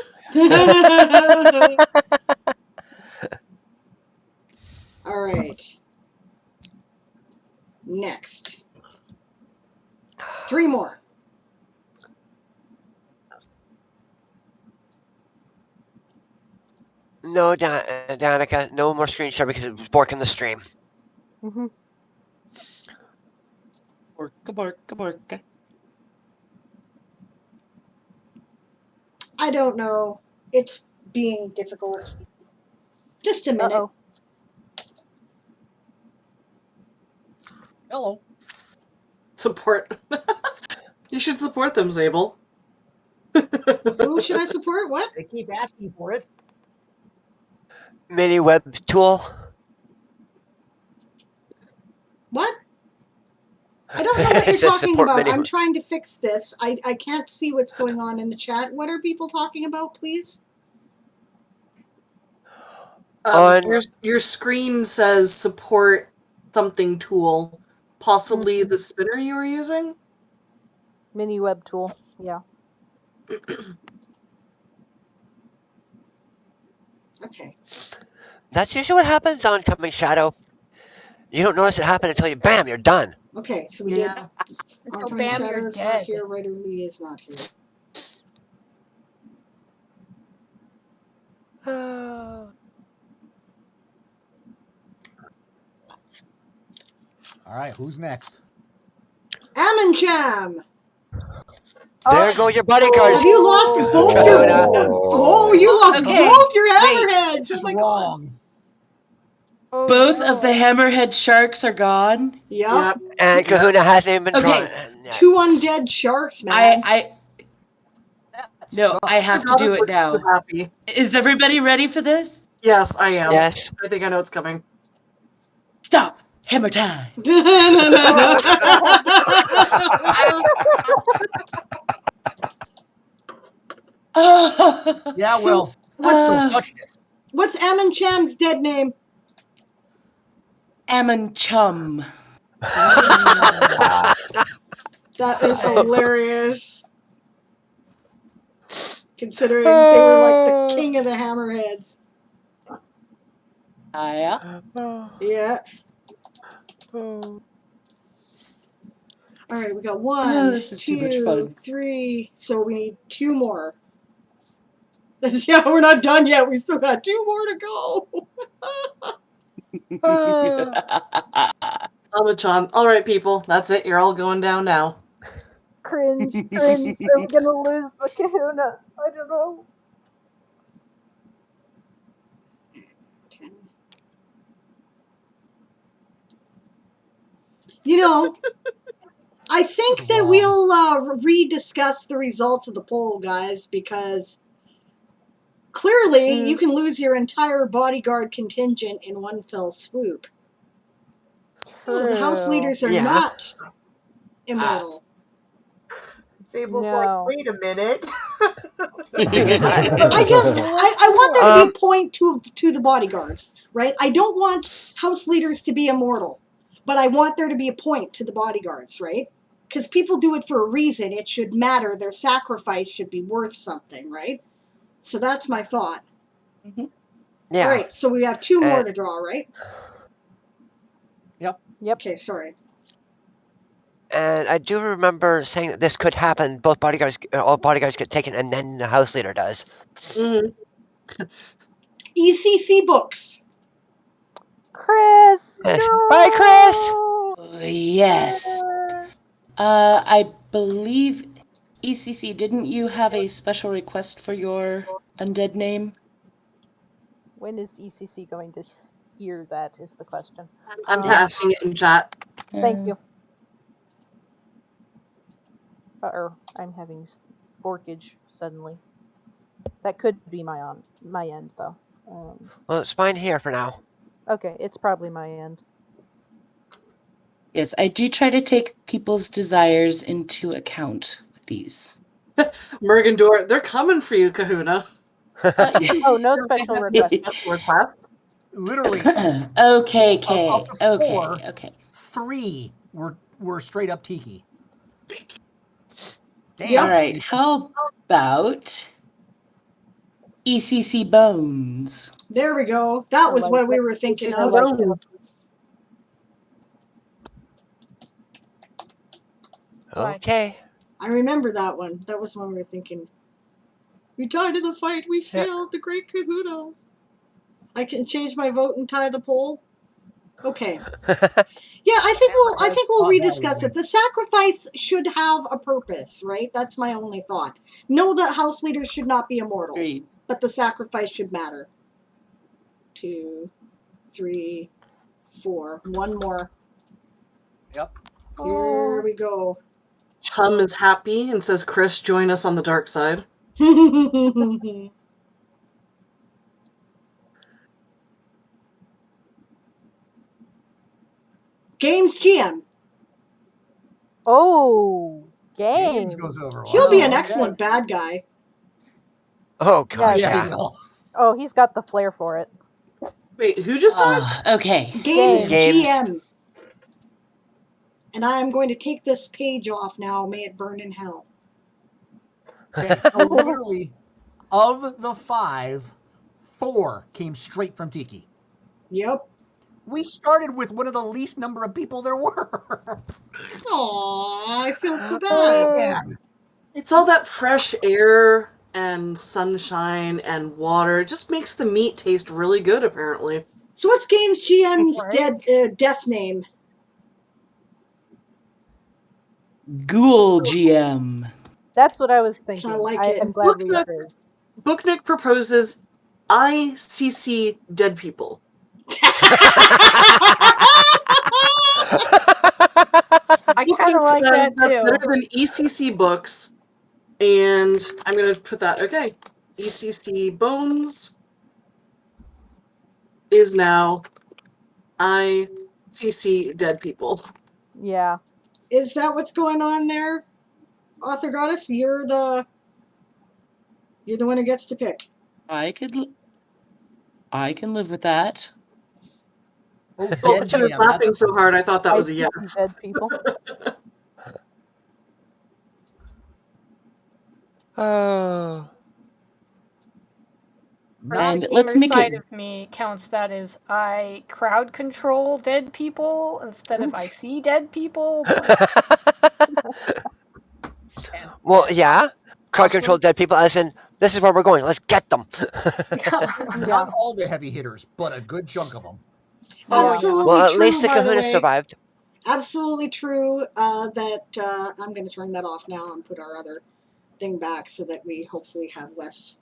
All right. Next. 3 more. No, Danica, no more screen share because it was borking the stream. Mm-hmm. Borka. I don't know. It's being difficult. Just a minute. Uh-oh. Hello. Support. You should support them, Zabel. Who should I support? What? They keep asking for it. Mini web tool. What? I don't know what It you're says talking support about. mini. I'm trying to fix this. I can't see what's going on in the chat. What are people talking about, please? On Your screen says support something tool. Possibly Mm-hmm. the spinner you were using? Mini web tool, yeah. Okay. That's usually what happens on Coming Shadow. You don't notice it happen until bam, you're done. Okay, so we Yeah. did. Until Oncoming bam, Shadow you're is not dead. here. Writer Lee is not here. All right, who's next? Amancham! There go your bodyguards. Have you lost both your... Oh, you lost Okay, both your wait. hammerheads! This Oh is my wrong. Oh, Both no. of the hammerhead sharks are gone. Yep. And Kahuna hasn't even been Okay. drawn yet. 2 undead sharks, man. No, I have to do it now. Happy. Is everybody ready for this? Yes, I am. Yes. I think I know what's coming. Stop. Hammer time. No. Yeah, So, well, what's Amancham's dead name? Amanchum. That is hilarious. Considering they were like the king of the hammerheads. Yeah. Yeah. All right, we got Oh, 1, this is too much 2, fun. 3. So we need 2 more. Yeah, we're not done yet. We still got 2 more to go. Amachan. All right, people. That's it. You're all going down now. Cringe. I'm gonna lose the kahuna. I don't know. You know, I think that we'll rediscuss the results of the poll, guys, because clearly you can lose your entire bodyguard contingent in one fell swoop. So the house leaders are not immortal. Zabel's No. like, wait a minute. I want there to be a point to the bodyguards, right? I don't want house leaders to be immortal, but I want there to be a point to the bodyguards, right? Because people do it for a reason. It should matter. Their sacrifice should be worth something, right? So that's my thought. Yeah. All right, so we have 2 more to draw, right? Yep. Okay, sorry. And I do remember saying that this could happen. Both bodyguards, all bodyguards get taken, and then the house leader does. ECC books. Chris! Yes. No! Bye, Chris! Yes. I believe, ECC, didn't you have a special request for your undead name? When is ECC going to hear that is the question. I'm passing it in chat. Thank you. I'm having borkage suddenly. That could be my end though. Well, it's fine here for now. Okay, it's probably my end. Yes, I do try to take people's desires into account with these. Mergendor, they're coming for you, Kahuna. Oh, no special request. Special request. Literally. Okay, Of the okay, four, okay. 3 were straight up tiki. All right, how about ECC Bones? There we go. That was what we were thinking ECC of. Bones. Okay. I remember that one. That was one we were thinking. We died in the fight. We failed. The great Kahuna. I can change my vote and tie the poll. Okay. Yeah, I think we'll rediscuss it. The sacrifice should have a purpose, right? That's my only thought. Know that house leaders should not be immortal, but the sacrifice should matter. 2, 3, 4. One more. Yep. Here we go. Chum is happy and says, Chris, join us on the dark side. Games GM. Oh, Games goes over. He'll be Wow, an okay. excellent bad guy. Oh, God, Yeah, yeah. he will. Oh, he's got the flair for it. Wait, who just died? Okay. Games Games. GM. And I am going to take this page off now. May it burn in hell. Okay, so literally, of the 5, 4 came straight from Tiki. Yep. We started with one of the least number of people there were. Aw, I feel so bad. Man. It's all that fresh air and sunshine and water. It just makes the meat taste really good, apparently. So what's Games GM's death name? Ghoul GM. That's what I was thinking. I like it. I'm glad we agreed. Booknick proposes ICC dead people. I kind of like that that's too. better than ECC books. And I'm going to put that, okay. ECC Bones is now ICC dead people. Yeah. Is that what's going on there, Author Goddess? You're the one who gets to pick. I can live with that. Oh, Oh, she was laughing so hard, I thought that was a ICC yes. dead people. Oh. And The let's gamer make side it. of me counts that as I crowd control dead people instead of I see dead people. Well, yeah. Crowd control dead people as in, this is where we're going. Let's get them. Not all the heavy hitters, but a good chunk of them. Absolutely Well, at true, least the by the Kahuna way. survived. Absolutely true. That I'm going to turn that off now and put our other thing back so that we hopefully have less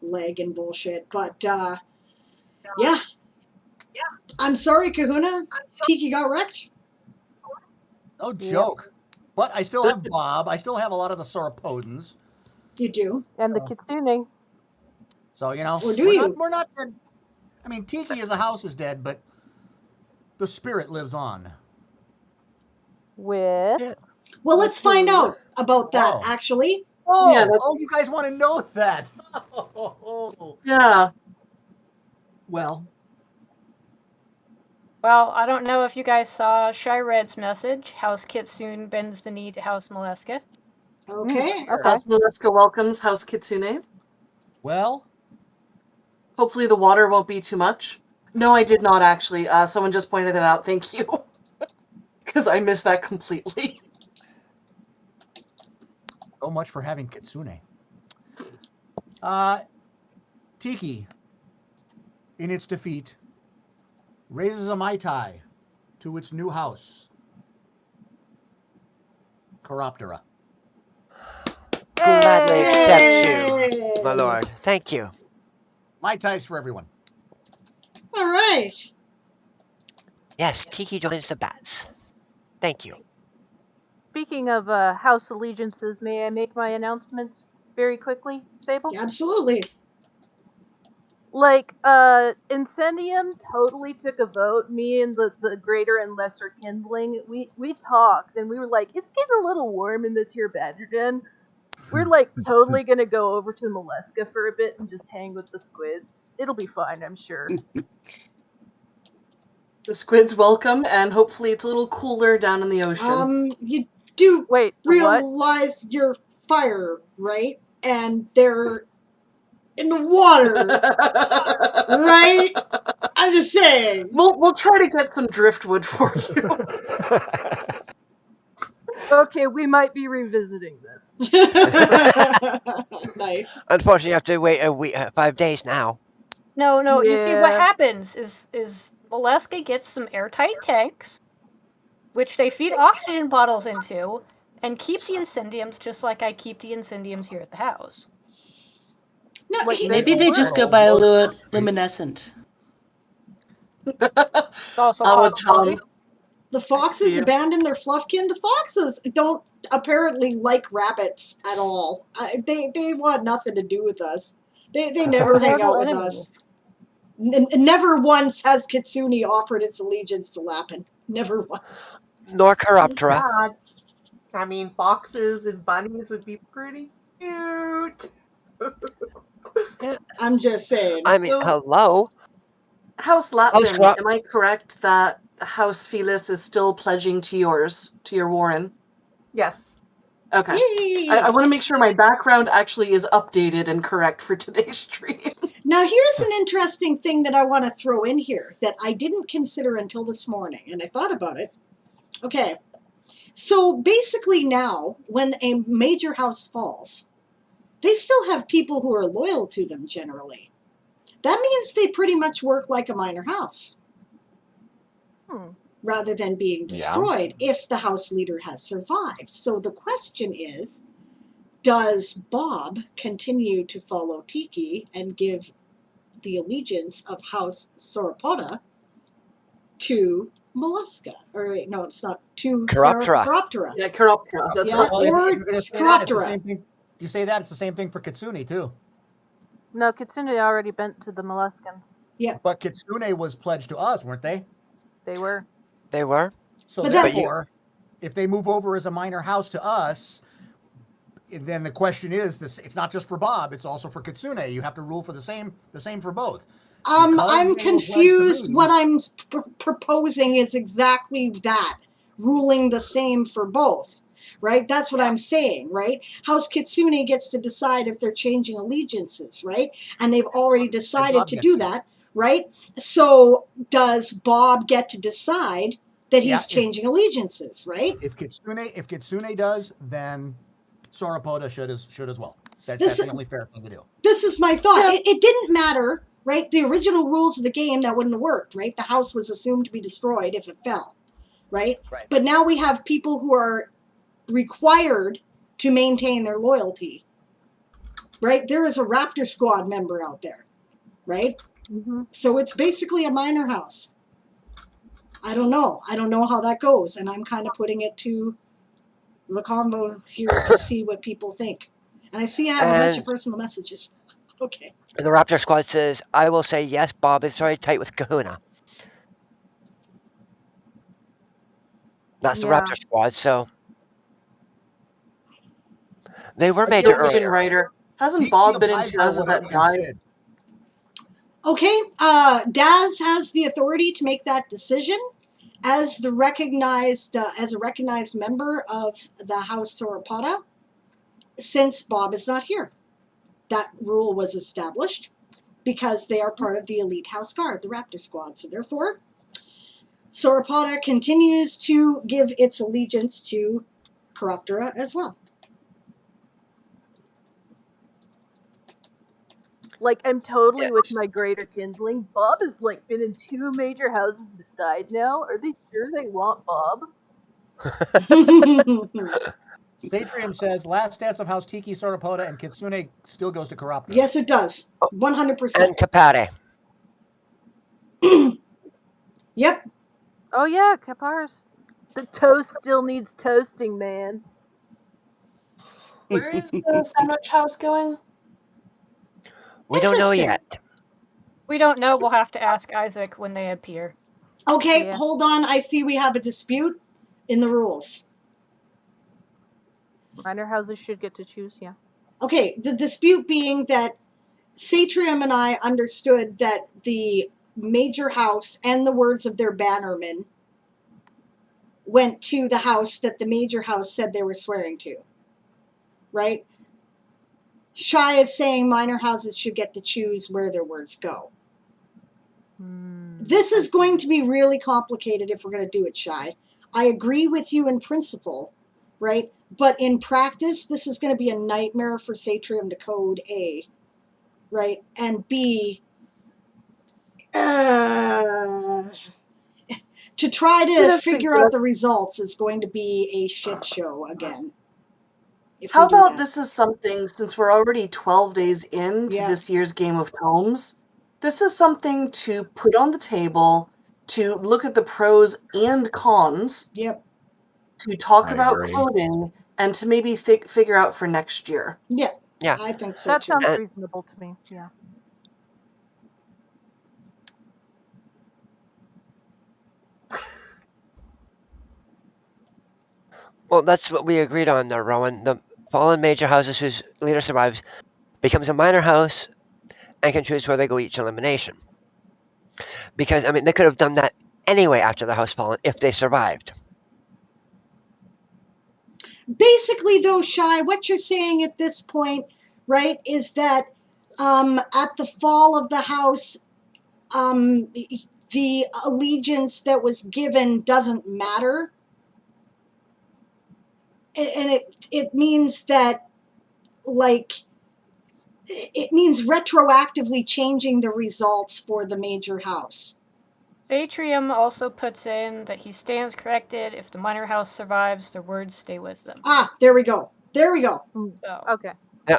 lag and bullshit. But yeah. I'm sorry, Kahuna. Tiki got wrecked. No joke. But I still have Bob. I still have a lot of the sauropodans. You do. And the kitsune. So, you know, Or do you? we're not dead. I mean, Tiki as a house is dead, but the spirit lives on. With? Well, let's find out about that, Oh. actually. Oh, Yeah, you guys want to know that? Yeah. Well. Well, I don't know if you guys saw Shy Red's message. House Kitsune bends the knee to House Molesca. Okay. House Molesca welcomes House Kitsune. Well. Hopefully the water won't be too much. No, I did not actually. Someone just pointed that out. Thank you. Because I missed that completely. So much for having Kitsune. Tiki, in its defeat, raises a Mai Tai to its new house, Chiroptera. Gladly accept you, my lord. Thank you. Mai Tais for everyone. All right. Yes, Tiki joins the bats. Thank you. Speaking of house allegiances, may I make my announcement very quickly, Sable? Absolutely. Like, Incendium totally took a vote. Me and the greater and lesser kindling, we talked and we were like, it's getting a little warm in this here badger den. We're like totally gonna go over to Molesca for a bit and just hang with the squids. It'll be fine, I'm sure. The squid's welcome, and hopefully it's a little cooler down in the ocean. You do what? realize you're fire, right? And they're in the water, right? I'm just saying. We'll try to get some driftwood for you. Okay, we might be revisiting this. Nice. Unfortunately, you have to wait a week, 5 days now. No. You see, what Yeah. happens is Molesca gets some airtight tanks, which they feed oxygen bottles into, and keep the incendiums just like I keep the incendiums here at the house. No, Maybe they just go bioluminescent. Also Tom, possibility. The foxes abandon their fluffkin. The foxes don't apparently like rabbits at all. They want nothing to do with us. They never hang out with us. Never once has Kitsune offered its allegiance to Lappin. Never once. Nor Chiroptera. God. I mean, foxes and bunnies would be pretty cute. I'm just saying. I mean, hello. House Lapin, am I correct that House Felis is still pledging to your Warren? Yes. Okay. I want to make sure my background actually is updated and correct for today's stream. Now, here's an interesting thing that I want to throw in here that I didn't consider until this morning, and I thought about it. Okay. So basically now, when a major house falls, they still have people who are loyal to them generally. That means they pretty much work like a minor house. Rather than being destroyed if the house leader has survived. So the question is, does Bob continue to follow Tiki and give the allegiance of House Sauropoda to Mollusca? Or wait, no, it's not, to Chiroptera. Yeah, Chiroptera. That's Yeah, right. or If you're gonna say that, it's the Chiroptera. same thing. If you say that, it's the same thing for Kitsune too. No, Kitsune already bent to the molluscans. Yeah. But Kitsune was pledged to us, weren't they? They were. They were. So But therefore, if they move over as a minor house to us, then the question is this: it's not just for Bob; it's also for Kitsune. You have to rule for the same for both. I'm confused. What I'm proposing is exactly that, ruling the same for both, right? That's what I'm saying, right? House Kitsune gets to decide if they're changing allegiances, right? And they've already decided to do that, right? So does Bob get to decide that he's changing allegiances, right? If Kitsune does, then Sauropoda should as well. That's the only fair thing to do. This is my thought. It didn't matter, right? The original rules of the game, that wouldn't have worked, right? The house was assumed to be destroyed if it fell, right? But now we have people who are required to maintain their loyalty, right? There is a Raptor Squad member out there, right? So it's basically a minor house. I don't know how that goes, and I'm kind of putting it to the combo here to see what people think. And I see I have a bunch of personal messages. Okay. And the Raptor Squad says, I will say yes, Bob is very tight with Kahuna. That's the Raptor Squad, so. They were major earlier. Writer. Hasn't Bob been in Taz of that guy? Okay, Daz has the authority to make that decision as the recognized, as a recognized member of the House Sauropoda, since Bob is not here. That rule was established because they are part of the elite House Guard, the Raptor Squad. So therefore, Sauropoda continues to give its allegiance to Chiroptera as well. Like, I'm totally with my greater kindling. Bob has, like, been in 2 major houses that died now. Are they sure they want Bob? Satrium says, last dance of House Tiki, Sauropoda, and Kitsune still goes to Chiroptera. Yes, it does. 100%. And Kapare. Yep. Oh, yeah, Kapar's. The toast still needs toasting, man. Where is the sandwich house going? We don't know yet. We don't know. We'll have to ask Isaac when they appear. Okay, Yeah. hold on. I see we have a dispute in the rules. Minor houses should get to choose, yeah. Okay, the dispute being that Satrium and I understood that the major house and the words of their bannermen went to the house that the major house said they were swearing to. Right? Shy is saying minor houses should get to choose where their words go. This is going to be really complicated if we're going to do it, Shy. I agree with you in principle, right? But in practice, this is going to be a nightmare for Satrium to code A, right? And B, to try to figure out the results is going to be a shit show again. How about this is something, since we're already 12 days into this year's Game of Tomes, this is something to put on the table, to look at the pros and cons, to talk about coding, and to maybe figure out for next year. Yeah, Yeah. I think so That too. sounds reasonable to me, yeah. Well, that's what we agreed on there, Rowan. The fallen major houses whose leader survives becomes a minor house and can choose where they go each elimination. Because, I mean, they could have done that anyway after the house fallen if they survived. Basically, though, Shy, what you're saying at this point, right, is that at the fall of the house, the allegiance that was given doesn't matter. And it means that, like, it means retroactively changing the results for the major house. Satrium also puts in that he stands corrected. If the minor house survives, their words stay with them. Ah, there we go. There we go. So. Okay. Yeah.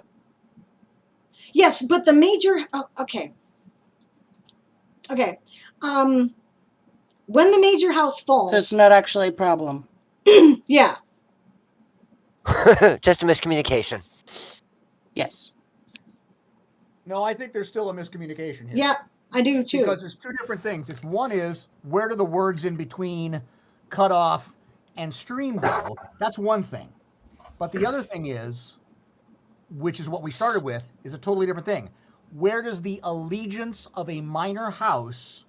Yes, but the major... okay. Okay. When the major house falls... So it's not actually a problem. Yeah. Just a miscommunication. Yes. No, I think there's still a miscommunication here. Yeah, I do too. Because there's two different things. If one is, where do the words in between cutoff and stream go? That's one thing. But the other thing is, which is what we started with, is a totally different thing. Where does the allegiance of a minor house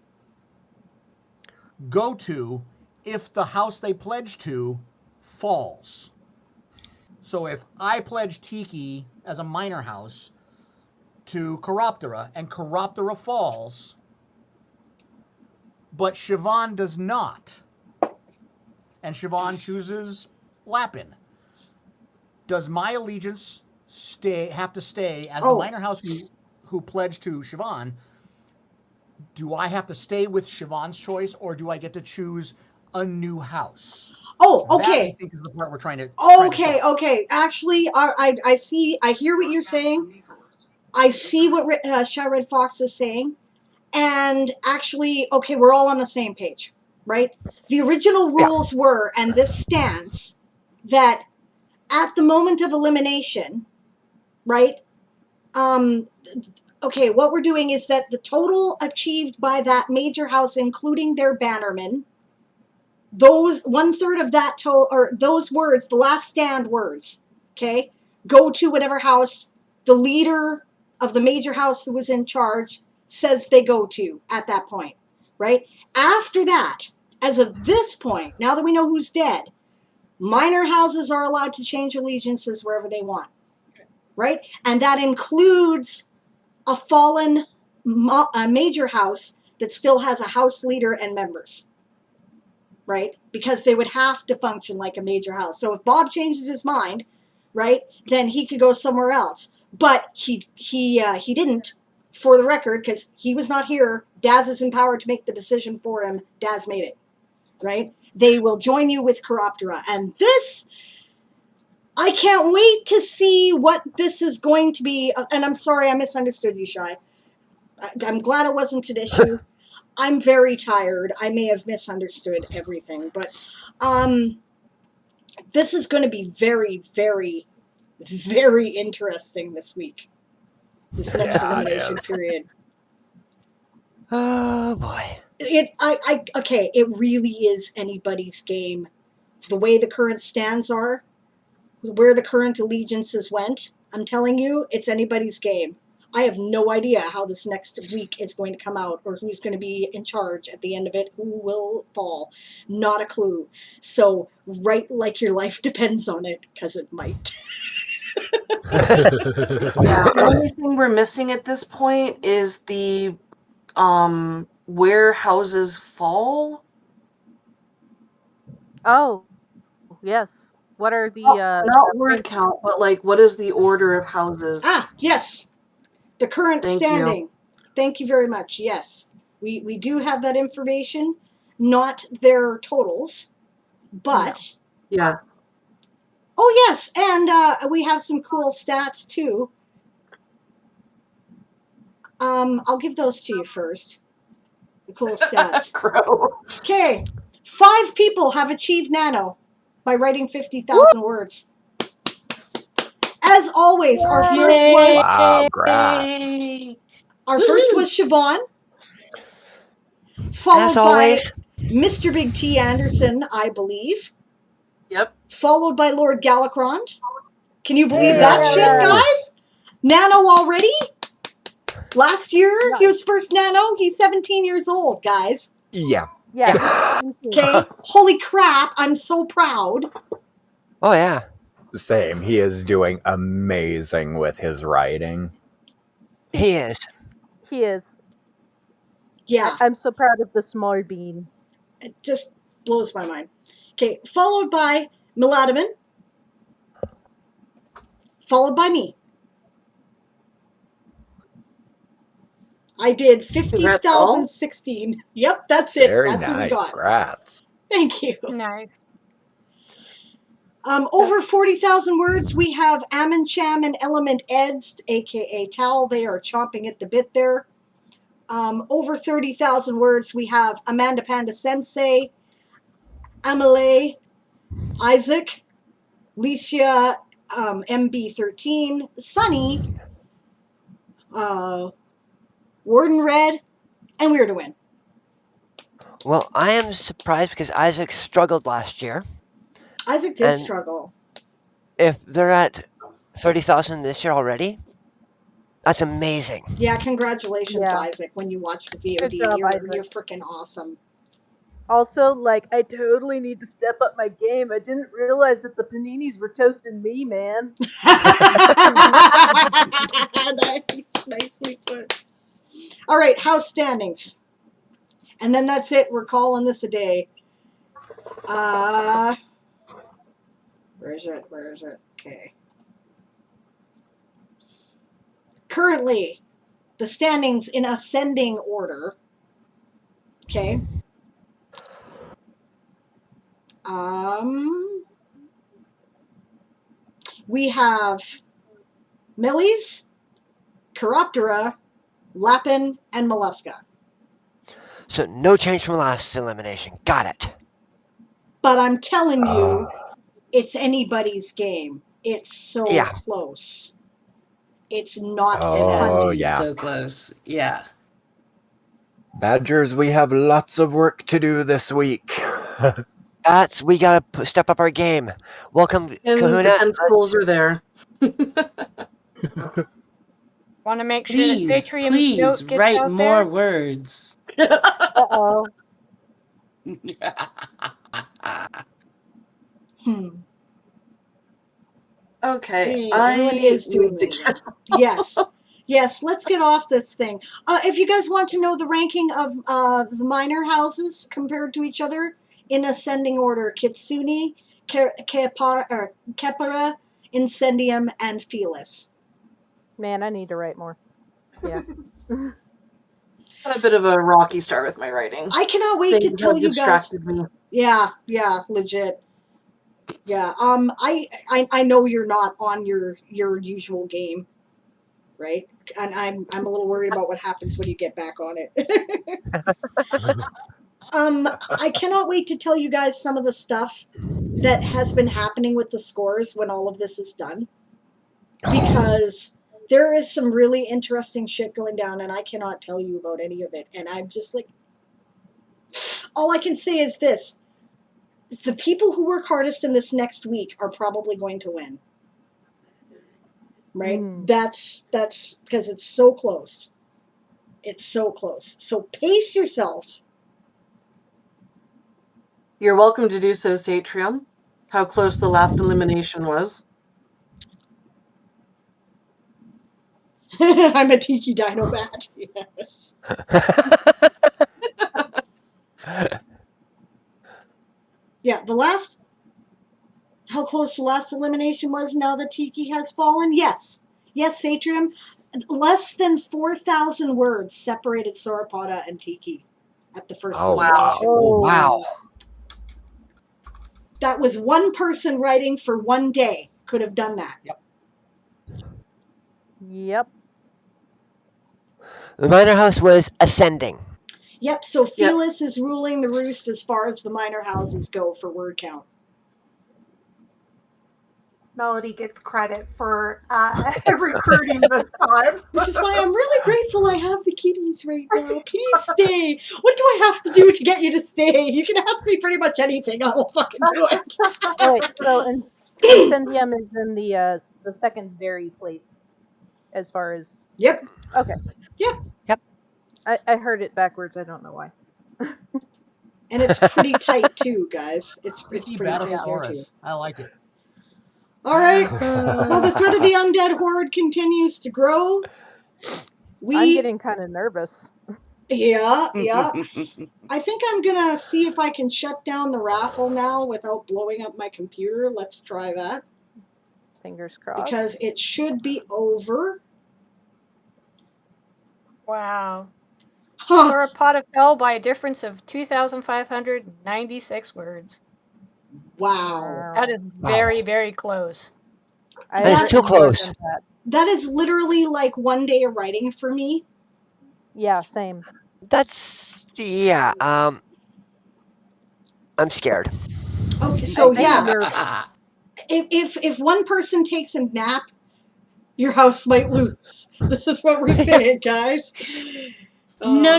go to if the house they pledge to falls? So if I pledge Tiki as a minor house to Chiroptera and Chiroptera falls, but Siobhan does not, and Siobhan chooses Lapin, does my allegiance have to stay as the minor house who pledged to Siobhan? Do I have to stay with Siobhan's choice, or do I get to choose a new house? Oh, okay. That, I think, is the part we're trying to. Okay. Actually, I see. I hear what you're saying. I see what Shy Red Fox is saying, and actually, okay, we're all on the same page, right? The original rules were, and this stands, that at the moment of elimination, right? Okay, what we're doing is that the total achieved by that major house, including their bannermen, those 1/3 of that or those words, the last stand words, okay, go to whatever house the leader of the major house who was in charge says they go to at that point, right? After that, as of this point, now that we know who's dead, minor houses are allowed to change allegiances wherever they want, right? And that includes a fallen major house that still has a house leader and members, right? Because they would have to function like a major house. So if Bob changes his mind, right, then he could go somewhere else. But he didn't, for the record, because he was not here. Daz is empowered to make the decision for him. Daz made it, right? They will join you with Chiroptera. And this, I can't wait to see what this is going to be. And I'm sorry, I misunderstood you, Shy. I'm glad it wasn't an issue. I'm very tired. I may have misunderstood everything. But this is going to be very, very, very interesting this week. This next elimination period. Oh boy. Okay, it really is anybody's game. The way the current stands are, where the current allegiances went, I'm telling you, it's anybody's game. I have no idea how this next week is going to come out or who's going to be in charge at the end of it, who will fall. Not a clue. So write like your life depends on it, because it might. Yeah, the only thing we're missing at this point is the where houses fall. Oh, yes. What are the Not word count, but like what is the order of houses? Ah, yes. The current Thank you. standing. Thank you very much. Yes. We do have that information, not their totals, but Yeah. oh yes, and we have some cool stats too. I'll give those to you first. The cool stats. Okay. 5 people have achieved nano by writing 50,000 words. As always, our first was Wow, congrats. our first was Siobhan, followed As by always. Mr. Big T Anderson, I believe. Yep. Followed by Lord Galacrond. Can you believe Hey, that no. shit, guys? Nano already? Last year, he was first nano. He's 17 years old, guys. Yeah. Yeah. Okay? Holy crap, I'm so proud. Oh yeah. Same. He is doing amazing with his writing. He is. He is. Yeah. I'm so proud of the small bean. It just blows my mind. Okay, followed by Miladaman. Followed by me. I did 50,016. Yep, that's it. Very That's what we nice. got. Congrats. Thank you. Nice. Over 40,000 words, we have Ammon Cham and Element Eds, aka Tal. They are chomping at the bit there. Over 30,000 words, we have Amanda Panda Sensei, Amelie, Isaac, Licia, MB13, Sunny, Warden Red, and Weird to Win. Well, I am surprised because Isaac struggled last year. Isaac did And struggle. if they're at 30,000 this year already, that's amazing. Yeah, congratulations, Yeah. Isaac, when you watch the VOD. Good job, Isaac. You're freaking awesome. Also, like, I totally need to step up my game. I didn't realize that the paninis were toasting me, man. Nice, nicely put. All right, house standings. And then that's it. We're calling this a day. Where is it? Where is it? Okay. Currently, the standings in ascending order. Okay. We have Millies, Chiroptera, Lapin, and Mollusca. So no change from last elimination. Got it. But I'm telling you, it's anybody's game. It's so Yeah. close. It's not Oh, It has to be yeah. so close. Yeah. Badgers, we have lots of work to do this week. Bats, we gotta step up our game. Welcome, And Kahuna. the tentacles are there. Want to make sure Please, that Datrium's please note gets write out more there? words. Uh-oh. Okay, Everyone is doing need it. Yes. Yes, let's get off this thing. If you guys want to know the ranking of the minor houses compared to each other in ascending order, Kitsune, Kepara, Incendium, and Felis. Man, I need to write more. Yeah. Had a bit of a rocky start with my writing. I cannot wait to Things tell have you guys. distracted me. Yeah, legit. Yeah, I know you're not on your usual game, right? And I'm a little worried about what happens when you get back on it. I cannot wait to tell you guys some of the stuff that has been happening with the scores when all of this is done. Because there is some really interesting shit going down, and I cannot tell you about any of it. And I'm just like, all I can say is this: the people who work hardest in this next week are probably going to win. Right? That's because it's so close. It's so close. So pace yourself. You're welcome to do so, Satrium. How close the last elimination was. I'm a Tiki Dino Bat. Yes. Yeah, how close the last elimination was now that Tiki has fallen? Yes. Yes, Satrium. Less than 4,000 words separated Sauropoda and Tiki at the first elimination. Wow. That was one person writing for one day could have done that. Yep. The minor house was ascending. Yep, so Felis is ruling the roost as far as the minor houses go for word count. Melody gets credit for recruiting this time. Which is why I'm really grateful I have the kitties right now. Please stay. What do I have to do to get you to stay? You can ask me pretty much anything. I will fucking do it. Oh, wait, so Incendium is in the secondary place as far as... Yep. Okay. Yep. I heard it backwards. I don't know why. And it's pretty tight too, guys. It's pretty tight there too. Battlesaurus. I like it. All right. Well, the threat of the undead horde continues to grow. I'm getting kind of nervous. Yeah. I think I'm gonna see if I can shut down the raffle now without blowing up my computer. Let's try that. Fingers crossed. Because it should be over. Wow. Sauropoda fell by a difference of 2,596 words. Wow. That is very, very close. That's too close. That is literally like one day of writing for me. Yeah, same. That's I'm scared. Okay, so if one person takes a nap, your house might lose. This is what we're saying, guys. No.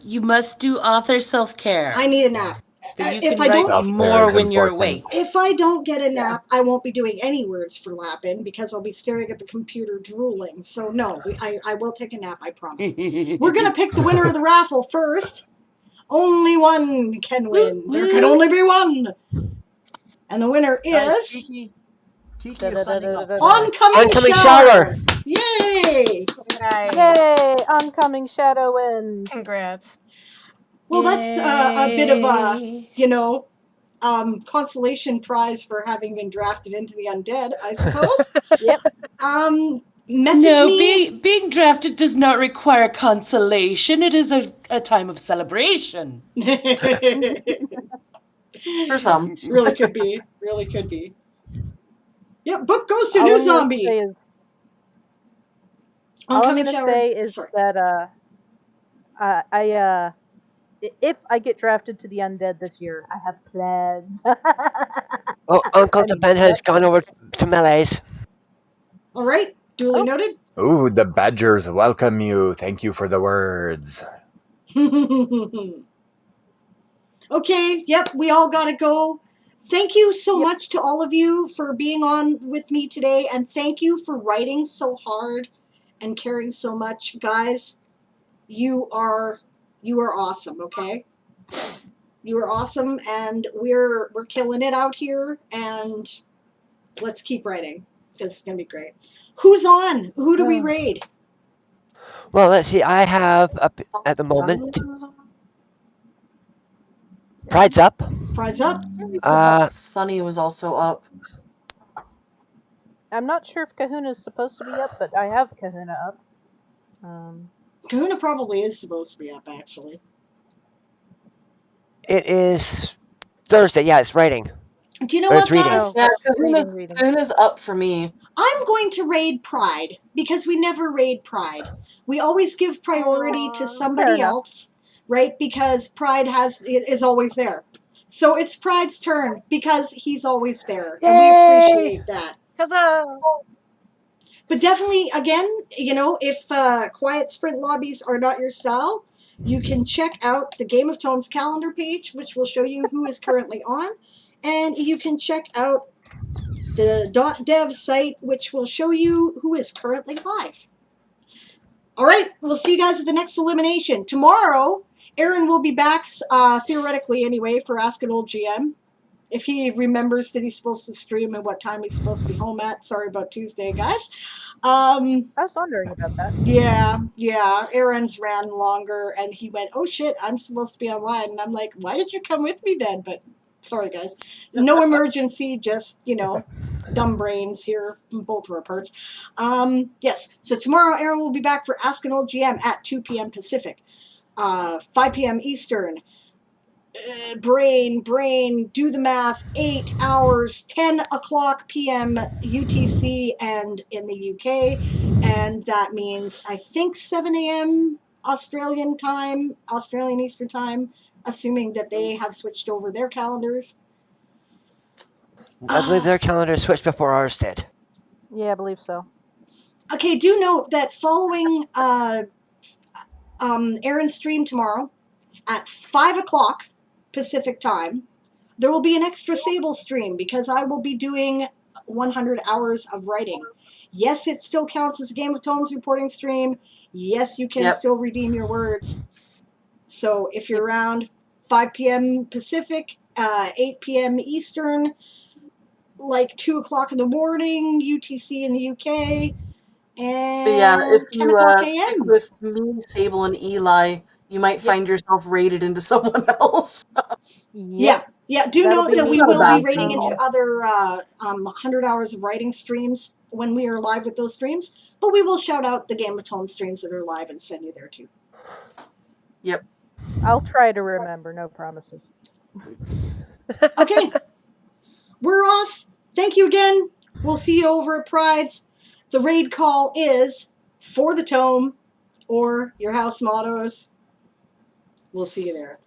You must do author self-care. I need a nap. You can write more when you're awake. If I don't get a nap, I won't be doing any words for Lapin because I'll be staring at the computer drooling. So no, I will take a nap, I promise. We're going to pick the winner of the raffle first. Only one can win. There can only be one. And the winner is... Tiki is signing up. Oncoming Shower. Yay! Yay! Oncoming Shadow wins. Congrats. Well, that's a bit of a, consolation prize for having been drafted into the undead, I suppose. Yep. Message me. Being drafted does not require consolation. It is a time of celebration. For some. Really could be. Yep, book goes to New Zombie. All I'm going to say is that if I get drafted to the undead this year, I have plans. Uncle Ben has gone over to Melee's. All right, duly noted. Ooh, the badgers welcome you. Thank you for the words. Okay, yep, we all gotta go. Thank you so much to all of you for being on with me today, and thank you for writing so hard and caring so much. Guys, you are awesome, okay? You are awesome, and we're killing it out here, and let's keep writing, because it's gonna be great. Who's on? Who do we raid? Well, let's see. I have up at the moment. Pride's up. Pride's up. Sunny was also up. I'm not sure if Kahuna's supposed to be up, but I have Kahuna up. Kahuna probably is supposed to be up, actually. It is Thursday. Yeah, it's writing. Do you know what, guys? Yeah, Kahuna's up for me. I'm going to raid Pride, because we never raid Pride. We always give priority to somebody else, right? Because Pride is always there. So it's Pride's turn, because he's always there. And we appreciate that. Huzzah! But definitely, again, if quiet sprint lobbies are not your style, you can check out the Game of Tomes calendar page, which will show you who is currently on, and you can check out the .dev site, which will show you who is currently live. All right, we'll see you guys at the next elimination. Tomorrow, Aaron will be back, theoretically anyway, for Ask an Old GM. If he remembers that he's supposed to stream and what time he's supposed to be home at. Sorry about Tuesday, guys. I was wondering about that. Yeah. Aaron's ran longer, and he went, oh shit, I'm supposed to be online. And I'm like, why did you come with me then? But sorry, guys. No emergency, just, dumb brains here, both of our parts. Yes, so tomorrow Aaron will be back for Ask an Old GM at 2 p.m. Pacific, 5 p.m. Eastern. Brain, do the math, 8 hours, 10 o'clock p.m. UTC and in the UK, and that means, I think, 7 a.m. Australian Eastern Time, assuming that they have switched over their calendars. I believe their calendar switched before ours did. Yeah, I believe so. Okay, do note that following Aaron's stream tomorrow at 5 o'clock Pacific Time, there will be an extra Sable stream because I will be doing 100 hours of writing. Yes, it still counts as a Game of Tomes reporting stream. Yes, you can still redeem your words. So if you're around 5 p.m. Pacific, 8 p.m. Eastern, like 2 o'clock in the morning, UTC in the UK, and But yeah, if 10 you o'clock stick a.m. with me, Sable, and Eli, you might find yourself raided into someone else. Yeah. Do That'll note be that me we will be tomorrow. rating into other 100 hours of writing streams when we are live with those streams, but we will shout out the Game of Tones streams that are live and send you there too. Yep. I'll try to remember, no promises. Okay. We're off. Thank you again. We'll see you over at Pride's. The raid call is for the tome or your house mottos. We'll see you there.